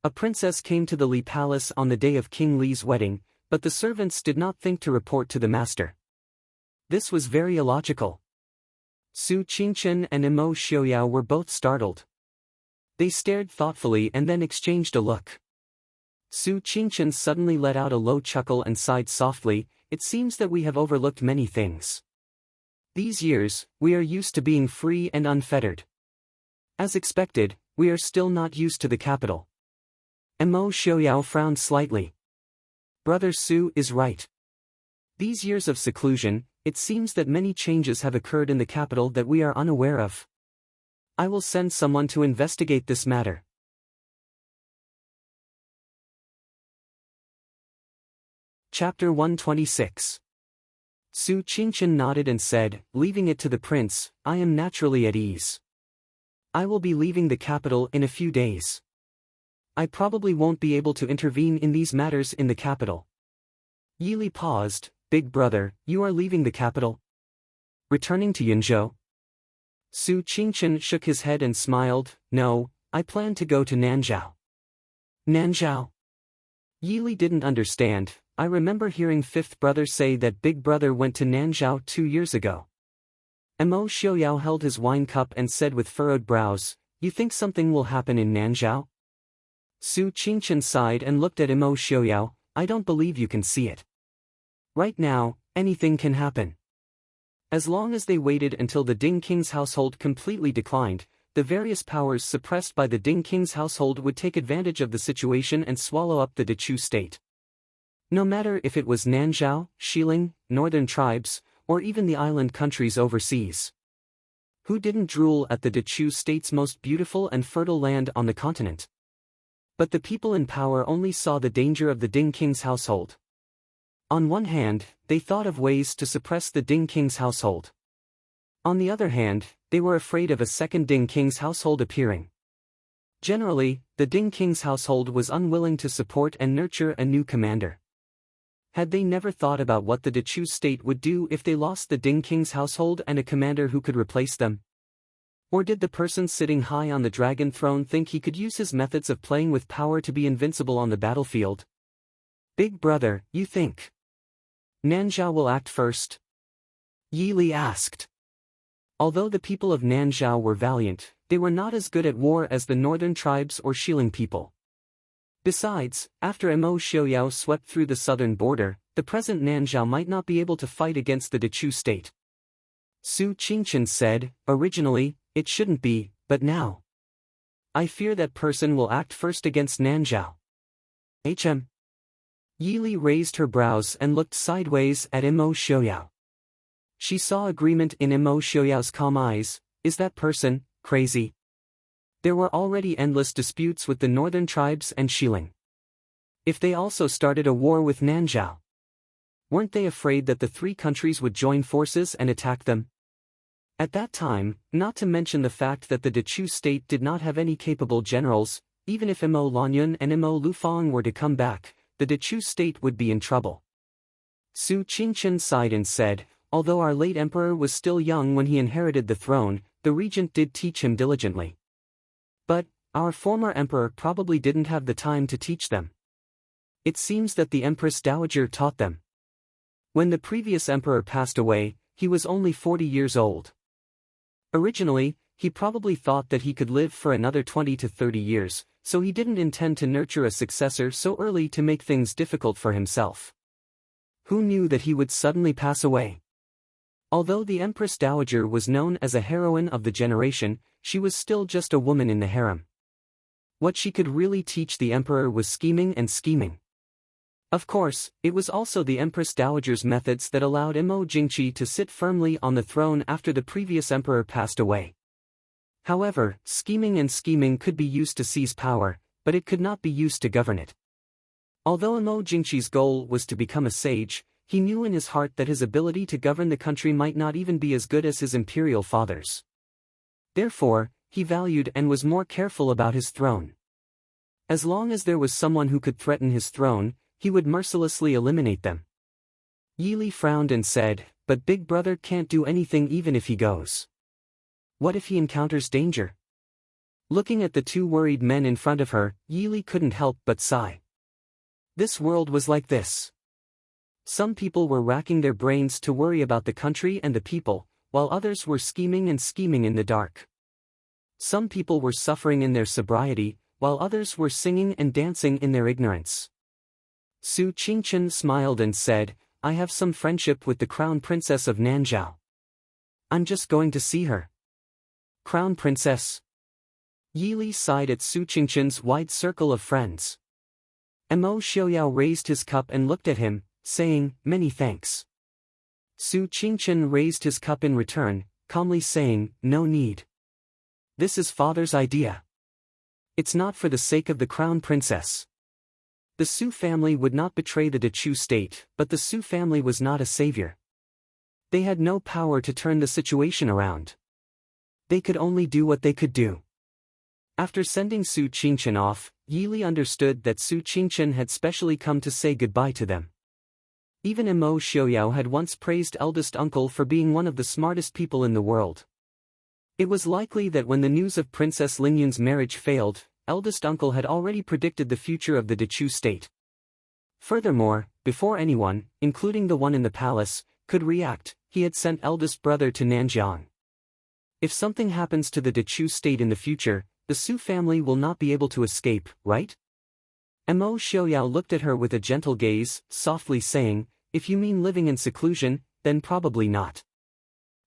A princess came to the Li palace on the day of King Li's wedding, But the servants did not think to report to the master. This was very illogical. Su Qingchen and Imo Xiaoyao were both startled. They stared thoughtfully and then exchanged a look. Su Qingchen suddenly let out a low chuckle and sighed softly. It seems that we have overlooked many things. These years, we are used to being free and unfettered. As expected, we are still not used to the capital. Imo Xiaoyao frowned slightly. Brother Su is right. These years of seclusion, it seems that many changes have occurred in the capital that we are unaware of. I will send someone to investigate this matter. Chapter 126. Su Qingchen nodded and said, leaving it to the prince, I am naturally at ease. I will be leaving the capital in a few days. I probably won't be able to intervene in these matters in the capital. Yili paused. Big brother, you are leaving the capital? Returning to Yunzhou? Su Qingchen shook his head and smiled. No, I plan to go to Nanzhao. Nanzhao? Yili didn't understand. I remember hearing fifth brother say that big brother went to Nanzhao 2 years ago. Imo Xiaoyao held his wine cup and said with furrowed brows, you think something will happen in Nanzhao? Su Qingchen sighed and looked at Imo Xiaoyao. I don't believe you can see it. Right now, anything can happen. As long as they waited until the Ding King's household completely declined, the various powers suppressed by the Ding King's household would take advantage of the situation and swallow up the Dechu state. No matter if it was Nanzhao, Xiling, northern tribes, or even the island countries overseas. Who didn't drool at the Dechu state's most beautiful and fertile land on the continent? But the people in power only saw the danger of the Ding King's household. On one hand, they thought of ways to suppress the Ding King's household. On the other hand, they were afraid of a second Ding King's household appearing. Generally, the Ding King's household was unwilling to support and nurture a new commander. Had they never thought about what the Dechu state would do if they lost the Ding King's household and a commander who could replace them? Or did the person sitting high on the dragon throne think he could use his methods of playing with power to be invincible on the battlefield? Big brother, you think Nanzhao will act first? Yili asked. Although the people of Nanzhao were valiant, they were not as good at war as the northern tribes or Xiling people. Besides, after Imo Xiaoyao swept through the southern border, the present Nanzhao might not be able to fight against the Dechu state. Su Qingchen said, originally, it shouldn't be, but now. I fear that person will act first against Nanzhao. Yili raised her brows and looked sideways at Imo Xiaoyao. She saw agreement in Imo Xiaoyao's calm eyes. Is that person crazy? There were already endless disputes with the northern tribes and Xiling. If they also started a war with Nanzhao, weren't they afraid that the three countries would join forces and attack them? At that time, not to mention the fact that the Dechu state did not have any capable generals, even if Imo Lanyun and Imo Lufang were to come back, the Dechu state would be in trouble. Su Qingchen sighed and said, although our late emperor was still young when he inherited the throne, the regent did teach him diligently. But, our former emperor probably didn't have the time to teach them. It seems that the Empress Dowager taught them. When the previous emperor passed away, he was only 40 years old. Originally, he probably thought that he could live for another 20 to 30 years, so he didn't intend to nurture a successor so early to make things difficult for himself. Who knew that he would suddenly pass away? Although the Empress Dowager was known as a heroine of the generation, she was still just a woman in the harem. What she could really teach the emperor was scheming and scheming. Of course, it was also the Empress Dowager's methods that allowed Imo Jingqi to sit firmly on the throne after the previous emperor passed away. However, scheming and scheming could be used to seize power, but it could not be used to govern it. Although Imo Jingqi's goal was to become a sage, he knew in his heart that his ability to govern the country might not even be as good as his imperial father's. Therefore, he valued and was more careful about his throne. As long as there was someone who could threaten his throne, he would mercilessly eliminate them. Yili frowned and said, but Big Brother can't do anything even if he goes. What if he encounters danger? Looking at the two worried men in front of her, Yili couldn't help but sigh. This world was like this. Some people were racking their brains to worry about the country and the people, while others were scheming in the dark. Some people were suffering in their sobriety, while others were singing and dancing in their ignorance. Su Qingchen smiled and said, I have some friendship with the Crown Princess of Nanzhao. I'm just going to see her. Crown Princess? Yi Li sighed at Su Qingchen's wide circle of friends. Mo Xiaoyao raised his cup and looked at him, saying, many thanks. Su Qingchen raised his cup in return, calmly saying, no need. This is father's idea. It's not for the sake of the Crown Princess. The Su family would not betray the Dechu state, but the Su family was not a savior. They had no power to turn the situation around. They could only do what they could do. After sending Su Qingchen off, Yi Li understood that Su Qingchen had specially come to say goodbye to them. Even Mo Xiaoyao had once praised eldest uncle for being one of the smartest people in the world. It was likely that when the news of Princess Lingyun's marriage failed, eldest uncle had already predicted the future of the Dechu state. Furthermore, before anyone, including the one in the palace, could react, he had sent eldest brother to Nanjiang. If something happens to the Dechu state in the future, the Su family will not be able to escape, right? Mo Xiaoyao looked at her with a gentle gaze, softly saying, if you mean living in seclusion, then probably not.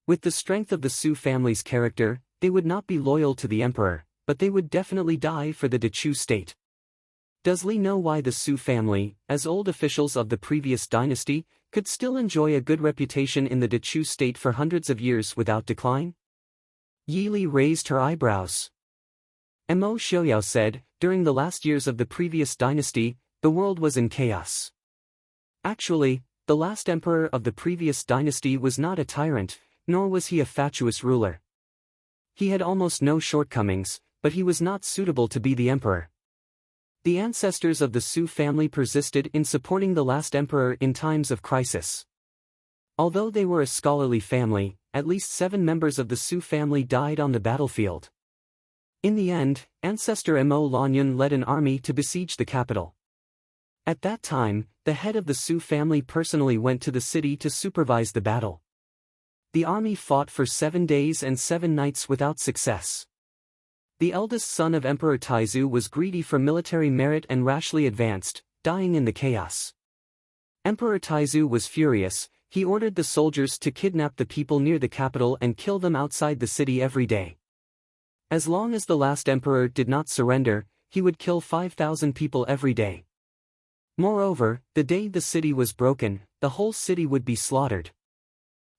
With the strength of the Su family's character, they would not be loyal to the emperor, but they would definitely die for the Dechu state. Does Li know why the Su family, as old officials of the previous dynasty, could still enjoy a good reputation in the Dechu state for hundreds of years without decline? Yi Li raised her eyebrows. Mo Xiaoyao said, during the last years of the previous dynasty, the world was in chaos. Actually, the last emperor of the previous dynasty was not a tyrant, nor was he a fatuous ruler. He had almost no shortcomings, but he was not suitable to be the emperor. The ancestors of the Su family persisted in supporting the last emperor in times of crisis. Although they were a scholarly family, at least 7 members of the Su family died on the battlefield. In the end, ancestor Mo Lanyun led an army to besiege the capital. At that time, the head of the Su family personally went to the city to supervise the battle. The army fought for 7 days and 7 nights without success. The eldest son of Emperor Taizu was greedy for military merit and rashly advanced, dying in the chaos. Emperor Taizu was furious. He ordered the soldiers to kidnap the people near the capital and kill them outside the city every day. As long as the last emperor did not surrender, he would kill 5,000 people every day. Moreover, the day the city was broken, the whole city would be slaughtered.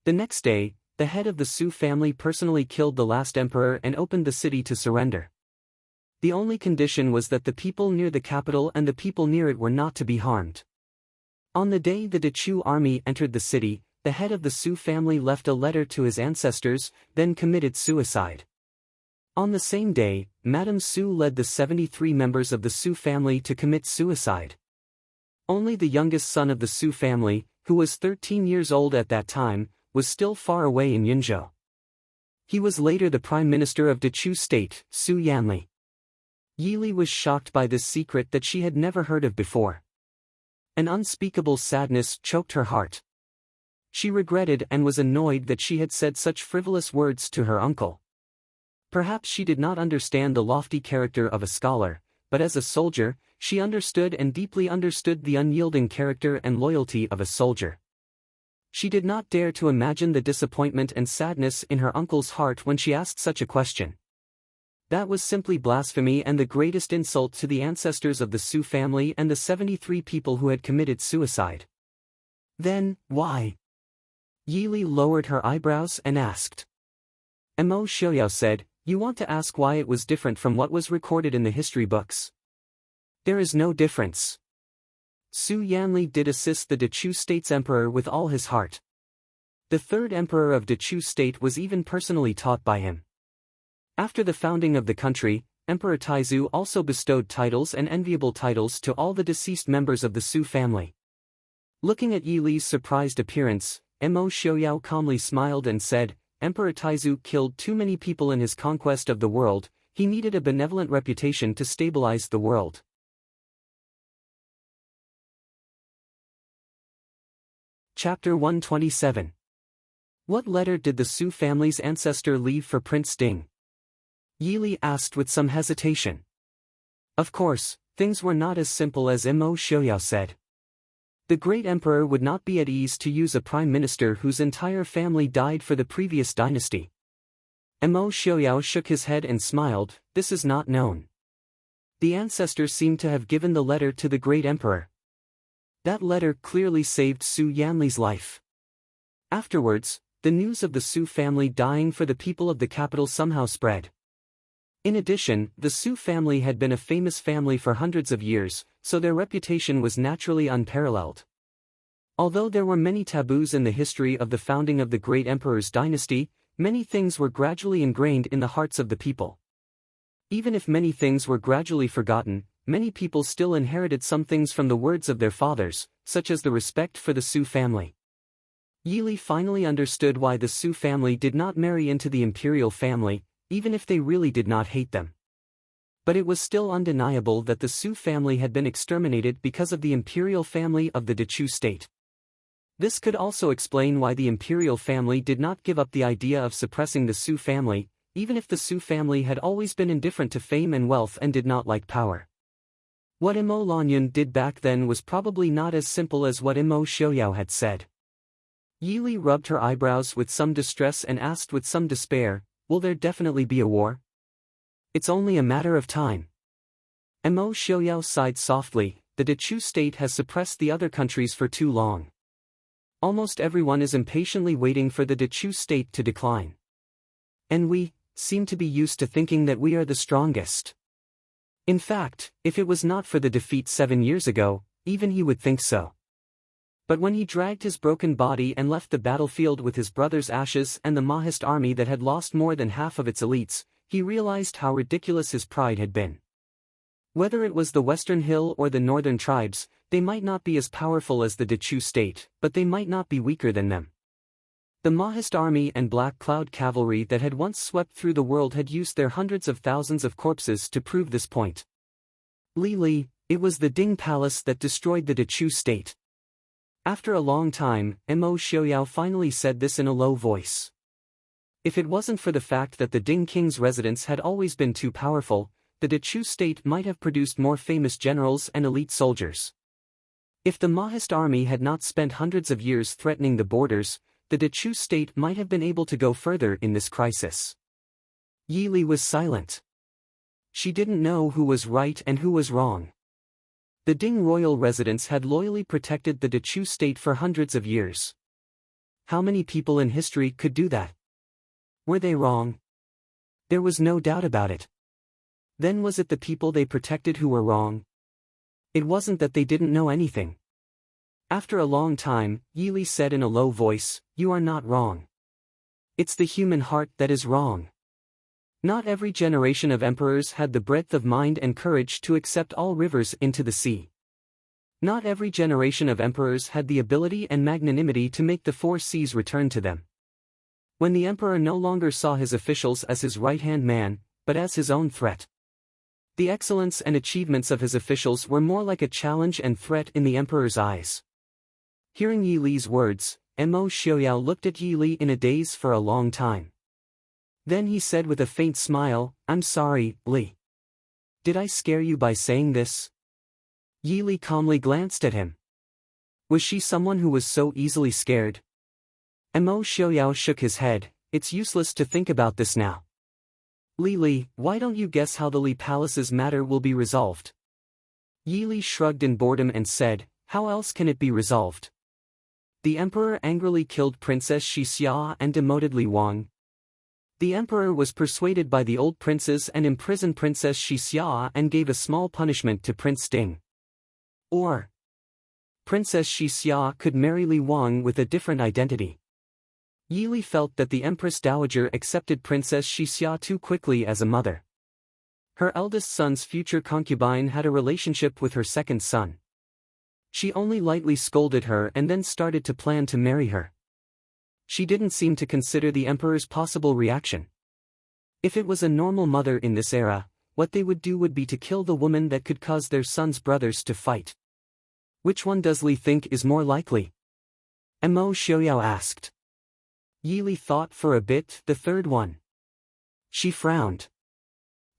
The next day, the head of the Su family personally killed the last emperor and opened the city to surrender. The only condition was that the people near the capital and the people near it were not to be harmed. On the day the Dechu army entered the city, the head of the Su family left a letter to his ancestors, then committed suicide. On the same day, Madame Su led the 73 members of the Su family to commit suicide. Only the youngest son of the Su family, who was 13 years old at that time, was still far away in Yunzhou. He was later the prime minister of Dechu state, Su Yanli. Yi Li was shocked by this secret that she had never heard of before. An unspeakable sadness choked her heart. She regretted and was annoyed that she had said such frivolous words to her uncle. Perhaps she did not understand the lofty character of a scholar, but as a soldier, she understood and deeply understood the unyielding character and loyalty of a soldier. She did not dare to imagine the disappointment and sadness in her uncle's heart when she asked such a question. That was simply blasphemy and the greatest insult to the ancestors of the Su family and the 73 people who had committed suicide. Then, why? Yi Li lowered her eyebrows and asked. Mo Xiaoyao said, you want to ask why it was different from what was recorded in the history books? There is no difference. Su Yanli did assist the Dechu state's emperor with all his heart. The third emperor of Dechu state was even personally taught by him. After the founding of the country, Emperor Taizu also bestowed titles and enviable titles to all the deceased members of the Su family. Looking at Yi Li's surprised appearance, Mo Xiaoyao calmly smiled and said, Emperor Taizu killed too many people in his conquest of the world. He needed a benevolent reputation to stabilize the world. Chapter 127. What letter did the Su family's ancestor leave for Prince Ding? Yi Li asked with some hesitation. Of course, things were not as simple as Mo Xiaoyao said. The great emperor would not be at ease to use a prime minister whose entire family died for the previous dynasty. Mo Xiaoyao shook his head and smiled. This is not known. The ancestor seemed to have given the letter to the great emperor. That letter clearly saved Su Yanli's life. Afterwards, the news of the Su family dying for the people of the capital somehow spread. In addition, the Su family had been a famous family for hundreds of years, so their reputation was naturally unparalleled. Although there were many taboos in the history of the founding of the great emperor's dynasty, many things were gradually ingrained in the hearts of the people. Even if many things were gradually forgotten, many people still inherited some things from the words of their fathers, such as the respect for the Su family. Yi Li finally understood why the Su family did not marry into the imperial family, even if they really did not hate them. But it was still undeniable that the Su family had been exterminated because of the imperial family of the Dechu state. This could also explain why the imperial family did not give up the idea of suppressing the Su family, even if the Su family had always been indifferent to fame and wealth and did not like power. What Mo Lanyun did back then was probably not as simple as what Mo Xiaoyao had said. Yi Li rubbed her eyebrows with some distress and asked with some despair, will there definitely be a war? It's only a matter of time. Mo Xiaoyao sighed softly. The Dechu state has suppressed the other countries for too long. Almost everyone is impatiently waiting for the Dechu state to decline. And we seem to be used to thinking that we are the strongest. In fact, if it was not for the defeat 7 years ago, even he would think so. But when he dragged his broken body and left the battlefield with his brother's ashes and the Mahist army that had lost more than half of its elites, he realized how ridiculous his pride had been. Whether it was the Western Hill or the Northern tribes, they might not be as powerful as the Dechu state, but they might not be weaker than them. The Mahist army and Black Cloud cavalry that had once swept through the world had used their hundreds of thousands of corpses to prove this point. Li Li, it was the Ding Palace that destroyed the Dechu state. After a long time, Mo Xiaoyao finally said this in a low voice. If it wasn't for the fact that the Ding king's residence had always been too powerful, the Dechu state might have produced more famous generals and elite soldiers. If the Mahist army had not spent hundreds of years threatening the borders, the Dechu state might have been able to go further in this crisis. Yi Li was silent. She didn't know who was right and who was wrong. The Ding royal residents had loyally protected the Dechu state for hundreds of years. How many people in history could do that? Were they wrong? There was no doubt about it. Then was it the people they protected who were wrong? It wasn't that they didn't know anything. After a long time, Yi Li said in a low voice, "You are not wrong. It's the human heart that is wrong." Not every generation of emperors had the breadth of mind and courage to accept all rivers into the sea. Not every generation of emperors had the ability and magnanimity to make the 4 seas return to them. When the emperor no longer saw his officials as his right-hand man, but as his own threat. The excellence and achievements of his officials were more like a challenge and threat in the emperor's eyes. Hearing Yi Li's words, Mo Xiaoyao looked at Yi Li in a daze for a long time. Then he said with a faint smile, "I'm sorry, Li. Did I scare you by saying this?" Yi Li calmly glanced at him. Was she someone who was so easily scared? Mo Xiaoyao shook his head. It's useless to think about this now. Li, why don't you guess how the Li Palace's matter will be resolved? Yi Li shrugged in boredom and said, how else can it be resolved? The emperor angrily killed Princess Xixia and demoted Li Wang. The emperor was persuaded by the old princes and imprisoned Princess Xixia and gave a small punishment to Prince Ding. Or Princess Xixia could marry Li Wang with a different identity. Yi Li felt that the Empress Dowager accepted Princess Xixia too quickly as a mother. Her eldest son's future concubine had a relationship with her second son. She only lightly scolded her and then started to plan to marry her. She didn't seem to consider the emperor's possible reaction. If it was a normal mother in this era, what they would do would be to kill the woman that could cause their son's brothers to fight. Which one does Li think is more likely? Mo Xiaoyao asked. Yi Li thought for a bit. The third one. She frowned.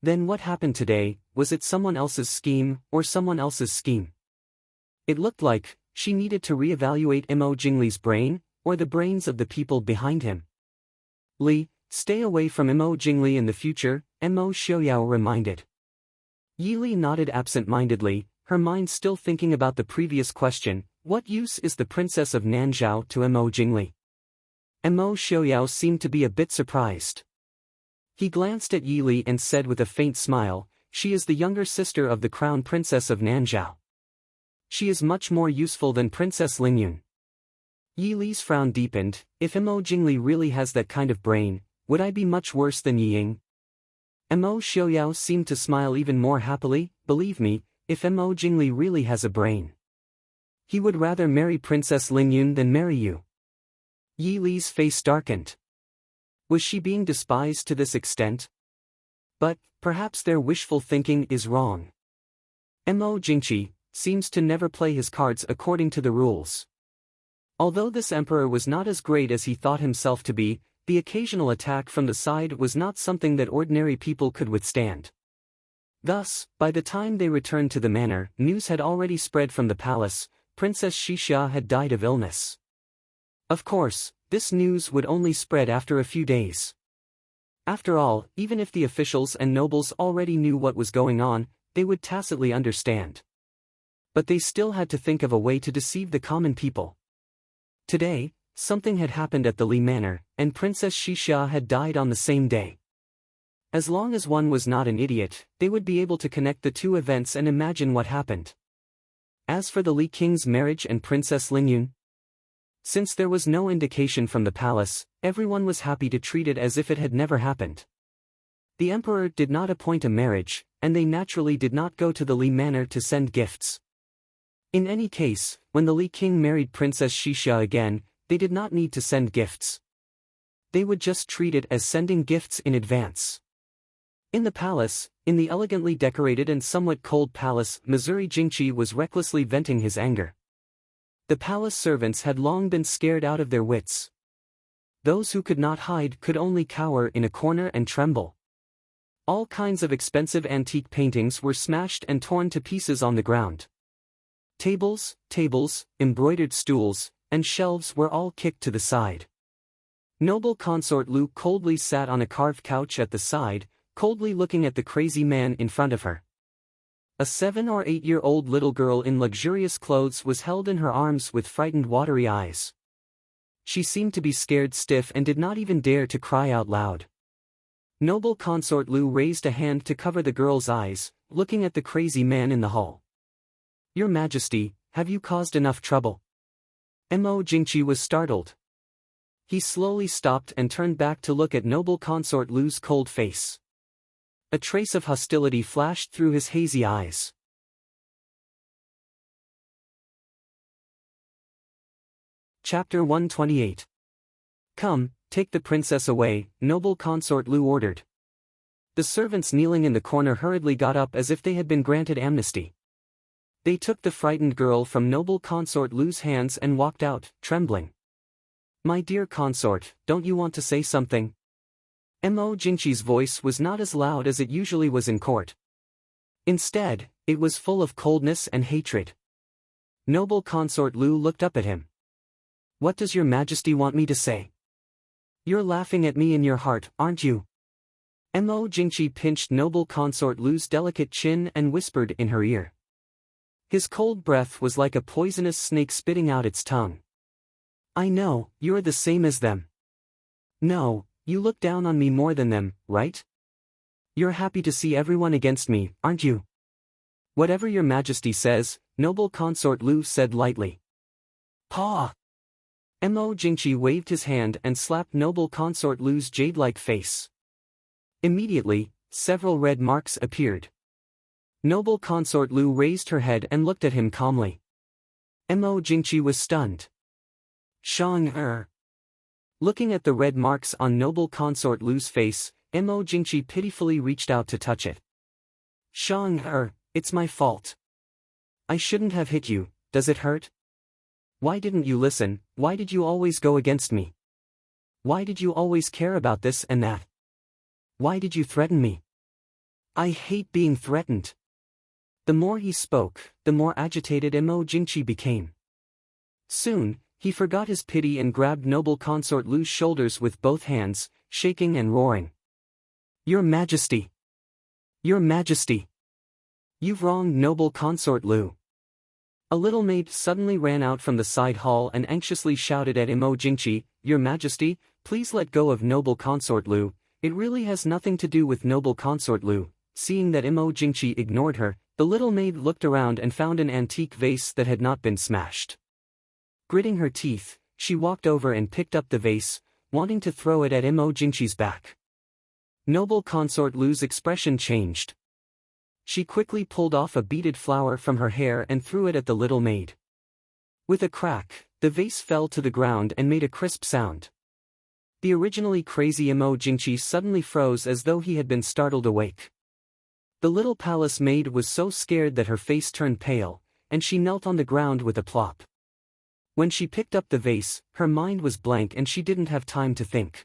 Then what happened today? Was it someone else's scheme, or someone else's scheme? It looked like she needed to reevaluate Mo Jingli's brain, or the brains of the people behind him. Li, stay away from Mo Jingli in the future, Mo Xiaoyao reminded. Yi Li nodded absent-mindedly, her mind still thinking about the previous question: what use is the princess of Nanzhao to Mo Jingli? Mo Xiaoyao seemed to be a bit surprised. He glanced at Yi Li and said with a faint smile, she is the younger sister of the crown princess of Nanzhao. She is much more useful than Princess Lingyun. Yi Li's frown deepened. If Mo Jingli really has that kind of brain, would I be much worse than Yi Ying? Mo Xiaoyao seemed to smile even more happily. Believe me, if Mo Jingli really has a brain, he would rather marry Princess Lingyun than marry you. Yi Li's face darkened. Was she being despised to this extent? But perhaps their wishful thinking is wrong. Mo Jingqi seems to never play his cards according to the rules. Although this emperor was not as great as he thought himself to be, the occasional attack from the side was not something that ordinary people could withstand. Thus, by the time they returned to the manor, news had already spread from the palace: Princess Xixia had died of illness. Of course, this news would only spread after a few days. After all, even if the officials and nobles already knew what was going on, they would tacitly understand. But they still had to think of a way to deceive the common people. Today, something had happened at the Li Manor, and Princess Xixia had died on the same day. As long as one was not an idiot, they would be able to connect the two events and imagine what happened. As for the Li King's marriage and Princess Lingyun, since there was no indication from the palace, everyone was happy to treat it as if it had never happened. The emperor did not appoint a marriage, and they naturally did not go to the Li Manor to send gifts. In any case, when the Li King married Princess Xixia again, they did not need to send gifts. They would just treat it as sending gifts in advance. In the palace, in the elegantly decorated and somewhat cold palace, Missouri Jingqi was recklessly venting his anger. The palace servants had long been scared out of their wits. Those who could not hide could only cower in a corner and tremble. All kinds of expensive antique paintings were smashed and torn to pieces on the ground. Tables, embroidered stools, and shelves were all kicked to the side. Noble consort Lu coldly sat on a carved couch at the side, coldly looking at the crazy man in front of her. A 7- or 8-year-old little girl in luxurious clothes was held in her arms with frightened watery eyes. She seemed to be scared stiff and did not even dare to cry out loud. Noble consort Lu raised a hand to cover the girl's eyes, looking at the crazy man in the hall. Your Majesty, have you caused enough trouble? Mo Jingqi was startled. He slowly stopped and turned back to look at noble consort Lu's cold face. A trace of hostility flashed through his hazy eyes. Chapter 128. Come, take the princess away, noble consort Lu ordered. The servants kneeling in the corner hurriedly got up as if they had been granted amnesty. They took the frightened girl from noble consort Lu's hands and walked out, trembling. My dear consort, don't you want to say something? Mo Jingqi's voice was not as loud as it usually was in court. Instead, it was full of coldness and hatred. Noble consort Lu looked up at him. What does your Majesty want me to say? You're laughing at me in your heart, aren't you? Mo Jingqi pinched noble consort Lu's delicate chin and whispered in her ear. His cold breath was like a poisonous snake spitting out its tongue. I know, you're the same as them. No, you look down on me more than them, right? You're happy to see everyone against me, aren't you? Whatever your Majesty says, noble consort Lu said lightly. Paw! Mo Jingqi waved his hand and slapped noble consort Lu's jade-like face. Immediately, several red marks appeared. Noble consort Lu raised her head and looked at him calmly. Mo Jingqi was stunned. Shang-er. Looking at the red marks on noble consort Lu's face, Mo Jingqi pitifully reached out to touch it. Shang-er, it's my fault. I shouldn't have hit you, does it hurt? Why didn't you listen? Why did you always go against me? Why did you always care about this and that? Why did you threaten me? I hate being threatened. The more he spoke, the more agitated Emo Jingqi became. Soon, he forgot his pity and grabbed noble consort Lu's shoulders with both hands, shaking and roaring. Your Majesty! Your Majesty! You've wronged noble consort Lu. A little maid suddenly ran out from the side hall and anxiously shouted at Emo Jingqi, Your Majesty, please let go of noble consort Lu, it really has nothing to do with noble consort Lu. Seeing that Emo Jingqi ignored her, the little maid looked around and found an antique vase that had not been smashed. Gritting her teeth, she walked over and picked up the vase, wanting to throw it at Emo Jingqi's back. Noble consort Lu's expression changed. She quickly pulled off a beaded flower from her hair and threw it at the little maid. With a crack, the vase fell to the ground and made a crisp sound. The originally crazy Emo Jingqi suddenly froze as though he had been startled awake. The little palace maid was so scared that her face turned pale, and she knelt on the ground with a plop. When she picked up the vase, her mind was blank and she didn't have time to think.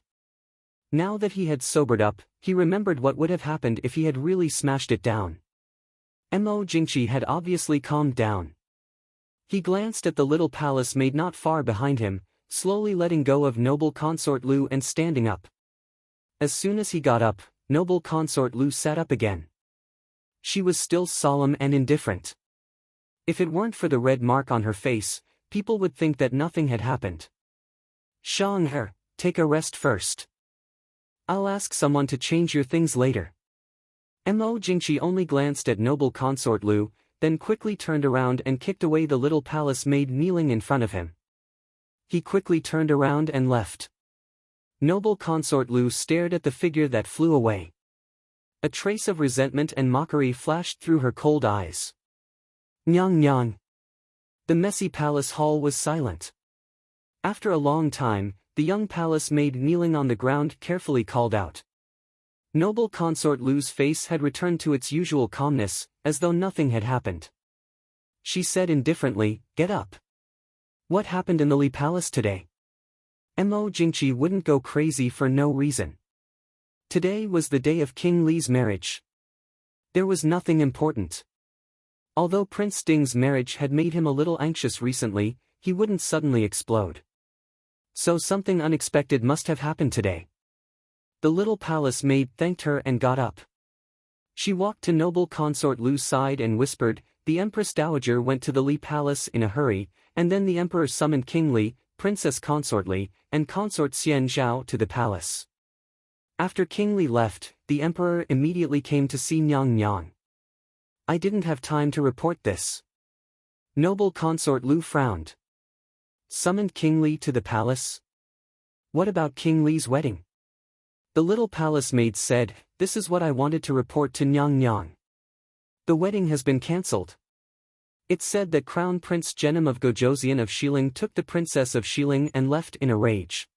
Now that he had sobered up, he remembered what would have happened if he had really smashed it down. Emo Jingqi had obviously calmed down. He glanced at the little palace maid not far behind him, slowly letting go of noble consort Lu and standing up. As soon as he got up, noble consort Lu sat up again. She was still solemn and indifferent. If it weren't for the red mark on her face, people would think that nothing had happened. Shanghe, take a rest first. I'll ask someone to change your things later. Emo Jingqi only glanced at noble consort Lu, then quickly turned around and kicked away the little palace maid kneeling in front of him. He quickly turned around and left. Noble consort Lu stared at the figure that flew away. A trace of resentment and mockery flashed through her cold eyes. Nyang nyang. The messy palace hall was silent. After a long time, the young palace maid kneeling on the ground carefully called out. Noble consort Lu's face had returned to its usual calmness, as though nothing had happened. She said indifferently, Get up. What happened in the Li Palace today? Emo Jingqi wouldn't go crazy for no reason. Today was the day of King Li's marriage. There was nothing important. Although Prince Ding's marriage had made him a little anxious recently, he wouldn't suddenly explode. So something unexpected must have happened today. The little palace maid thanked her and got up. She walked to noble consort Lu's side and whispered, The Empress Dowager went to the Li Palace in a hurry, and then the Emperor summoned King Li, Princess Consort Li, and Consort Xian Zhao to the palace. After King Li left, the Emperor immediately came to see Nyang Nyang. I didn't have time to report this. Noble consort Lu frowned. Summoned King Li to the palace? What about King Li's wedding? The little palace maid said, This is what I wanted to report to Nyang Nyang. The wedding has been cancelled. It said that Crown Prince Genom of Gojoseon of Xiling took the Princess of Xiling and left in a rage.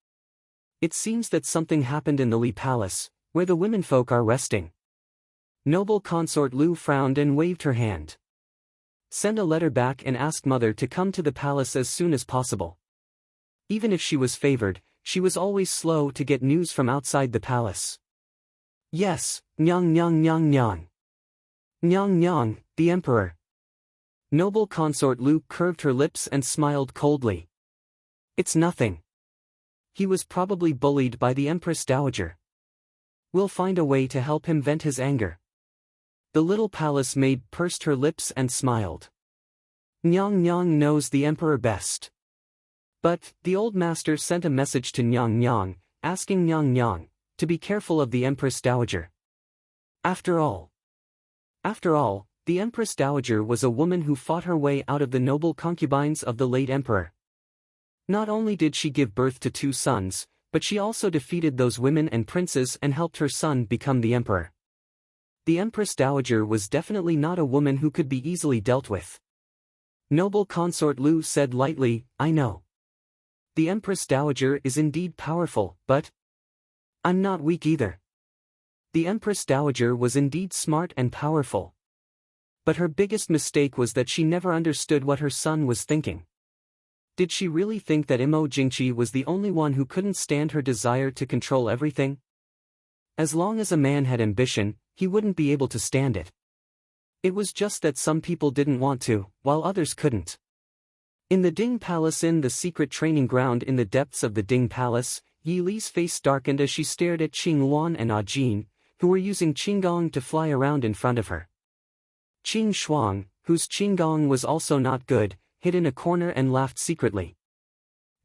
It seems that something happened in the Li Palace, where the womenfolk are resting. Noble consort Lu frowned and waved her hand. Send a letter back and ask mother to come to the palace as soon as possible. Even if she was favored, she was always slow to get news from outside the palace. Yes, Nyang Nyang Nyang Nyang. Nyang Nyang, the Emperor. Noble consort Lu curved her lips and smiled coldly. It's nothing. He was probably bullied by the Empress Dowager. We'll find a way to help him vent his anger. The little palace maid pursed her lips and smiled. Nyang Nyang knows the Emperor best. But, the old master sent a message to Nyang Nyang, asking Nyang Nyang to be careful of the Empress Dowager. After all, the Empress Dowager was a woman who fought her way out of the noble concubines of the late Emperor. Not only did she give birth to 2 sons, but she also defeated those women and princes and helped her son become the Emperor. The Empress Dowager was definitely not a woman who could be easily dealt with. Noble consort Lu said lightly, I know. The Empress Dowager is indeed powerful, but I'm not weak either. The Empress Dowager was indeed smart and powerful. But her biggest mistake was that she never understood what her son was thinking. Did she really think that Imo Jingqi was the only one who couldn't stand her desire to control everything? As long as a man had ambition, he wouldn't be able to stand it. It was just that some people didn't want to, while others couldn't. In the Ding Palace, in the secret training ground in the depths of the Ding Palace, Yi Li's face darkened as she stared at Qing Luan and Ah Jin, who were using Qinggong to fly around in front of her. Qing Shuang, whose Qinggong was also not good, hid in a corner and laughed secretly.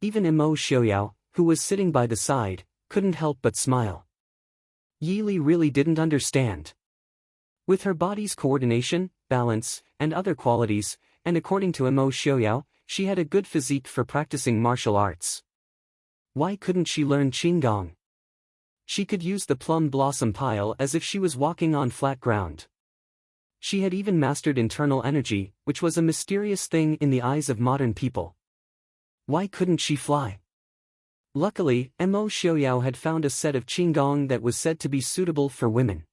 Even Imo Xiaoyao, who was sitting by the side, couldn't help but smile. Yi Li really didn't understand. With her body's coordination, balance, and other qualities, and according to Imo Xiaoyao, she had a good physique for practicing martial arts. Why couldn't she learn Qinggong? She could use the plum blossom pile as if she was walking on flat ground. She had even mastered internal energy, which was a mysterious thing in the eyes of modern people. Why couldn't she fly? Luckily, Imo Xiaoyao had found a set of Qinggong that was said to be suitable for women.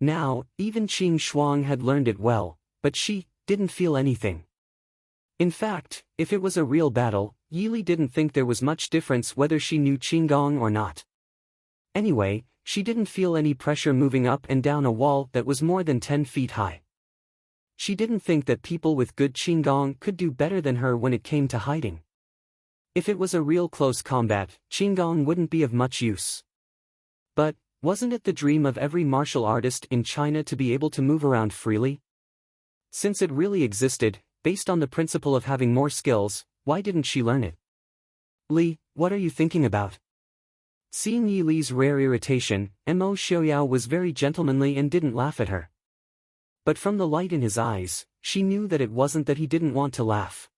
Now, even Qing Shuang had learned it well, but she didn't feel anything. In fact, if it was a real battle, Yi Li didn't think there was much difference whether she knew Qinggong or not. Anyway, she didn't feel any pressure moving up and down a wall that was more than 10 feet high. She didn't think that people with good Qinggong could do better than her when it came to hiding. If it was a real close combat, Qinggong wouldn't be of much use. But, wasn't it the dream of every martial artist in China to be able to move around freely? Since it really existed, based on the principle of having more skills, why didn't she learn it? Li, what are you thinking about? Seeing Yi Li's rare irritation, Imo Xiaoyao was very gentlemanly and didn't laugh at her. But from the light in his eyes, she knew that it wasn't that he didn't want to laugh.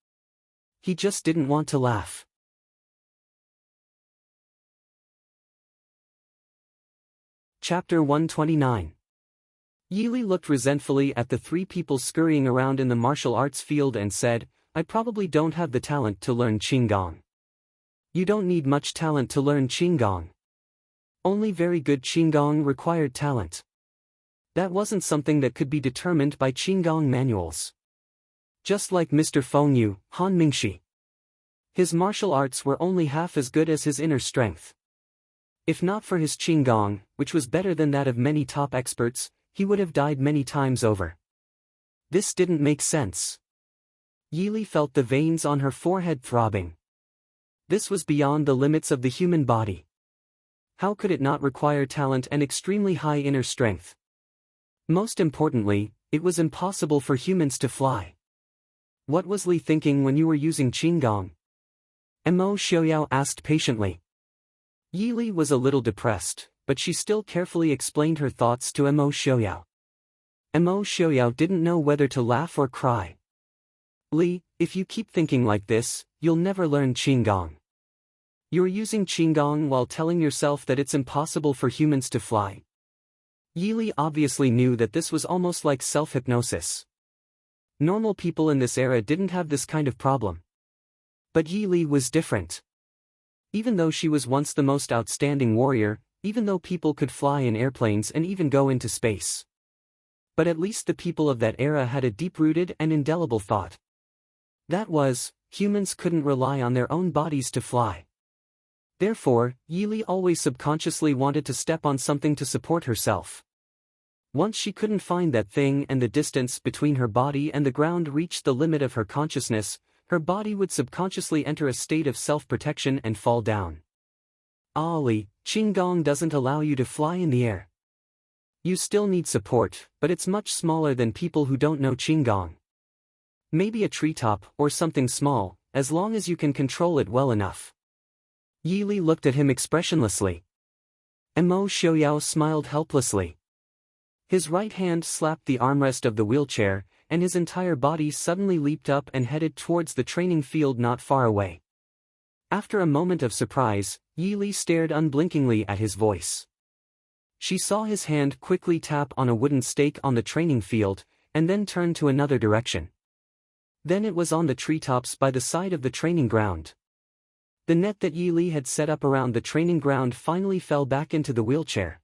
He just didn't want to laugh. Chapter 129. Yi Li looked resentfully at the three people scurrying around in the martial arts field and said, I probably don't have the talent to learn Qinggong. You don't need much talent to learn Qinggong. Only very good Qinggong required talent. That wasn't something that could be determined by Qinggong manuals. Just like Mr. Feng Yu, Han Mingxi. His martial arts were only half as good as his inner strength. If not for his Qinggong, which was better than that of many top experts, he would have died many times over. This didn't make sense. Yi Li felt the veins on her forehead throbbing. This was beyond the limits of the human body. How could it not require talent and extremely high inner strength? Most importantly, it was impossible for humans to fly. What was Li thinking when you were using Qinggong? Imo Xiaoyao asked patiently. Yi Li was a little depressed, but she still carefully explained her thoughts to Imo Xiaoyao. Imo Xiaoyao didn't know whether to laugh or cry. Li, if you keep thinking like this, you'll never learn Qinggong. You're using Qinggong while telling yourself that it's impossible for humans to fly. Yi Li obviously knew that this was almost like self-hypnosis. Normal people in this era didn't have this kind of problem. But Yi Li was different. Even though she was once the most outstanding warrior, even though people could fly in airplanes and even go into space. But at least the people of that era had a deep-rooted and indelible thought. That was, humans couldn't rely on their own bodies to fly. Therefore, Yi Li always subconsciously wanted to step on something to support herself. Once she couldn't find that thing and the distance between her body and the ground reached the limit of her consciousness, her body would subconsciously enter a state of self-protection and fall down. Ah Li, Qinggong doesn't allow you to fly in the air. You still need support, but it's much smaller than people who don't know Qinggong. Maybe a treetop or something small, as long as you can control it well enough. Yi Li looked at him expressionlessly. Imo Xiaoyao smiled helplessly. His right hand slapped the armrest of the wheelchair, and his entire body suddenly leaped up and headed towards the training field not far away. After a moment of surprise, Yi Li stared unblinkingly at his voice. She saw his hand quickly tap on a wooden stake on the training field, and then turn to another direction. Then it was on the treetops by the side of the training ground. The net that Yi Li had set up around the training ground finally fell back into the wheelchair.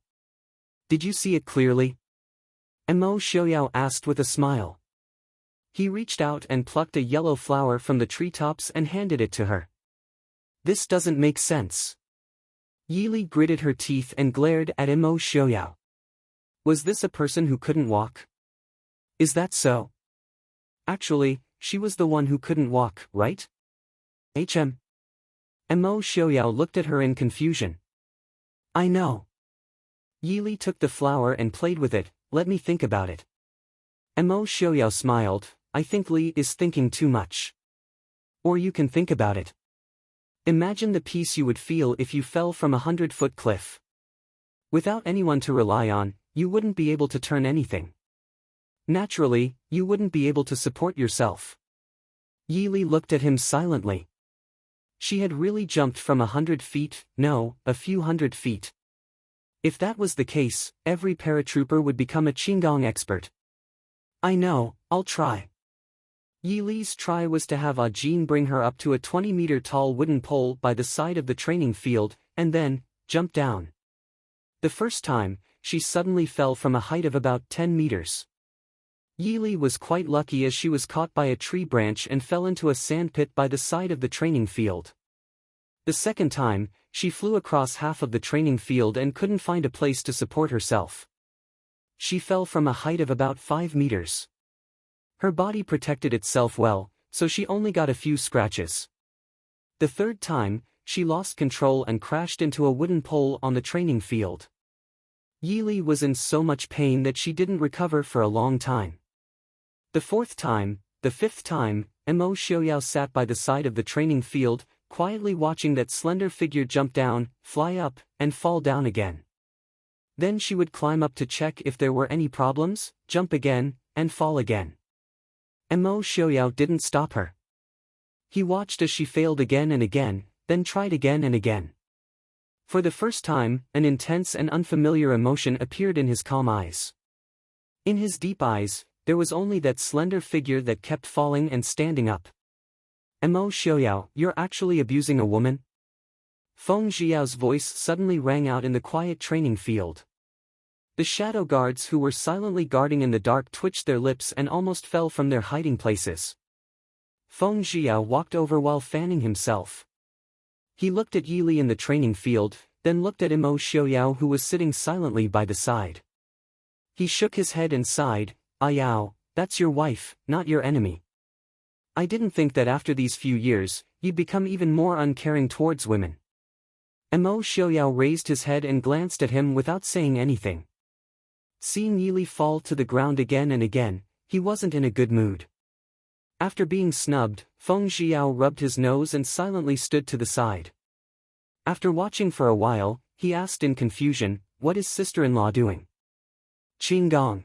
Did you see it clearly? Imo Xiaoyao asked with a smile. He reached out and plucked a yellow flower from the treetops and handed it to her. This doesn't make sense. Yili gritted her teeth and glared at Imo Xiaoyao. Was this a person who couldn't walk? Is that so? Actually, she was the one who couldn't walk, right? Imo Xiaoyao looked at her in confusion. I know. Yili took the flower and played with it. Let me think about it. Imo Xiaoyao smiled. I think Li is thinking too much. Or you can think about it. Imagine the peace you would feel if you fell from a 100-foot cliff. Without anyone to rely on, you wouldn't be able to turn anything. Naturally, you wouldn't be able to support yourself. Yili looked at him silently. She had really jumped from 100 feet, no, a few hundred feet. If that was the case, every paratrooper would become a Qinggong expert. I know, I'll try. Yili's try was to have Ah Jin bring her up to a 20-meter-tall wooden pole by the side of the training field, and then, jump down. The first time, she suddenly fell from a height of about 10 meters. Yili was quite lucky as she was caught by a tree branch and fell into a sandpit by the side of the training field. The second time, she flew across half of the training field and couldn't find a place to support herself. She fell from a height of about 5 meters. Her body protected itself well, so she only got a few scratches. The third time, she lost control and crashed into a wooden pole on the training field. Yili was in so much pain that she didn't recover for a long time. The fourth time, the fifth time, Imo Xiaoyao sat by the side of the training field, quietly watching that slender figure jump down, fly up, and fall down again. Then she would climb up to check if there were any problems, jump again, and fall again. Imo Xiaoyao didn't stop her. He watched as she failed again and again, then tried again and again. For the first time, an intense and unfamiliar emotion appeared in his calm eyes. In his deep eyes, there was only that slender figure that kept falling and standing up. Imo Xiaoyao, you're actually abusing a woman? Feng Zhiao's voice suddenly rang out in the quiet training field. The shadow guards who were silently guarding in the dark twitched their lips and almost fell from their hiding places. Feng Zhiao walked over while fanning himself. He looked at Yili in the training field, then looked at Imo Xiaoyao who was sitting silently by the side. He shook his head and sighed, "Ah Yao, that's your wife, not your enemy. I didn't think that after these few years, you'd become even more uncaring towards women." Imo Xiaoyao raised his head and glanced at him without saying anything. Seeing Yili fall to the ground again and again, he wasn't in a good mood. After being snubbed, Feng Zhiao rubbed his nose and silently stood to the side. After watching for a while, he asked in confusion, "What is sister-in-law doing?" "Qinggong,"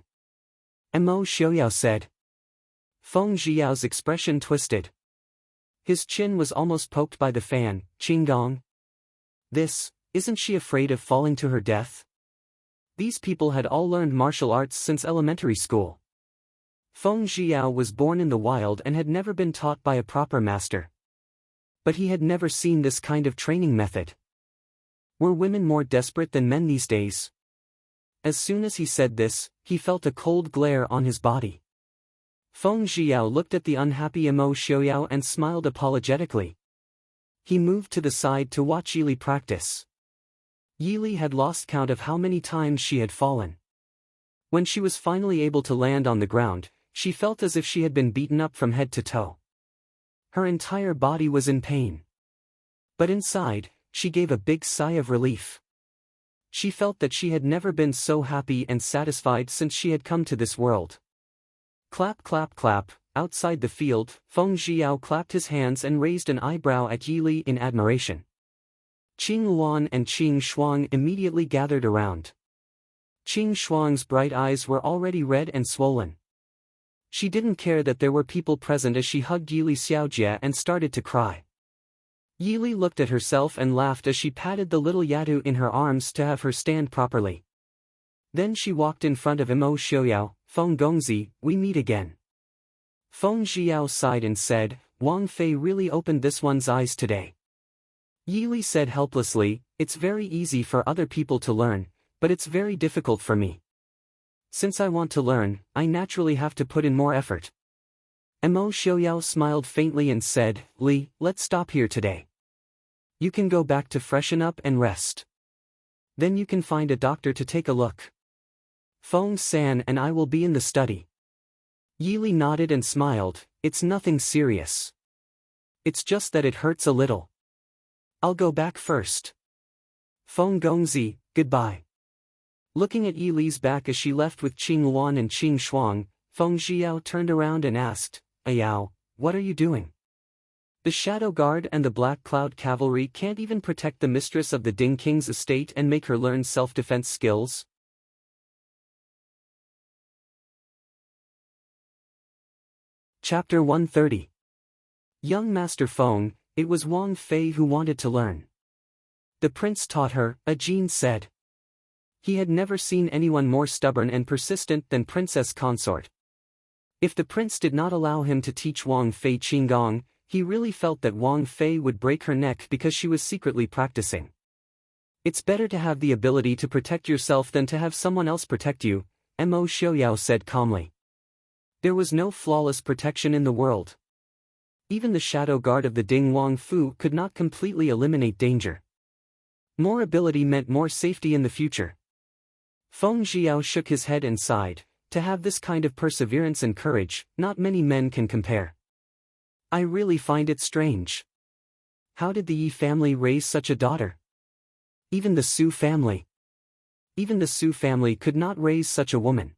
Imo Xiaoyao said. Feng Zhiao's expression twisted. His chin was almost poked by the fan. "Qinggong? Isn't she afraid of falling to her death?" These people had all learned martial arts since elementary school. Feng Zhiao was born in the wild and had never been taught by a proper master. But he had never seen this kind of training method. Were women more desperate than men these days? As soon as he said this, he felt a cold glare on his body. Feng Zhiao looked at the unhappy Imo Xiaoyao and smiled apologetically. He moved to the side to watch Yili practice. Yili had lost count of how many times she had fallen. When she was finally able to land on the ground, she felt as if she had been beaten up from head to toe. Her entire body was in pain. But inside, she gave a big sigh of relief. She felt that she had never been so happy and satisfied since she had come to this world. Clap clap clap, outside the field, Feng Zhiao clapped his hands and raised an eyebrow at Yili in admiration. Qing Luan and Qing Shuang immediately gathered around. Qing Shuang's bright eyes were already red and swollen. She didn't care that there were people present as she hugged Yili Xiaojie and started to cry. Yili looked at herself and laughed as she patted the little Yadu in her arms to have her stand properly. Then she walked in front of Imo Xiaoyao. "Feng Gongzi, we meet again." Feng Zhiao sighed and said, "Wang Fei really opened this one's eyes today." Yili said helplessly, "It's very easy for other people to learn, but it's very difficult for me. Since I want to learn, I naturally have to put in more effort." Mo Xiaoyao smiled faintly and said, Li, let's stop here today. You can go back to freshen up and rest. Then you can find a doctor to take a look. Feng San and I will be in the study. Yili nodded and smiled, it's nothing serious. It's just that it hurts a little. I'll go back first. Feng Gongzi, goodbye. Looking at Yili's back as she left with Qing Luan and Qing Shuang, Feng Zhiao turned around and asked, Ayao, what are you doing? The Shadow Guard and the Black Cloud Cavalry can't even protect the mistress of the Ding King's estate and make her learn self-defense skills? Chapter 130. Young Master Feng, it was Wang Fei who wanted to learn. The prince taught her, Ajin said. He had never seen anyone more stubborn and persistent than Princess Consort. If the prince did not allow him to teach Wang Fei Qinggong, he really felt that Wang Fei would break her neck because she was secretly practicing. It's better to have the ability to protect yourself than to have someone else protect you, Mo Xiaoyao said calmly. There was no flawless protection in the world. Even the Shadow Guard of the Ding Wang Fu could not completely eliminate danger. More ability meant more safety in the future. Feng Zhiao shook his head and sighed, to have this kind of perseverance and courage, not many men can compare. I really find it strange. How did the Yi family raise such a daughter? Even the Su family. Even the Su family could not raise such a woman.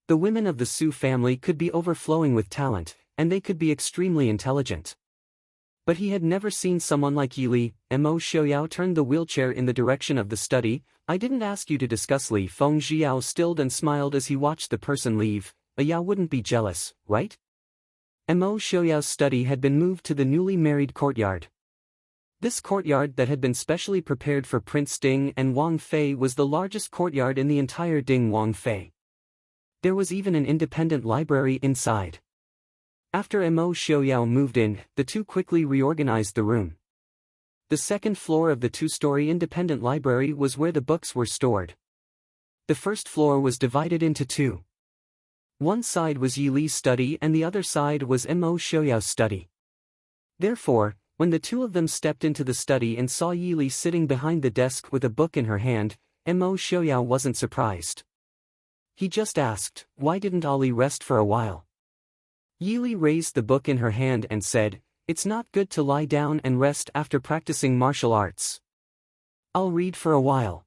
The women of the Su family could be overflowing with talent, and they could be extremely intelligent. But he had never seen someone like Yi Li. Mo Xiaoyao turned the wheelchair in the direction of the study. I didn't ask you to discuss Li. Feng Zhiao stilled and smiled as he watched the person leave. Yao wouldn't be jealous, right? Mo Xiaoyao's study had been moved to the newly married courtyard. This courtyard that had been specially prepared for Prince Ding and Wang Fei was the largest courtyard in the entire Ding Wang Fei. There was even an independent library inside. After Mo Xiaoyao moved in, the two quickly reorganized the room. The second floor of the two-story independent library was where the books were stored. The first floor was divided into two. One side was Yi Li's study and the other side was Mo Xiaoyao's study. Therefore, when the two of them stepped into the study and saw Yi Li sitting behind the desk with a book in her hand, Mo Xiaoyao wasn't surprised. He just asked, why didn't Ali rest for a while? Yi Li raised the book in her hand and said, it's not good to lie down and rest after practicing martial arts. I'll read for a while.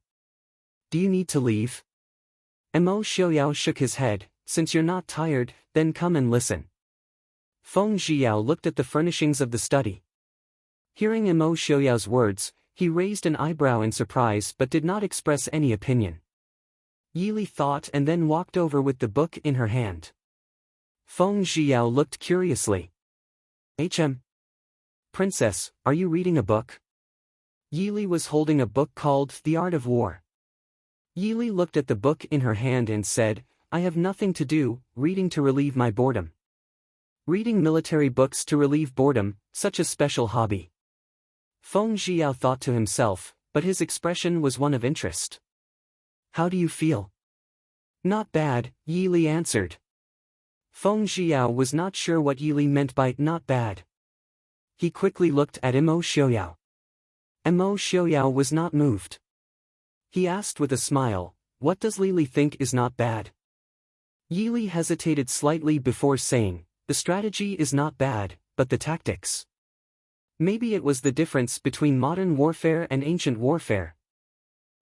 Do you need to leave? Mo Xiaoyao shook his head, since you're not tired, then come and listen. Feng Zhiao looked at the furnishings of the study. Hearing Mo Xiaoyao's words, he raised an eyebrow in surprise but did not express any opinion. Yi Li thought and then walked over with the book in her hand. Feng Zhiao looked curiously. Princess, are you reading a book? Yi Li was holding a book called The Art of War. Yi Li looked at the book in her hand and said, I have nothing to do, reading to relieve my boredom. Reading military books to relieve boredom, such a special hobby. Feng Zhiao thought to himself, but his expression was one of interest. How do you feel? Not bad, Yi Li answered. Feng Zhiao was not sure what Yi Li meant by not bad. He quickly looked at Mo Xiaoyao. Mo Xiaoyao was not moved. He asked with a smile, what does Li Li think is not bad? Yi Li hesitated slightly before saying, the strategy is not bad, but the tactics. Maybe it was the difference between modern warfare and ancient warfare.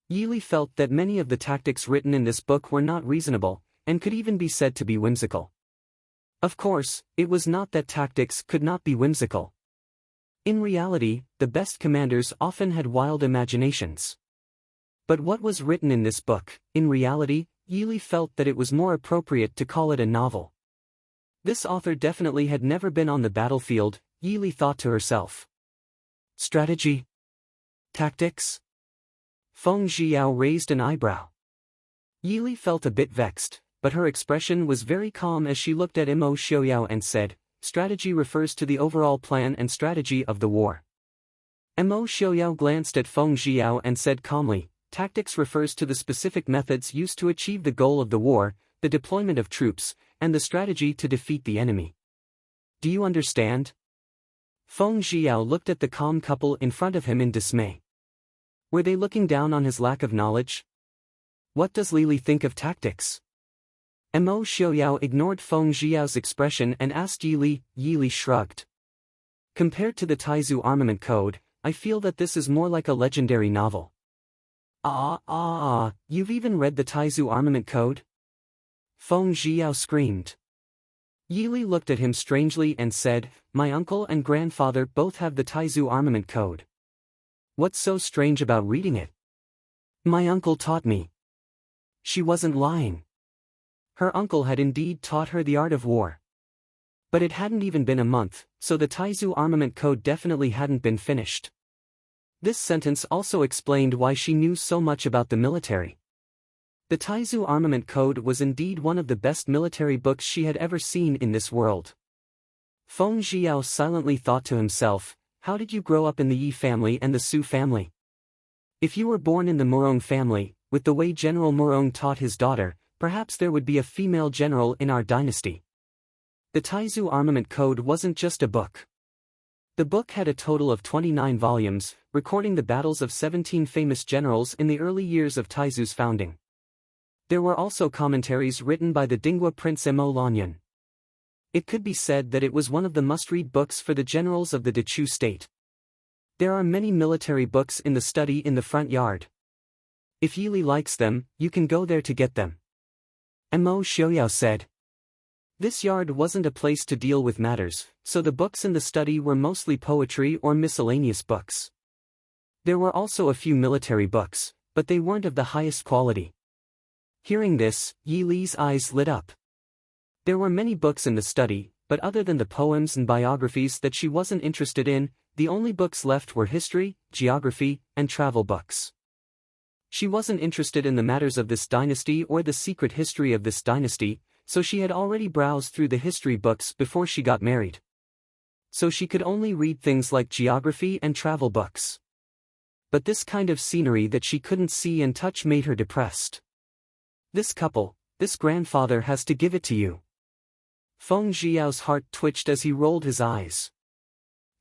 Yi Li felt that many of the tactics written in this book were not reasonable, and could even be said to be whimsical. Of course, it was not that tactics could not be whimsical. In reality, the best commanders often had wild imaginations. But what was written in this book, in reality, Yi Li felt that it was more appropriate to call it a novel. This author definitely had never been on the battlefield, Yi Li thought to herself. Strategy? Tactics? Feng Zhiao raised an eyebrow. Yi Li felt a bit vexed, but her expression was very calm as she looked at Mo Xiaoyao and said, strategy refers to the overall plan and strategy of the war. Mo Xiaoyao glanced at Feng Zhiao and said calmly, tactics refers to the specific methods used to achieve the goal of the war, the deployment of troops, and the strategy to defeat the enemy. Do you understand? Feng Zhiao looked at the calm couple in front of him in dismay. Were they looking down on his lack of knowledge? What does Lili think of tactics? Mo Xiaoyao ignored Feng Zhiao's expression and asked Yi Li. Yi Li shrugged. Compared to the Taizu armament code, I feel that this is more like a legendary novel. You've even read the Taizu armament code? Feng Zhiao screamed. Yi Li looked at him strangely and said, my uncle and grandfather both have the Taizu armament code. What's so strange about reading it? My uncle taught me. She wasn't lying. Her uncle had indeed taught her the art of war. But it hadn't even been a month, so the Taizu armament code definitely hadn't been finished. This sentence also explained why she knew so much about the military. The Taizu armament code was indeed one of the best military books she had ever seen in this world. Feng Zhiao silently thought to himself, how did you grow up in the Yi family and the Su family? If you were born in the Murong family, with the way General Murong taught his daughter, perhaps there would be a female general in our dynasty. The Taizu armament code wasn't just a book. The book had a total of 29 volumes, recording the battles of 17 famous generals in the early years of Taizu's founding. There were also commentaries written by the Dingwa Prince Mo Lanyan. It could be said that it was one of the must-read books for the generals of the Dechu state. There are many military books in the study in the front yard. If Yi Li likes them, you can go there to get them. Mo Xiaoyao said. This yard wasn't a place to deal with matters, so the books in the study were mostly poetry or miscellaneous books. There were also a few military books, but they weren't of the highest quality. Hearing this, Yi Li's eyes lit up. There were many books in the study, but other than the poems and biographies that she wasn't interested in, the only books left were history, geography, and travel books. She wasn't interested in the matters of this dynasty or the secret history of this dynasty, so she had already browsed through the history books before she got married. So she could only read things like geography and travel books. But this kind of scenery that she couldn't see and touch made her depressed. This couple, this grandfather has to give it to you. Feng Zhiao's heart twitched as he rolled his eyes.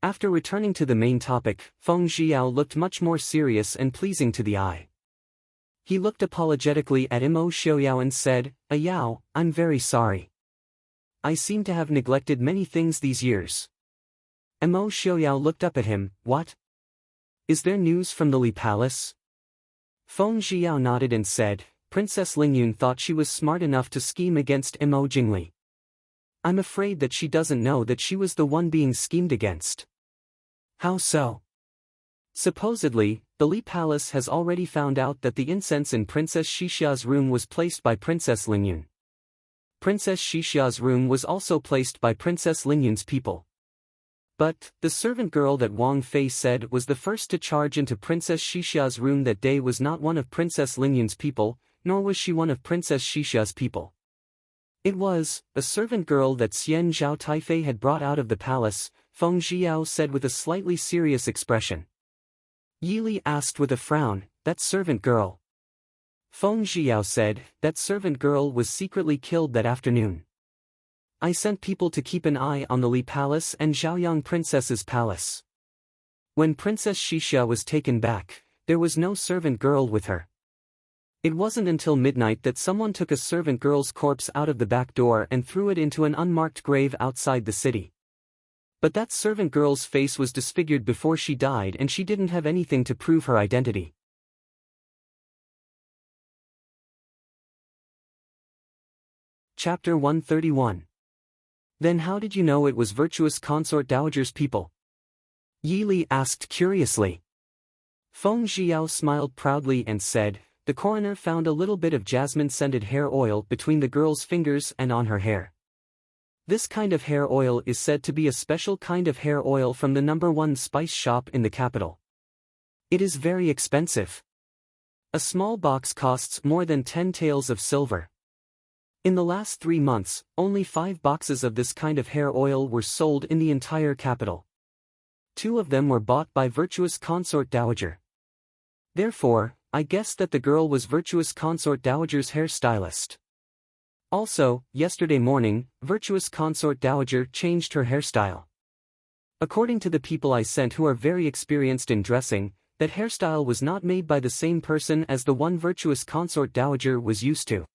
After returning to the main topic, Feng Zhiao looked much more serious and pleasing to the eye. He looked apologetically at Mo Xiaoyao and said, Yao, I'm very sorry. I seem to have neglected many things these years. Mo Xiaoyao looked up at him, what? Is there news from the Li Palace? Feng Zhiao nodded and said, Princess Lingyun thought she was smart enough to scheme against Mo Jingli. I'm afraid that she doesn't know that she was the one being schemed against. How so? Supposedly, the Li Palace has already found out that the incense in Princess Xixia's room was placed by Princess Lingyun. Princess Xixia's room was also placed by Princess Lingyun's people. But, the servant girl that Wang Fei said was the first to charge into Princess Xixia's room that day was not one of Princess Lingyun's people, nor was she one of Princess Xixia's people. It was, a servant girl that Xian Zhao Taifei had brought out of the palace, Feng Zhiao said with a slightly serious expression. Yi Li asked with a frown, that servant girl. Feng Zhiao said, that servant girl was secretly killed that afternoon. I sent people to keep an eye on the Li Palace and Zhaoyang Princess's palace. When Princess Xixia was taken back, there was no servant girl with her. It wasn't until midnight that someone took a servant girl's corpse out of the back door and threw it into an unmarked grave outside the city. But that servant girl's face was disfigured before she died and she didn't have anything to prove her identity. Chapter 131. Then how did you know it was virtuous consort dowager's people? Yi Li asked curiously. Feng Zhiao smiled proudly and said, the coroner found a little bit of jasmine-scented hair oil between the girl's fingers and on her hair. This kind of hair oil is said to be a special kind of hair oil from the #1 spice shop in the capital. It is very expensive. A small box costs more than 10 taels of silver. In the last 3 months, only 5 boxes of this kind of hair oil were sold in the entire capital. 2 of them were bought by virtuous consort dowager. Therefore, I guessed that the girl was virtuous consort dowager's hairstylist. Also, yesterday morning, virtuous consort dowager changed her hairstyle. According to the people I sent who are very experienced in dressing, that hairstyle was not made by the same person as the one virtuous consort dowager was used to.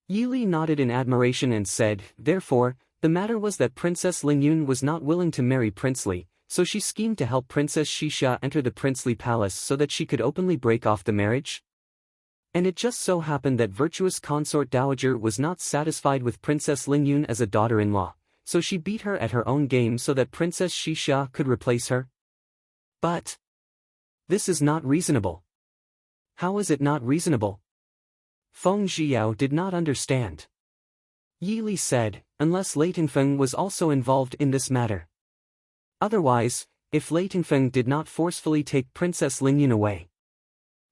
Yi Li nodded in admiration and said, therefore, the matter was that Princess Lingyun was not willing to marry Prince Li, so she schemed to help Princess Xixia enter the princely palace so that she could openly break off the marriage? And it just so happened that virtuous consort dowager was not satisfied with Princess Lingyun as a daughter-in-law, so she beat her at her own game so that Princess Xixia could replace her? But this is not reasonable. How is it not reasonable? Feng Zhiyao did not understand. Yi Li said, unless Lei Tingfeng was also involved in this matter. Otherwise, if Lei Tingfeng did not forcefully take Princess Lingyun away,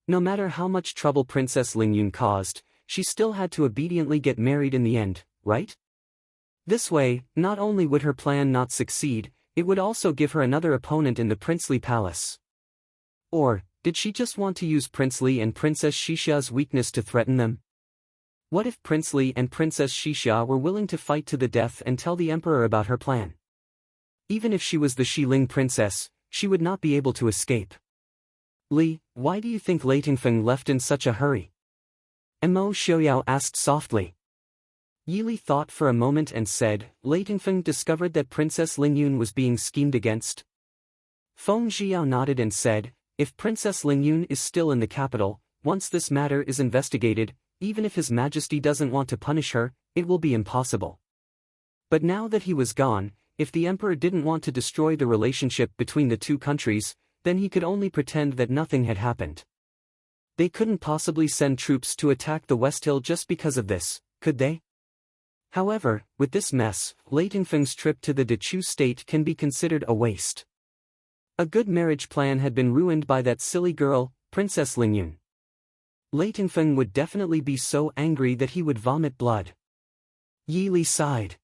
no matter how much trouble Princess Lingyun caused, she still had to obediently get married in the end, right? This way, not only would her plan not succeed, it would also give her another opponent in the princely palace. Or, did she just want to use Prince Li and Princess Xixia's weakness to threaten them? What if Prince Li and Princess Xixia were willing to fight to the death and tell the emperor about her plan? Even if she was the Xiling princess, she would not be able to escape. Li, why do you think Lei Tingfeng left in such a hurry? Mo Xiaoyao asked softly. Yi Li thought for a moment and said, Lei Tingfeng discovered that Princess Lingyun was being schemed against. Feng Zhiyao nodded and said, if Princess Lingyun is still in the capital, once this matter is investigated, even if His Majesty doesn't want to punish her, it will be impossible. But now that he was gone, if the emperor didn't want to destroy the relationship between the two countries, then he could only pretend that nothing had happened. They couldn't possibly send troops to attack the West Hill just because of this, could they? However, with this mess, Lei Tingfeng's trip to the Dechu state can be considered a waste. A good marriage plan had been ruined by that silly girl, Princess Lingyun. Lei Tingfeng would definitely be so angry that he would vomit blood. Yi Li sighed.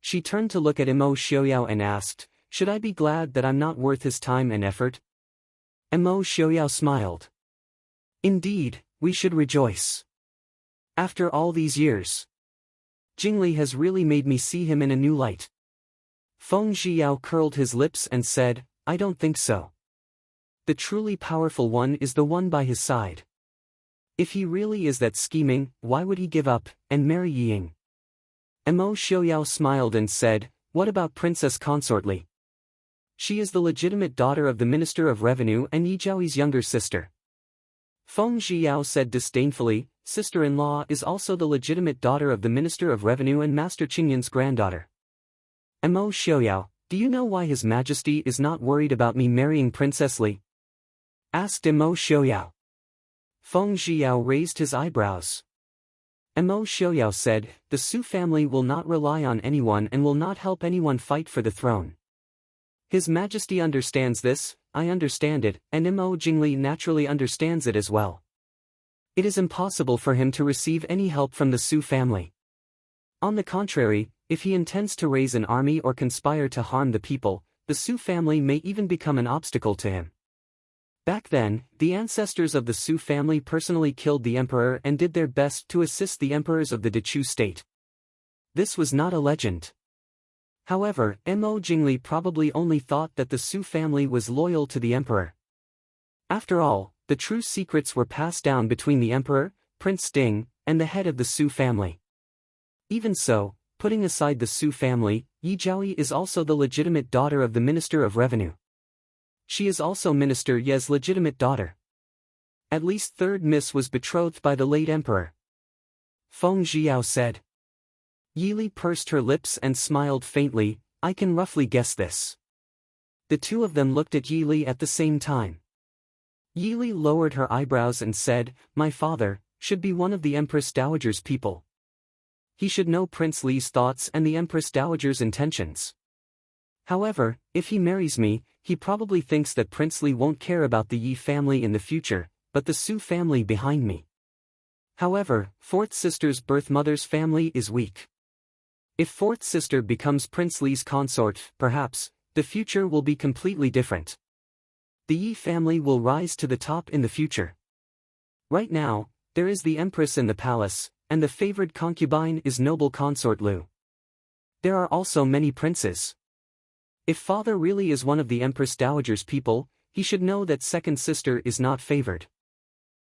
She turned to look at Mo Xiaoyao and asked, should I be glad that I'm not worth his time and effort? Mo Xiaoyao smiled. Indeed, we should rejoice. After all these years, Jingli has really made me see him in a new light. Feng Zhiyao curled his lips and said, I don't think so. The truly powerful one is the one by his side. If he really is that scheming, why would he give up and marry Ying? Mo Xiaoyao smiled and said, what about Princess Consort Li? She is the legitimate daughter of the Minister of Revenue and Yi Zhaoyi's younger sister. Feng Zhiyao said disdainfully, sister-in-law is also the legitimate daughter of the Minister of Revenue and Master Qingyun's granddaughter. Mo Xiaoyao, do you know why His Majesty is not worried about me marrying Princess Li? Asked Mo Xiaoyao. Feng Zhiyao raised his eyebrows. Mo Xiaoyao said, the Su family will not rely on anyone and will not help anyone fight for the throne. His Majesty understands this, I understand it, and Mo Jingli naturally understands it as well. It is impossible for him to receive any help from the Su family. On the contrary, if he intends to raise an army or conspire to harm the people, the Su family may even become an obstacle to him. Back then, the ancestors of the Su family personally killed the emperor and did their best to assist the emperors of the Dechu state. This was not a legend. However, Mo Jingli probably only thought that the Su family was loyal to the emperor. After all, the true secrets were passed down between the emperor, Prince Ding, and the head of the Su family. Even so, putting aside the Su family, Yi Zhaoyi is also the legitimate daughter of the Minister of Revenue. She is also Minister Ye's legitimate daughter. At least third miss was betrothed by the late emperor. Feng Zhiyao said. Yi Li pursed her lips and smiled faintly, I can roughly guess this. The two of them looked at Yi Li at the same time. Yi Li lowered her eyebrows and said, my father should be one of the Empress Dowager's people. He should know Prince Li's thoughts and the Empress Dowager's intentions. However, if he marries me, he probably thinks that Prince Li won't care about the Yi family in the future, but the Su family behind me. However, fourth sister's birth mother's family is weak. If fourth sister becomes Prince Li's consort, perhaps, the future will be completely different. The Yi family will rise to the top in the future. Right now, there is the Empress in the palace, and the favored concubine is noble consort Lu. There are also many princes. If father really is one of the Empress Dowager's people, he should know that second sister is not favored.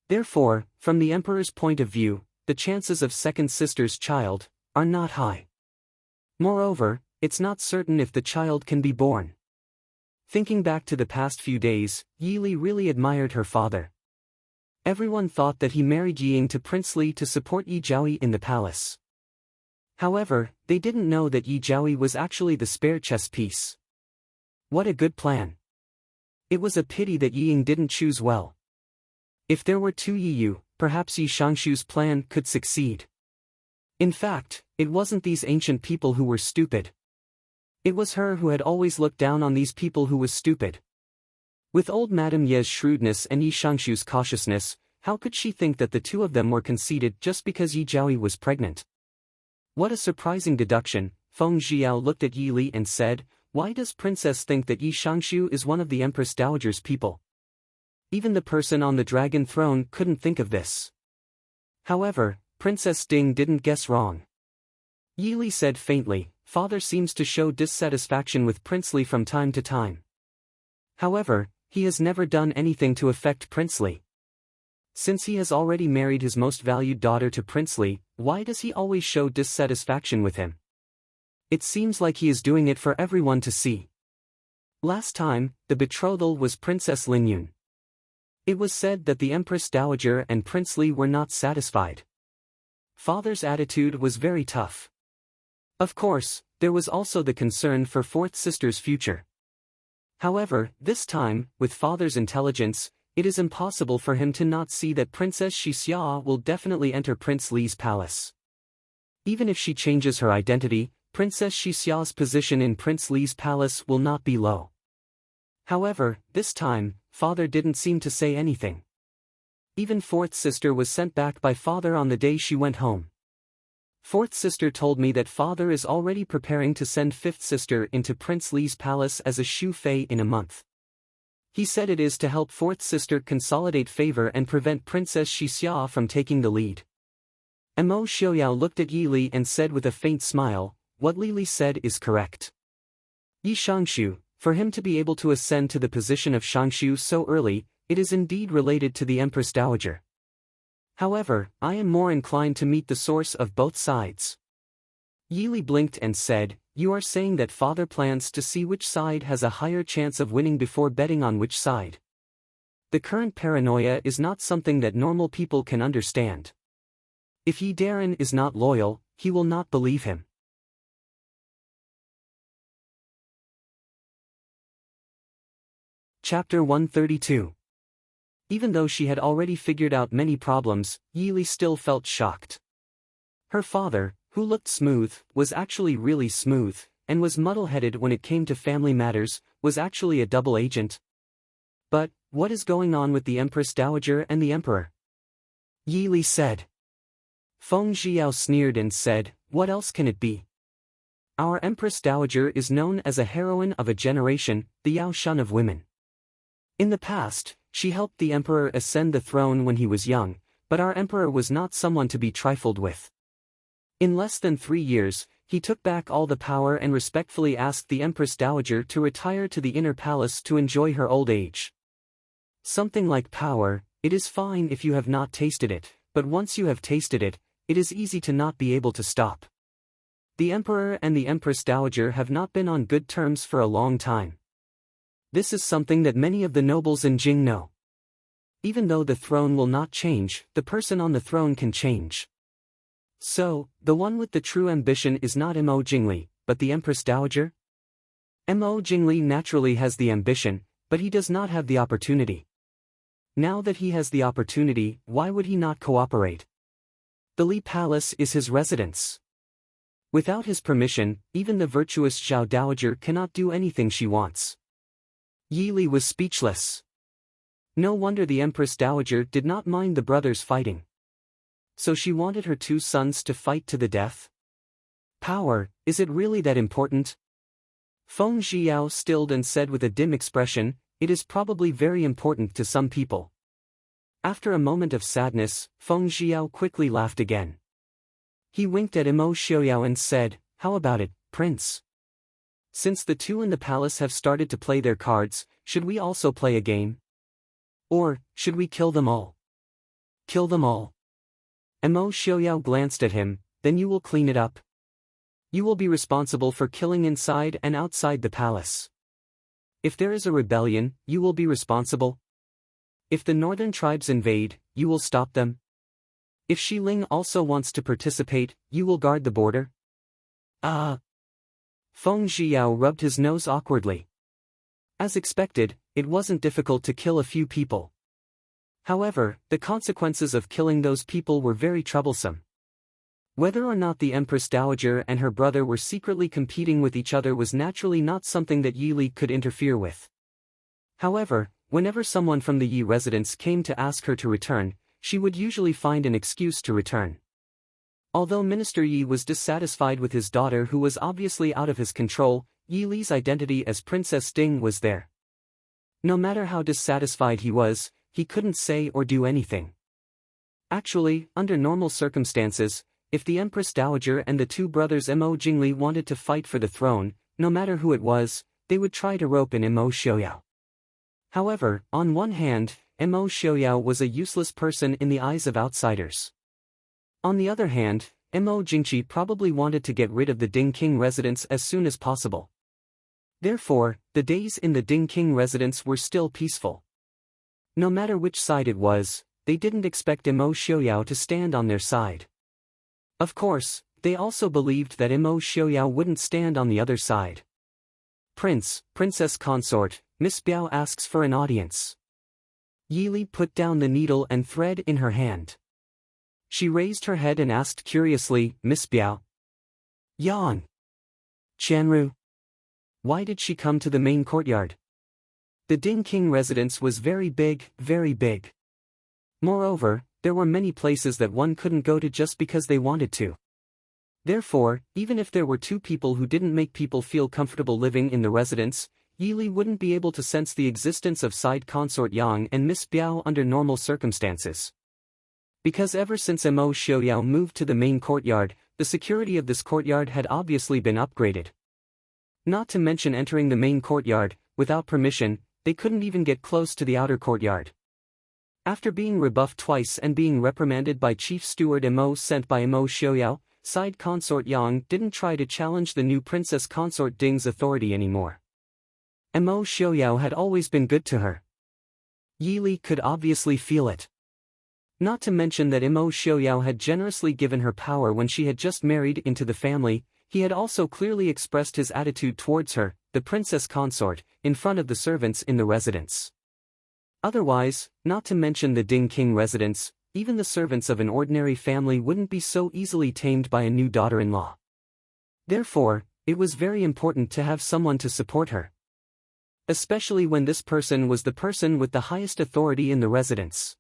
Therefore, from the emperor's point of view, the chances of second sister's child are not high. Moreover, it's not certain if the child can be born. Thinking back to the past few days, Yi Li really admired her father. Everyone thought that he married Ying to Prince Li to support Yi Jiaoyi in the palace. However, they didn't know that Yi Jiaoyi was actually the spare chess piece. What a good plan. It was a pity that Yi Ying didn't choose well. If there were two Yi Yu, perhaps Yi Shangshu's plan could succeed. In fact, it wasn't these ancient people who were stupid. It was her who had always looked down on these people who was stupid. With old Madame Ye's shrewdness and Yi Shangshu's cautiousness, how could she think that the two of them were conceited just because Yi Jiaoyi was pregnant? What a surprising deduction. Feng Zhiao looked at Yi Li and said, "Why does Princess think that Yi Shangshu is one of the Empress Dowager's people? Even the person on the dragon throne couldn't think of this." However, Princess Ding didn't guess wrong. Yi Li said faintly, "Father seems to show dissatisfaction with Prince Li from time to time. However, he has never done anything to affect Prince Li. Since he has already married his most valued daughter to Prince Li, why does he always show dissatisfaction with him? It seems like he is doing it for everyone to see." Last time, the betrothal was Princess Linyun. It was said that the Empress Dowager and Prince Li were not satisfied. Father's attitude was very tough. Of course, there was also the concern for fourth sister's future. However, this time, with father's intelligence, it is impossible for him to not see that Princess Xixia will definitely enter Prince Li's palace. Even if she changes her identity, Princess Xixia's position in Prince Li's palace will not be low. However, this time, father didn't seem to say anything. Even fourth sister was sent back by father on the day she went home. Fourth sister told me that father is already preparing to send fifth sister into Prince Li's palace as a Shu Fei in a month. He said it is to help fourth sister consolidate favor and prevent Princess Xixia from taking the lead. Mo Xiaoyao looked at Yi Li and said with a faint smile, "What Li Li said is correct. Yi Shangshu, for him to be able to ascend to the position of Shangshu so early, it is indeed related to the Empress Dowager. However, I am more inclined to meet the source of both sides." Yi Li blinked and said, "You are saying that father plans to see which side has a higher chance of winning before betting on which side. The current paranoia is not something that normal people can understand. If Yi Daren is not loyal, he will not believe him." Chapter 132. Even though she had already figured out many problems, Yi Li still felt shocked. Her father, who looked smooth, was actually really smooth, and was muddle-headed when it came to family matters, was actually a double agent. But, what is going on with the Empress Dowager and the Emperor? Yi Li said. Feng Zhiao sneered and said, "What else can it be? Our Empress Dowager is known as a heroine of a generation, the Yao Shun of women. In the past, she helped the emperor ascend the throne when he was young, but our emperor was not someone to be trifled with. In less than 3 years, he took back all the power and respectfully asked the Empress Dowager to retire to the inner palace to enjoy her old age. Something like power, it is fine if you have not tasted it, but once you have tasted it, it is easy to not be able to stop. The emperor and the Empress Dowager have not been on good terms for a long time. This is something that many of the nobles in Jing know. Even though the throne will not change, the person on the throne can change. So, the one with the true ambition is not Mo Jingli, but the Empress Dowager? Mo Jingli naturally has the ambition, but he does not have the opportunity. Now that he has the opportunity, why would he not cooperate? The Li Palace is his residence. Without his permission, even the virtuous Zhao Dowager cannot do anything she wants. Yi Li was speechless. No wonder the Empress Dowager did not mind the brothers fighting. So she wanted her 2 sons to fight to the death? Power, is it really that important? Feng Zhiyao stilled and said with a dim expression, "It is probably very important to some people." After a moment of sadness, Feng Zhiyao quickly laughed again. He winked at Imo Xiaoyao and said, "How about it, Prince? Since the two in the palace have started to play their cards, should we also play a game? Or, should we kill them all? Kill them all." Imo Xiaoyao glanced at him, "Then you will clean it up. You will be responsible for killing inside and outside the palace. If there is a rebellion, you will be responsible. If the northern tribes invade, you will stop them. If Xiling also wants to participate, you will guard the border." Feng Zhiyao rubbed his nose awkwardly. As expected, it wasn't difficult to kill a few people. However, the consequences of killing those people were very troublesome. Whether or not the Empress Dowager and her brother were secretly competing with each other was naturally not something that Yi Li could interfere with. However, whenever someone from the Yi residence came to ask her to return, she would usually find an excuse to return. Although Minister Yi was dissatisfied with his daughter who was obviously out of his control, Yi Li's identity as Princess Ding was there. No matter how dissatisfied he was, he couldn't say or do anything. Actually, under normal circumstances, if the Empress Dowager and the two brothers Mo Jingli wanted to fight for the throne, no matter who it was, they would try to rope in Mo Xiaoyao. However, on one hand, Mo Xiaoyao was a useless person in the eyes of outsiders. On the other hand, Mo Jingqi probably wanted to get rid of the Ding King residence as soon as possible. Therefore, the days in the Ding King residence were still peaceful. No matter which side it was, they didn't expect Mo Xiaoyao to stand on their side. Of course, they also believed that Mo Xiaoyao wouldn't stand on the other side. Princess Consort, Miss Biao asks for an audience." Yi Li put down the needle and thread in her hand. She raised her head and asked curiously, "Miss Biao? Yan Chanru? Why did she come to the main courtyard?" The Ding King residence was very big, very big. Moreover, there were many places that one couldn't go to just because they wanted to. Therefore, even if there were two people who didn't make people feel comfortable living in the residence, Yi Li wouldn't be able to sense the existence of side consort Yang and Miss Biao under normal circumstances. Because ever since Mo Xiaoyao moved to the main courtyard, the security of this courtyard had obviously been upgraded. Not to mention entering the main courtyard, without permission, they couldn't even get close to the outer courtyard. After being rebuffed twice and being reprimanded by Chief Steward Mo sent by Mo Xiaoyao, side consort Yang didn't try to challenge the new Princess Consort Ding's authority anymore. Mo Xiaoyao had always been good to her. Yi Li could obviously feel it. Not to mention that Mo Xiaoyao had generously given her power when she had just married into the family, he had also clearly expressed his attitude towards her, the princess consort, in front of the servants in the residence. Otherwise, not to mention the Ding King residence, even the servants of an ordinary family wouldn't be so easily tamed by a new daughter-in-law. Therefore, it was very important to have someone to support her. Especially when this person was the person with the highest authority in the residence.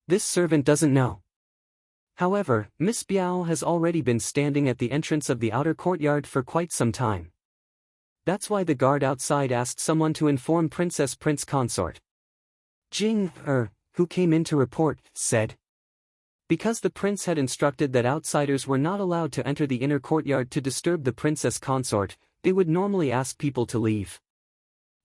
This servant doesn't know. However, Miss Biao has already been standing at the entrance of the outer courtyard for quite some time. That's why the guard outside asked someone to inform Prince Consort. Jing, who came in to report, said. Because the prince had instructed that outsiders were not allowed to enter the inner courtyard to disturb the princess consort, they would normally ask people to leave.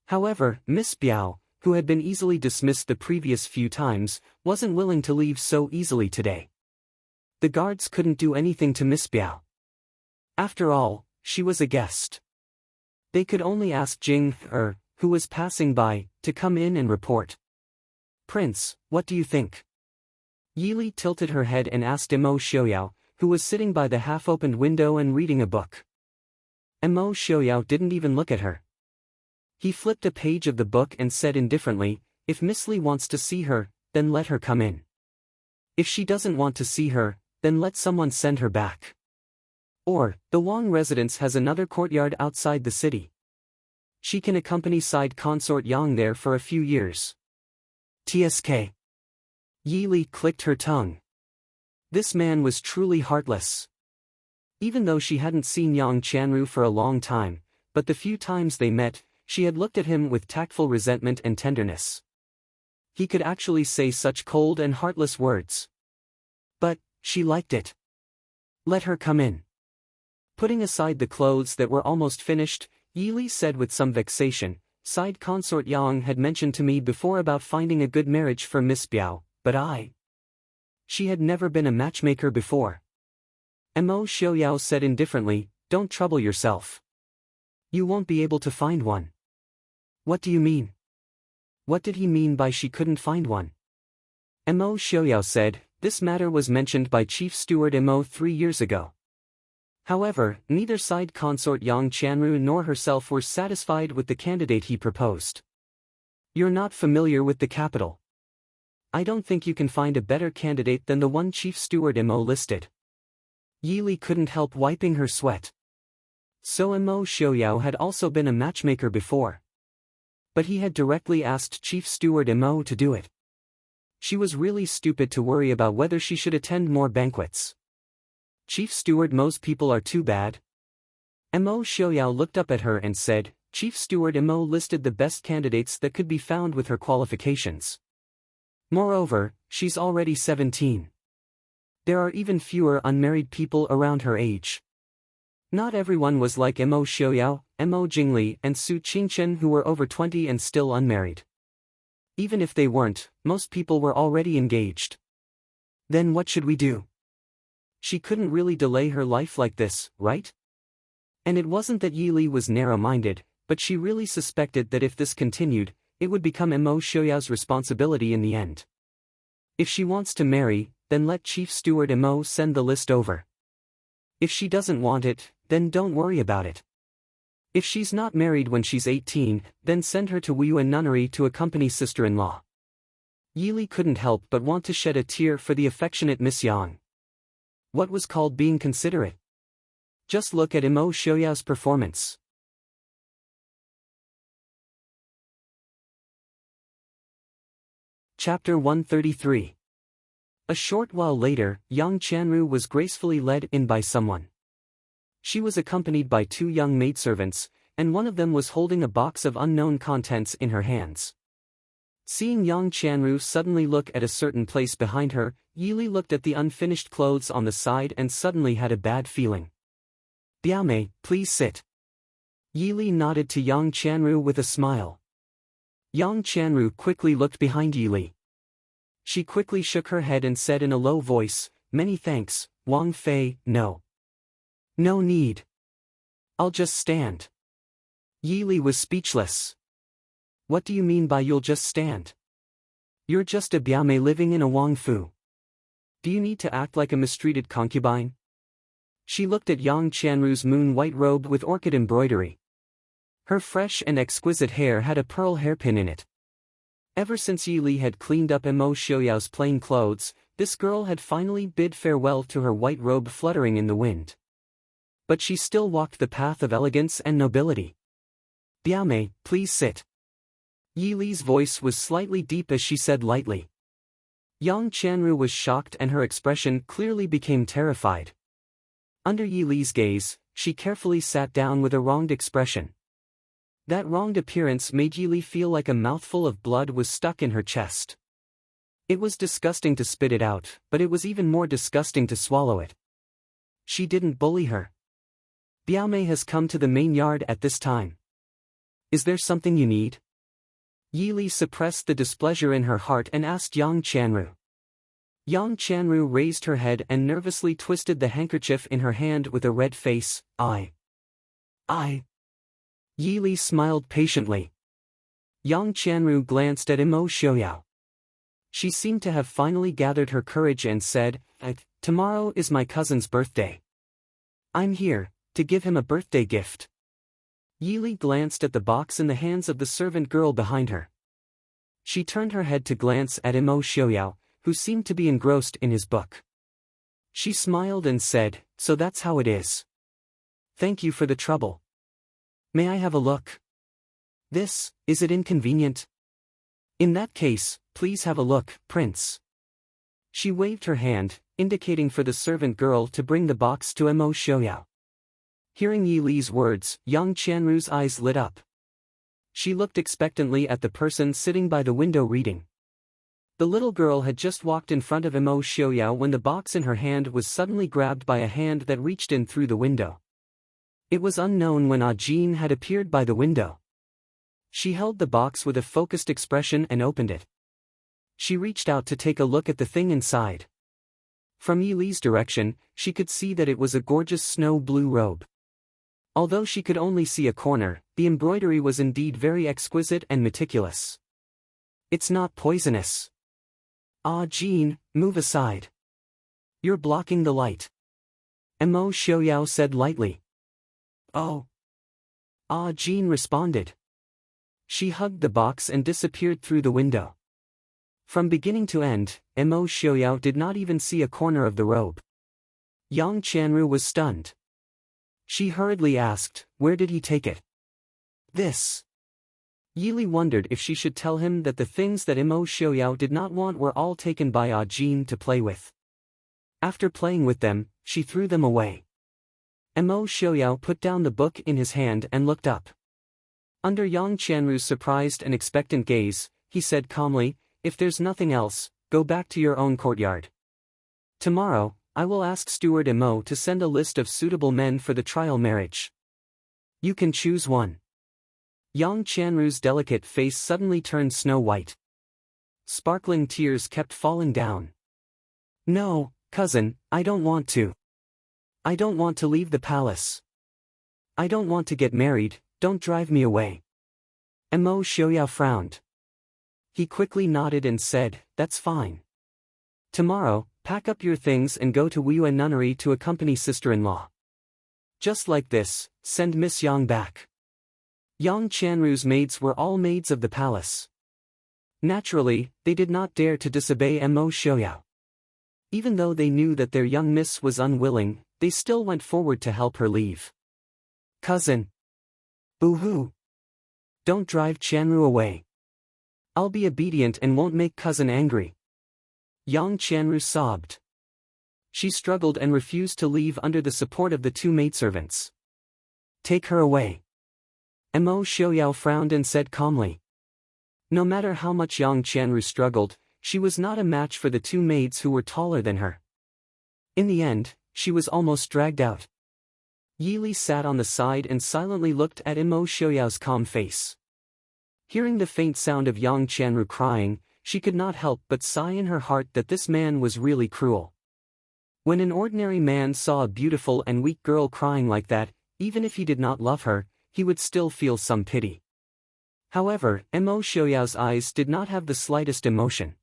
However, Miss Biao, who had been easily dismissed the previous few times, wasn't willing to leave so easily today. The guards couldn't do anything to Miss Biao. After all, she was a guest. They could only ask Jing, who was passing by, to come in and report. Prince, what do you think? Yi Li tilted her head and asked Mo Xiaoyao, who was sitting by the half-opened window and reading a book. Mo Xiaoyao didn't even look at her. He flipped a page of the book and said indifferently, if Miss Li wants to see her, then let her come in. If she doesn't want to see her, then let someone send her back. Or, the Wang residence has another courtyard outside the city. She can accompany side consort Yang there for a few years. TSK. Yi Li clicked her tongue. This man was truly heartless. Even though she hadn't seen Yang Chanru for a long time, but the few times they met, she had looked at him with tactful resentment and tenderness. He could actually say such cold and heartless words. But, she liked it. Let her come in. Putting aside the clothes that were almost finished, Yili said with some vexation, side consort Yang had mentioned to me before about finding a good marriage for Miss Biao, but She had never been a matchmaker before. Mo Xiaoyao said indifferently, don't trouble yourself. You won't be able to find one. What do you mean? What did he mean by she couldn't find one? Mo Xiaoyao said, this matter was mentioned by Chief Steward Mo 3 years ago. However, neither side consort Yang Chanru nor herself were satisfied with the candidate he proposed. You're not familiar with the capital. I don't think you can find a better candidate than the one Chief Steward Mo listed. Yili couldn't help wiping her sweat. So Mo Xiaoyao had also been a matchmaker before. But he had directly asked Chief Steward Mo to do it. She was really stupid to worry about whether she should attend more banquets. Chief Steward Mo's people are too bad. Mo Xiaoyao looked up at her and said, Chief Steward Mo listed the best candidates that could be found with her qualifications. Moreover, she's already 17. There are even fewer unmarried people around her age. Not everyone was like Mo Xiaoyao, Mo Jingli and Su Qingchen who were over 20 and still unmarried. Even if they weren't, most people were already engaged. Then what should we do? She couldn't really delay her life like this, right? And it wasn't that Yili was narrow-minded, but she really suspected that if this continued, it would become Mo Xiaoyao's responsibility in the end. If she wants to marry, then let Chief Steward Mo send the list over. If she doesn't want it, then don't worry about it. If she's not married when she's 18, then send her to Wuyuan Nunnery to accompany sister-in-law. Yili couldn't help but want to shed a tear for the affectionate Miss Yang. What was called being considerate? Just look at Mo Xiaoyao's performance. Chapter 133. A short while later, Yang Chanru was gracefully led in by someone. She was accompanied by 2 young maidservants, and one of them was holding a box of unknown contents in her hands. Seeing Yang Chanru suddenly look at a certain place behind her, Yili looked at the unfinished clothes on the side and suddenly had a bad feeling. Biaomei, please sit. Yili nodded to Yang Chanru with a smile. Yang Chanru quickly looked behind Yili. She quickly shook her head and said in a low voice, many thanks, Wang Fei, no. No need. I'll just stand. Yili was speechless. What do you mean by you'll just stand? You're just a biaomei living in a Wang Fu. Do you need to act like a mistreated concubine? She looked at Yang Chanru's moon-white robe with orchid embroidery. Her fresh and exquisite hair had a pearl hairpin in it. Ever since Yili had cleaned up Mo Xiaoyao's plain clothes, this girl had finally bid farewell to her white robe fluttering in the wind. But she still walked the path of elegance and nobility. Biaomei, please sit. Yili's voice was slightly deep as she said lightly. Yang Chanru was shocked and her expression clearly became terrified. Under Yili's gaze, she carefully sat down with a wronged expression. That wronged appearance made Yili feel like a mouthful of blood was stuck in her chest. It was disgusting to spit it out, but it was even more disgusting to swallow it. She didn't bully her. Biaomei has come to the main yard at this time. Is there something you need? Yili suppressed the displeasure in her heart and asked Yang Chanru. Yang Chanru raised her head and nervously twisted the handkerchief in her hand with a red face. I. Yili smiled patiently. Yang Chanru glanced at Mo Xiaoyao. She seemed to have finally gathered her courage and said, tomorrow is my cousin's birthday. I'm here to give him a birthday gift. Yili glanced at the box in the hands of the servant girl behind her. She turned her head to glance at Mo Xiaoyao, who seemed to be engrossed in his book. She smiled and said, so that's how it is. Thank you for the trouble. May I have a look? Is it inconvenient? In that case, please have a look, Prince. She waved her hand, indicating for the servant girl to bring the box to Mo Xiaoyao. Hearing Yili's words, Yang Chanru's eyes lit up. She looked expectantly at the person sitting by the window reading. The little girl had just walked in front of Emo Xiaoyao when the box in her hand was suddenly grabbed by a hand that reached in through the window. It was unknown when Jean had appeared by the window. She held the box with a focused expression and opened it. She reached out to take a look at the thing inside. From Yi Li's direction, she could see that it was a gorgeous snow blue robe. Although she could only see a corner, the embroidery was indeed very exquisite and meticulous. It's not poisonous. Jean, move aside. You're blocking the light. Emo Xiaoyao said lightly. Oh. Jean responded. She hugged the box and disappeared through the window. From beginning to end, Emo Xiaoyao did not even see a corner of the robe. Yang Chanru was stunned. She hurriedly asked, where did he take it? This. Yi Li wondered if she should tell him that the things that Emo Xiaoyao did not want were all taken by Jean to play with. After playing with them, she threw them away. Emo Xiaoyao put down the book in his hand and looked up. Under Yang Chanru's surprised and expectant gaze, he said calmly, if there's nothing else, go back to your own courtyard. Tomorrow, I will ask Steward Emo to send a list of suitable men for the trial marriage. You can choose one. Yang Chanru's delicate face suddenly turned snow-white. Sparkling tears kept falling down. No, cousin, I don't want to. I don't want to leave the palace. I don't want to get married, don't drive me away. Emo Xiaoyao frowned. He quickly nodded and said, that's fine. Tomorrow, pack up your things and go to Weiyue Nunnery to accompany sister-in-law. Just like this, send Miss Yang back. Yang Chanru's maids were all maids of the palace. Naturally, they did not dare to disobey Emo Xiaoyao. Even though they knew that their young miss was unwilling, they still went forward to help her leave. Cousin. Boo-hoo. Don't drive Chanru away. I'll be obedient and won't make cousin angry. Yang Chanru sobbed. She struggled and refused to leave under the support of the two maidservants. Take her away. Emo Xiaoyao frowned and said calmly. No matter how much Yang Chanru struggled, she was not a match for the two maids who were taller than her. In the end, she was almost dragged out. Yi Li sat on the side and silently looked at Emo Xiaoyao's calm face. Hearing the faint sound of Yang Chanru crying, she could not help but sigh in her heart that this man was really cruel. When an ordinary man saw a beautiful and weak girl crying like that, even if he did not love her, he would still feel some pity. However, Emo Xiaoyao's eyes did not have the slightest emotion.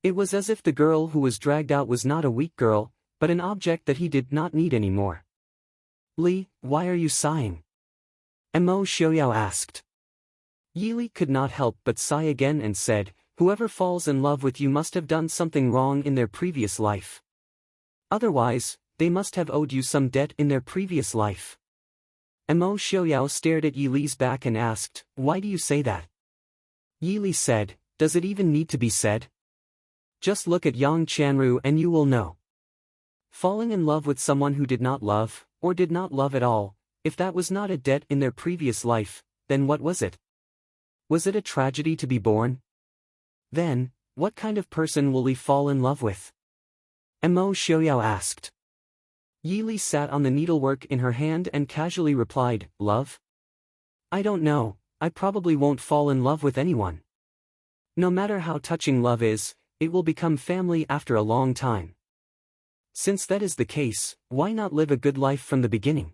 It was as if the girl who was dragged out was not a weak girl, but an object that he did not need anymore. Li, why are you sighing? Emo Xiaoyao asked. Yi Li could not help but sigh again and said, whoever falls in love with you must have done something wrong in their previous life. Otherwise, they must have owed you some debt in their previous life. Emo Xiaoyao stared at Yi Li's back and asked, why do you say that? Yi Li said, does it even need to be said? Just look at Yang Chanru and you will know. Falling in love with someone who did not love, or did not love at all, if that was not a debt in their previous life, then what was it? Was it a tragedy to be born? Then, what kind of person will Li fall in love with? Emo Xiaoyao asked. Yi Li sat on the needlework in her hand and casually replied, love? I don't know, I probably won't fall in love with anyone. No matter how touching love is, it will become family after a long time. Since that is the case, why not live a good life from the beginning?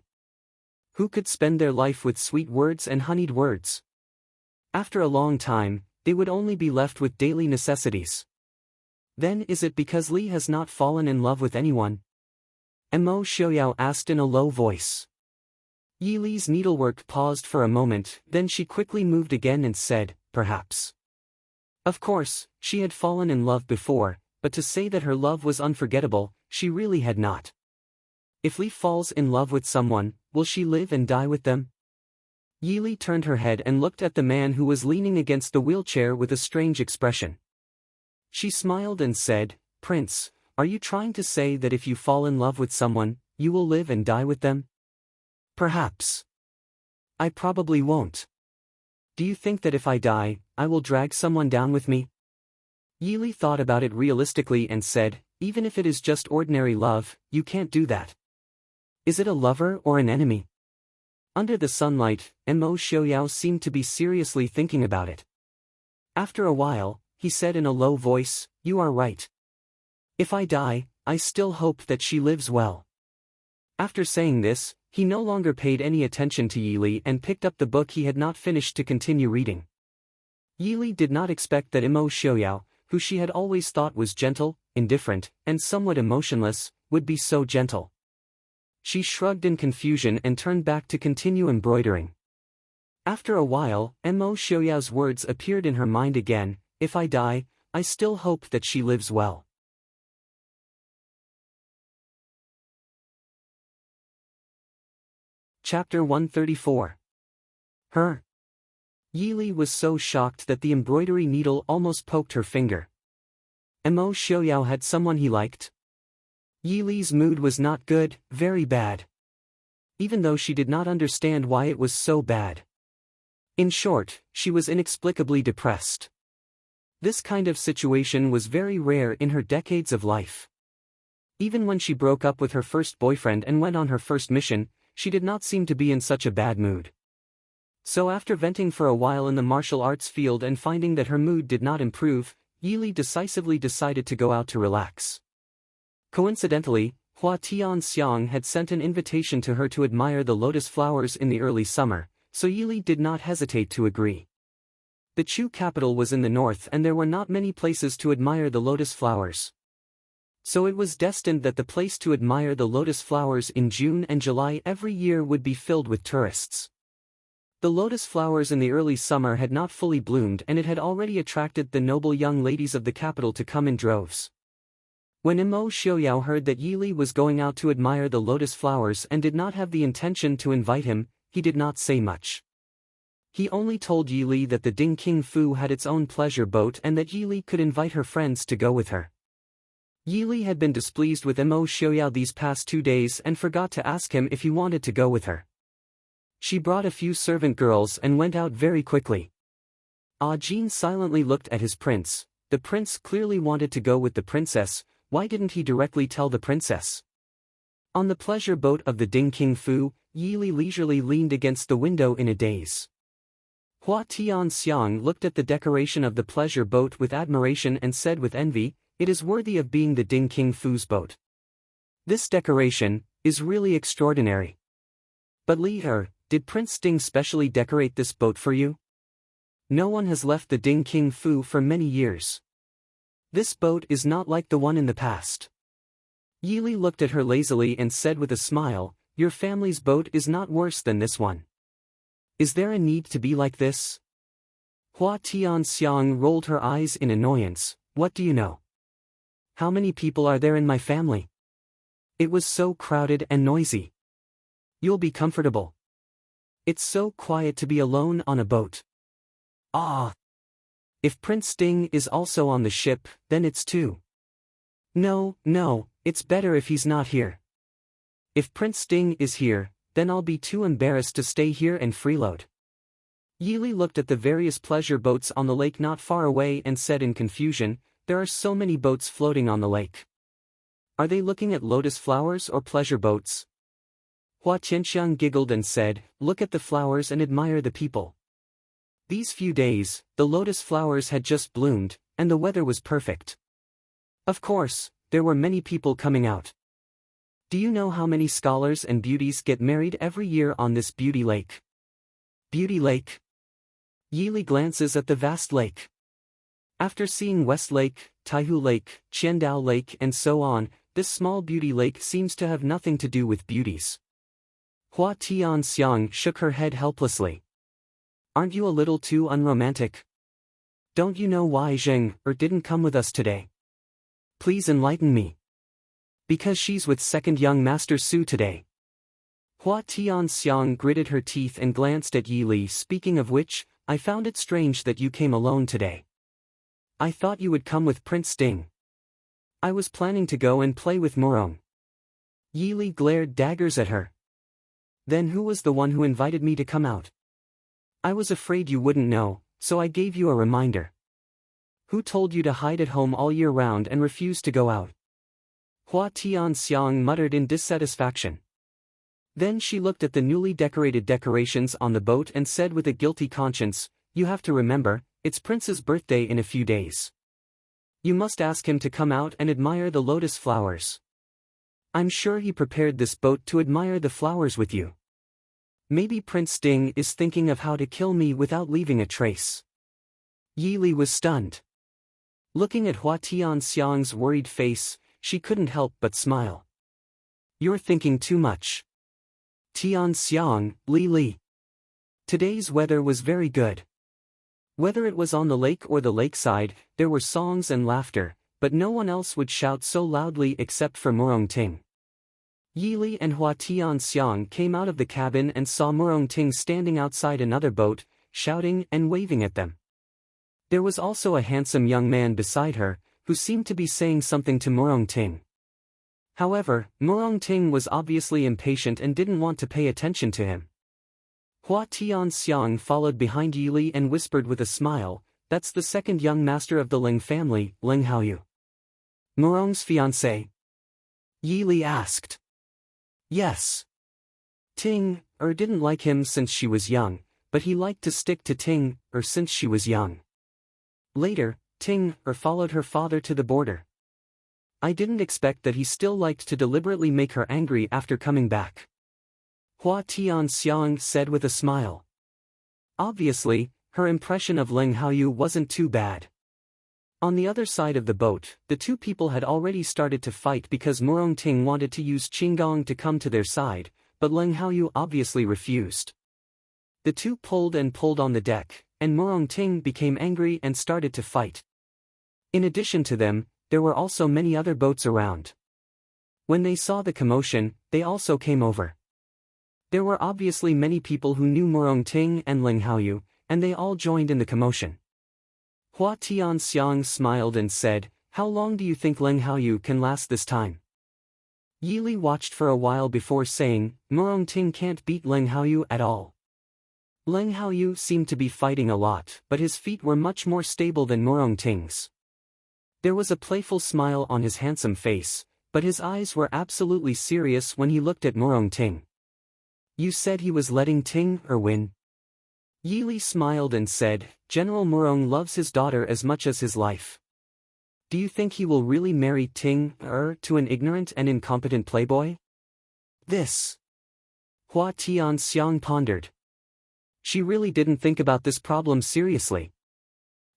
Who could spend their life with sweet words and honeyed words? After a long time, they would only be left with daily necessities. Then is it because Li has not fallen in love with anyone? Emo Xiaoyao asked in a low voice. Yi Li's needlework paused for a moment, then she quickly moved again and said, perhaps. Of course, she had fallen in love before, but to say that her love was unforgettable, she really had not. If Li falls in love with someone, will she live and die with them? Yi Li turned her head and looked at the man who was leaning against the wheelchair with a strange expression. She smiled and said, Prince, are you trying to say that if you fall in love with someone, you will live and die with them? Perhaps. I probably won't. Do you think that if I die, I will drag someone down with me? Yi thought about it realistically and said, even if it is just ordinary love, you can't do that. Is it a lover or an enemy? Under the sunlight, Mo Xiaoyao seemed to be seriously thinking about it. After a while, he said in a low voice, you are right. If I die, I still hope that she lives well. After saying this, he no longer paid any attention to Yi and picked up the book he had not finished to continue reading. Yi did not expect that Mo Xiaoyao, who she had always thought was gentle, indifferent, and somewhat emotionless, would be so gentle. She shrugged in confusion and turned back to continue embroidering. After a while, Mo Xiaoyao's words appeared in her mind again, if I die, I still hope that she lives well. Chapter 134. Her. Yi was so shocked that the embroidery needle almost poked her finger. Mo Xiaoyao had someone he liked? Yi's mood was not good, very bad. Even though she did not understand why it was so bad. In short, she was inexplicably depressed. This kind of situation was very rare in her decades of life. Even when she broke up with her first boyfriend and went on her first mission, she did not seem to be in such a bad mood. So after venting for a while in the martial arts field and finding that her mood did not improve, Yi decisively decided to go out to relax. Coincidentally, Hua Tianxiang had sent an invitation to her to admire the lotus flowers in the early summer, so Yi did not hesitate to agree. The Chu capital was in the north and there were not many places to admire the lotus flowers. So it was destined that the place to admire the lotus flowers in June and July every year would be filled with tourists. The lotus flowers in the early summer had not fully bloomed and it had already attracted the noble young ladies of the capital to come in droves. When Mo Xiaoyao heard that Yi was going out to admire the lotus flowers and did not have the intention to invite him, he did not say much. He only told Yi that the Ding King Fu had its own pleasure boat and that Yi could invite her friends to go with her. Yi had been displeased with Mo Xiaoyao these past 2 days and forgot to ask him if he wanted to go with her. She brought a few servant girls and went out very quickly. Ah Jin silently looked at his prince. The prince clearly wanted to go with the princess. Why didn't he directly tell the princess? On the pleasure boat of the Ding King Fu, Yi leisurely leaned against the window in a daze. Hua Tianxiang looked at the decoration of the pleasure boat with admiration and said with envy, it is worthy of being the Ding King Fu's boat. This decoration is really extraordinary. But did Prince Ding specially decorate this boat for you? No one has left the Ding King Fu for many years. This boat is not like the one in the past. Yi looked at her lazily and said with a smile, your family's boat is not worse than this one. Is there a need to be like this? Hua Tianxiang rolled her eyes in annoyance, what do you know? How many people are there in my family? It was so crowded and noisy. You'll be comfortable. It's so quiet to be alone on a boat. Ah! If Prince Ding is also on the ship, then it's 2. No, it's better if he's not here. If Prince Ding is here, then I'll be too embarrassed to stay here and freeload. Yi looked at the various pleasure boats on the lake not far away and said in confusion, there are so many boats floating on the lake. Are they looking at lotus flowers or pleasure boats? Hua Tianxiang giggled and said, look at the flowers and admire the people. These few days, the lotus flowers had just bloomed, and the weather was perfect. Of course, there were many people coming out. Do you know how many scholars and beauties get married every year on this beauty lake? Beauty Lake? Yi glances at the vast lake. After seeing West Lake, Taihu Lake, Qiandao Lake and so on, this small beauty lake seems to have nothing to do with beauties. Hua Tianxiang shook her head helplessly. Aren't you a little too unromantic? Don't you know why Zheng didn't come with us today? Please enlighten me. Because she's with second young Master Su today. Hua Tianxiang gritted her teeth and glanced at Yi. Speaking of which, I found it strange that you came alone today. I thought you would come with Prince Ding. I was planning to go and play with Murong. Yi glared daggers at her. Then who was the one who invited me to come out? I was afraid you wouldn't know, so I gave you a reminder. Who told you to hide at home all year round and refuse to go out? Hua Tianxiang muttered in dissatisfaction. Then she looked at the newly decorated decorations on the boat and said with a guilty conscience, "You have to remember, it's Prince's birthday in a few days. You must ask him to come out and admire the lotus flowers. I'm sure he prepared this boat to admire the flowers with you. Maybe Prince Ding is thinking of how to kill me without leaving a trace." Yi Li was stunned. Looking at Hua Tianxiang's worried face, she couldn't help but smile. "You're thinking too much. Tianxiang, Li Li. Today's weather was very good. Whether it was on the lake or the lakeside, there were songs and laughter, but no one else would shout so loudly except for Murong Ting." Yi Li and Hua Tianxiang came out of the cabin and saw Murong Ting standing outside another boat, shouting and waving at them. There was also a handsome young man beside her, who seemed to be saying something to Murong Ting. However, Murong Ting was obviously impatient and didn't want to pay attention to him. Hua Tianxiang followed behind Yi Li and whispered with a smile, "That's the second young master of the Ling family, Ling Haoyu. Murong's fiancé?" Yi Li asked. "Yes. Ting didn't like him since she was young, but he liked to stick to Ting since she was young. Later, Ting followed her father to the border. I didn't expect that he still liked to deliberately make her angry after coming back," Hua Tianxiang said with a smile. Obviously, her impression of Ling Haoyu wasn't too bad. On the other side of the boat, the two people had already started to fight because Murong Ting wanted to use Qinggong to come to their side, but Ling Haoyu obviously refused. The two pulled and pulled on the deck, and Murong Ting became angry and started to fight. In addition to them, there were also many other boats around. When they saw the commotion, they also came over. There were obviously many people who knew Murong Ting and Ling Haoyu, and they all joined in the commotion. Hua Tianxiang smiled and said, "How long do you think Ling Haoyu can last this time?" Yi Li watched for a while before saying, "Murong Ting can't beat Ling Haoyu at all." Ling Haoyu seemed to be fighting a lot, but his feet were much more stable than Murong Ting's. There was a playful smile on his handsome face, but his eyes were absolutely serious when he looked at Murong Ting. "You said he was letting Ting win?" Yi Li smiled and said, "General Murong loves his daughter as much as his life. Do you think he will really marry Ting to an ignorant and incompetent playboy?" This. Hua Tianxiang pondered. She really didn't think about this problem seriously.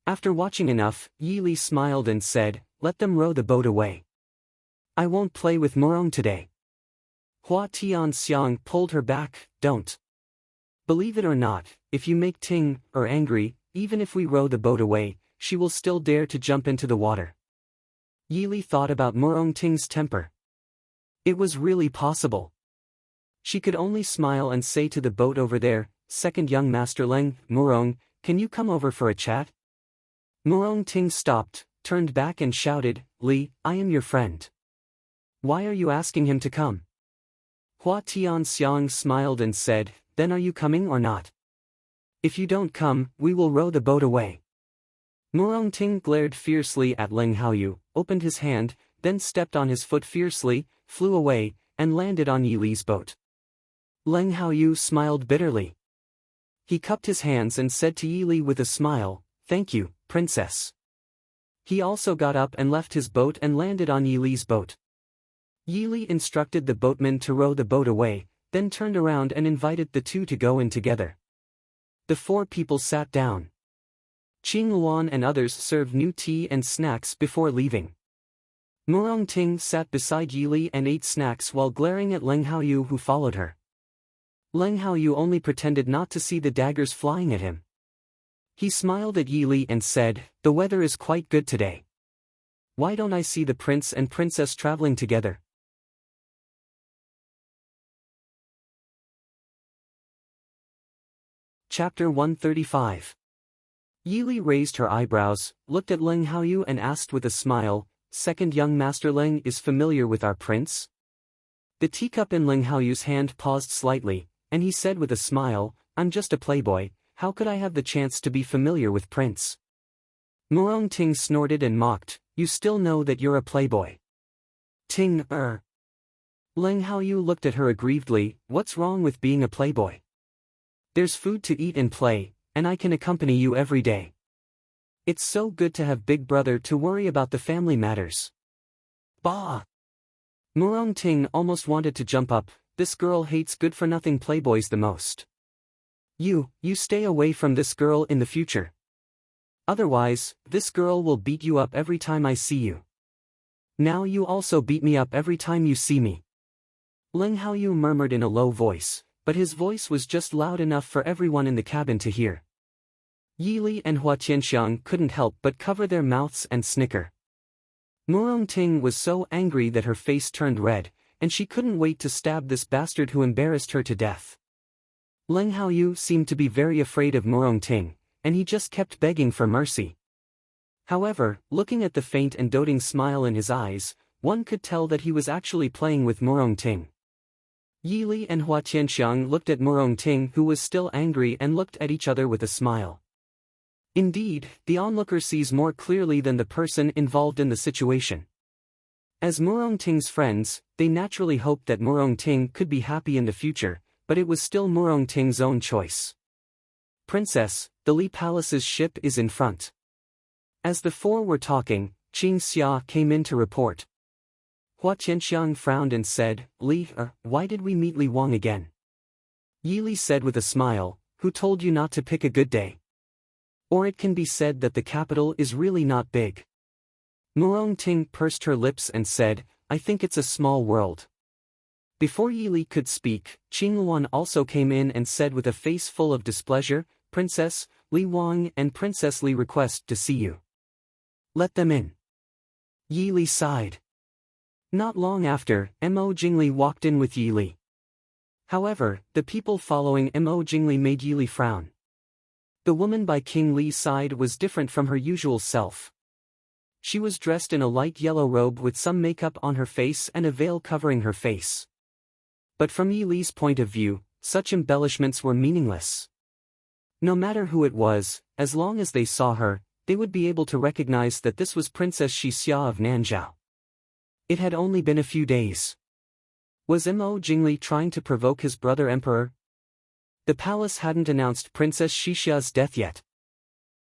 After watching enough, Yi Li smiled and said, "Let them row the boat away. I won't play with Murong today." Hua Tianxiang pulled her back, "Don't. Believe it or not, if you make Ting angry, even if we row the boat away, she will still dare to jump into the water." Yi Li thought about Murong Ting's temper. It was really possible. She could only smile and say to the boat over there, "Second young master Ling, Murong, can you come over for a chat?" Murong Ting stopped, turned back and shouted, "Li, I am your friend. Why are you asking him to come?" Hua Tianxiang smiled and said, "Then are you coming or not? If you don't come, we will row the boat away." Murong Ting glared fiercely at Ling Haoyu, opened his hand, then stepped on his foot fiercely, flew away, and landed on Yi Li's boat. Ling Haoyu smiled bitterly. He cupped his hands and said to Yi Li with a smile, "Thank you, Princess." He also got up and left his boat and landed on Yi Li's boat. Yi Li instructed the boatman to row the boat away, then turned around and invited the two to go in together. The four people sat down. Qing Luan and others served new tea and snacks before leaving. Murong Ting sat beside Yi Li and ate snacks while glaring at Ling Haoyu, who followed her. Ling Haoyu only pretended not to see the daggers flying at him. He smiled at Yi Li and said, "The weather is quite good today. Why don't I see the prince and princess traveling together?" Chapter 135. Yi Li raised her eyebrows, looked at Ling Haoyu and asked with a smile, "Second young master Ling is familiar with our prince?" The teacup in Ling Haoyu's hand paused slightly, and he said with a smile, "I'm just a playboy, how could I have the chance to be familiar with Prince?" Murong Ting snorted and mocked, you still know that you're a playboy. Ting, Leng Haoyu looked at her aggrievedly, what's wrong with being a playboy? There's food to eat and play, and I can accompany you every day. It's so good to have Big Brother to worry about the family matters. Bah! Murong Ting almost wanted to jump up, this girl hates good-for-nothing playboys the most. You stay away from this girl in the future. Otherwise, this girl will beat you up every time I see you. Now you also beat me up every time you see me. Leng Haoyu murmured in a low voice, but his voice was just loud enough for everyone in the cabin to hear. Yi Li and Hua Tianxiang couldn't help but cover their mouths and snicker. Murong Ting was so angry that her face turned red, and she couldn't wait to stab this bastard who embarrassed her to death. Leng Haoyu seemed to be very afraid of Murong Ting, and he just kept begging for mercy. However, looking at the faint and doting smile in his eyes, one could tell that he was actually playing with Murong Ting. Yi Li and Hua Tianxiang looked at Murong Ting, who was still angry, and looked at each other with a smile. Indeed, the onlooker sees more clearly than the person involved in the situation. As Murong Ting's friends, they naturally hoped that Murong Ting could be happy in the future, but it was still Murong Ting's own choice. Princess, the Li Palace's ship is in front. As the four were talking, Qing Xia came in to report. Hua Tianxiang frowned and said, Li, why did we meet Li Wang again? Yi Li said with a smile, who told you not to pick a good day? Or it can be said that the capital is really not big. Murong Ting pursed her lips and said, I think it's a small world. Before Yi Li could speak, Qing Luan also came in and said with a face full of displeasure, Princess, Li Wang and Princess Li request to see you. Let them in. Yi Li sighed. Not long after, Mo Jingli walked in with Yi Li. However, the people following Mo Jingli made Yi Li frown. The woman by King Li's side was different from her usual self. She was dressed in a light yellow robe with some makeup on her face and a veil covering her face. But from Yi Li's point of view, such embellishments were meaningless. No matter who it was, as long as they saw her, they would be able to recognize that this was Princess Shi Xia of Nanzhao. It had only been a few days. Was Mo Jingli trying to provoke his brother emperor? The palace hadn't announced Princess Shi Xia's death yet.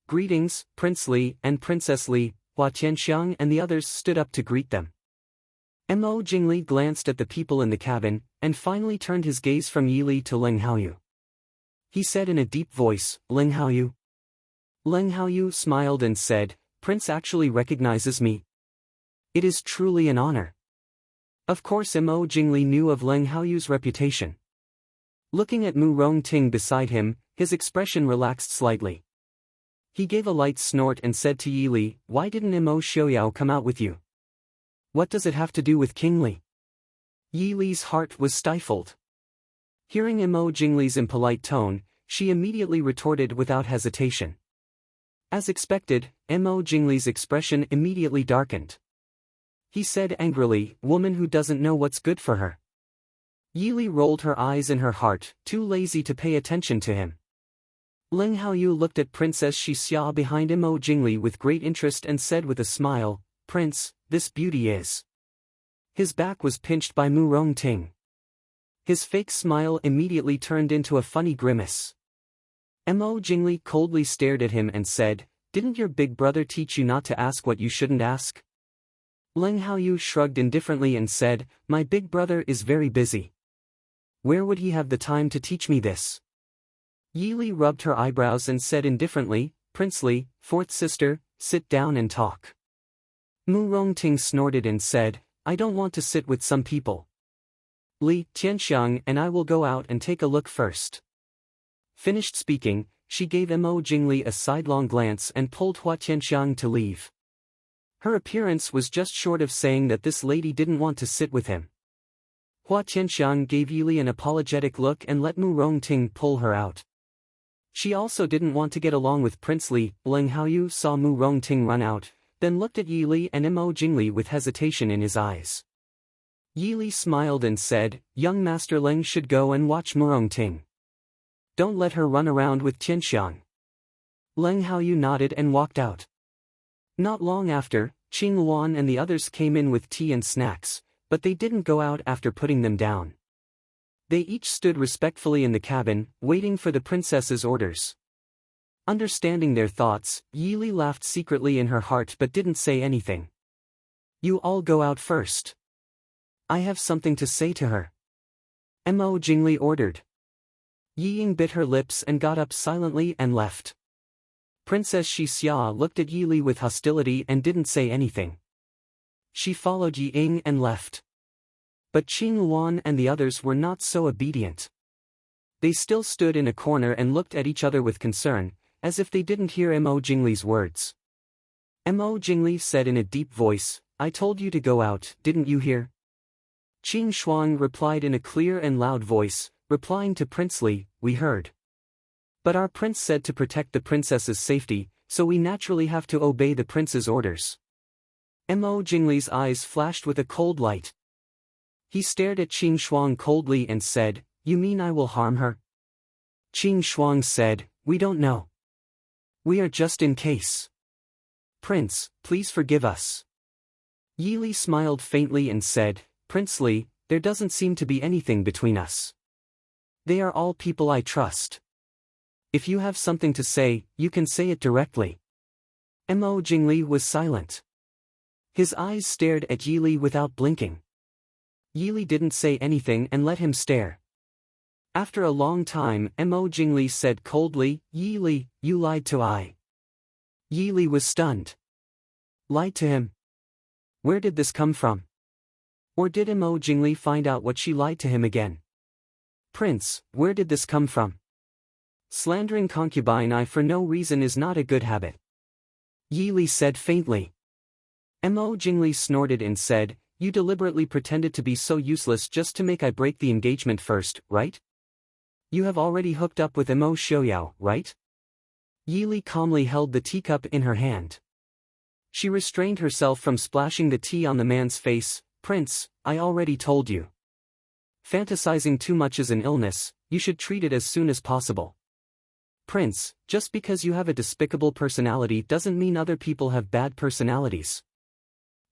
Greetings, Prince Li and Princess Li. Hua Tianxiang and the others stood up to greet them. Mo Jingli glanced at the people in the cabin, and finally turned his gaze from Yi Li to Leng Haoyu. He said in a deep voice, Leng Haoyu. Leng Haoyu smiled and said, Prince actually recognizes me. It is truly an honor. Of course Mo Jingli knew of Leng Haoyu's reputation. Looking at Murong Ting beside him, his expression relaxed slightly. He gave a light snort and said to Yi Li, why didn't Mo Xiaoyao come out with you? What does it have to do with King Li? Yi Li's heart was stifled. Hearing Mo Jingli's impolite tone, she immediately retorted without hesitation. As expected, Mo Jingli's expression immediately darkened. He said angrily, woman who doesn't know what's good for her. Yi Li rolled her eyes in her heart, too lazy to pay attention to him. Leng Haoyu looked at Princess Shi Xia behind Mo Jingli with great interest and said with a smile, Prince, this beauty is. His back was pinched by Murong Ting. His fake smile immediately turned into a funny grimace. Mo Jingli coldly stared at him and said, didn't your big brother teach you not to ask what you shouldn't ask? Leng Haoyu shrugged indifferently and said, my big brother is very busy. Where would he have the time to teach me this? Yi Li rubbed her eyebrows and said indifferently, Prince Li, fourth sister, sit down and talk. Murong Ting snorted and said, I don't want to sit with some people. Li Tianxiang and I will go out and take a look first. Finished speaking, she gave Mo Jingli a sidelong glance and pulled Hua Tianxiang to leave. Her appearance was just short of saying that this lady didn't want to sit with him. Hua Tianxiang gave Yi Li an apologetic look and let Murong Ting pull her out. She also didn't want to get along with Prince Li. Leng Haoyu saw Murong Ting run out, then looked at Yi Li and Mo Jingli with hesitation in his eyes. Yi Li smiled and said, young Master Leng should go and watch Murong Ting. Don't let her run around with Tianxiang. Leng Haoyu nodded and walked out. Not long after, Qing Luan and the others came in with tea and snacks, but they didn't go out after putting them down. They each stood respectfully in the cabin, waiting for the princess's orders. Understanding their thoughts, Yili laughed secretly in her heart but didn't say anything. You all go out first. I have something to say to her. Mo Jingli ordered. Yi Ying bit her lips and got up silently and left. Princess Xixia looked at Yili with hostility and didn't say anything. She followed Yi Ying and left. But Qing Luan and the others were not so obedient. They still stood in a corner and looked at each other with concern, as if they didn't hear Mo Jingli's words. Mo Jingli said in a deep voice, I told you to go out, didn't you hear? Qing Shuang replied in a clear and loud voice, replying to Prince Li, we heard. But our prince said to protect the princess's safety, so we naturally have to obey the prince's orders. Mo Jingli's eyes flashed with a cold light. He stared at Qing Shuang coldly and said, you mean I will harm her? Qing Shuang said, we don't know. We are just in case. Prince, please forgive us. Yili smiled faintly and said, Prince Li, there doesn't seem to be anything between us. They are all people I trust. If you have something to say, you can say it directly. Mo Jingli was silent. His eyes stared at Yili without blinking. Yili didn't say anything and let him stare. After a long time, Mo Jingli said coldly, Yili, you lied to I. Yili was stunned. Lied to him? Where did this come from? Or did Mo Jingli find out what she lied to him again? Prince, where did this come from? Slandering concubine I for no reason is not a good habit. Yili said faintly. Mo Jingli snorted and said, you deliberately pretended to be so useless just to make I break the engagement first, right? You have already hooked up with Mo Xiaoyao, right? Yili calmly held the teacup in her hand. She restrained herself from splashing the tea on the man's face. Prince, I already told you. Fantasizing too much is an illness, you should treat it as soon as possible. Prince, just because you have a despicable personality doesn't mean other people have bad personalities.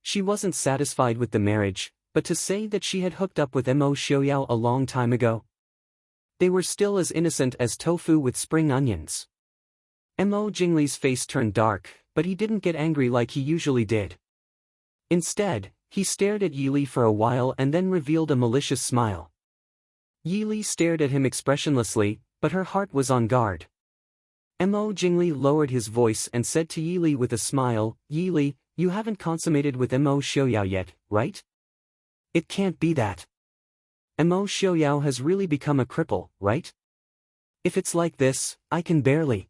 She wasn't satisfied with the marriage, but to say that she had hooked up with Mo Xiaoyao a long time ago. They were still as innocent as tofu with spring onions. Mo Jingli's face turned dark, but he didn't get angry like he usually did. Instead, he stared at Yili for a while and then revealed a malicious smile. Yili stared at him expressionlessly, but her heart was on guard. Mo Jingli lowered his voice and said to Yili with a smile, Yili, you haven't consummated with Mo Xiaoyao yet, right? It can't be that. Mo Xiaoyao has really become a cripple, right? If it's like this, I can barely.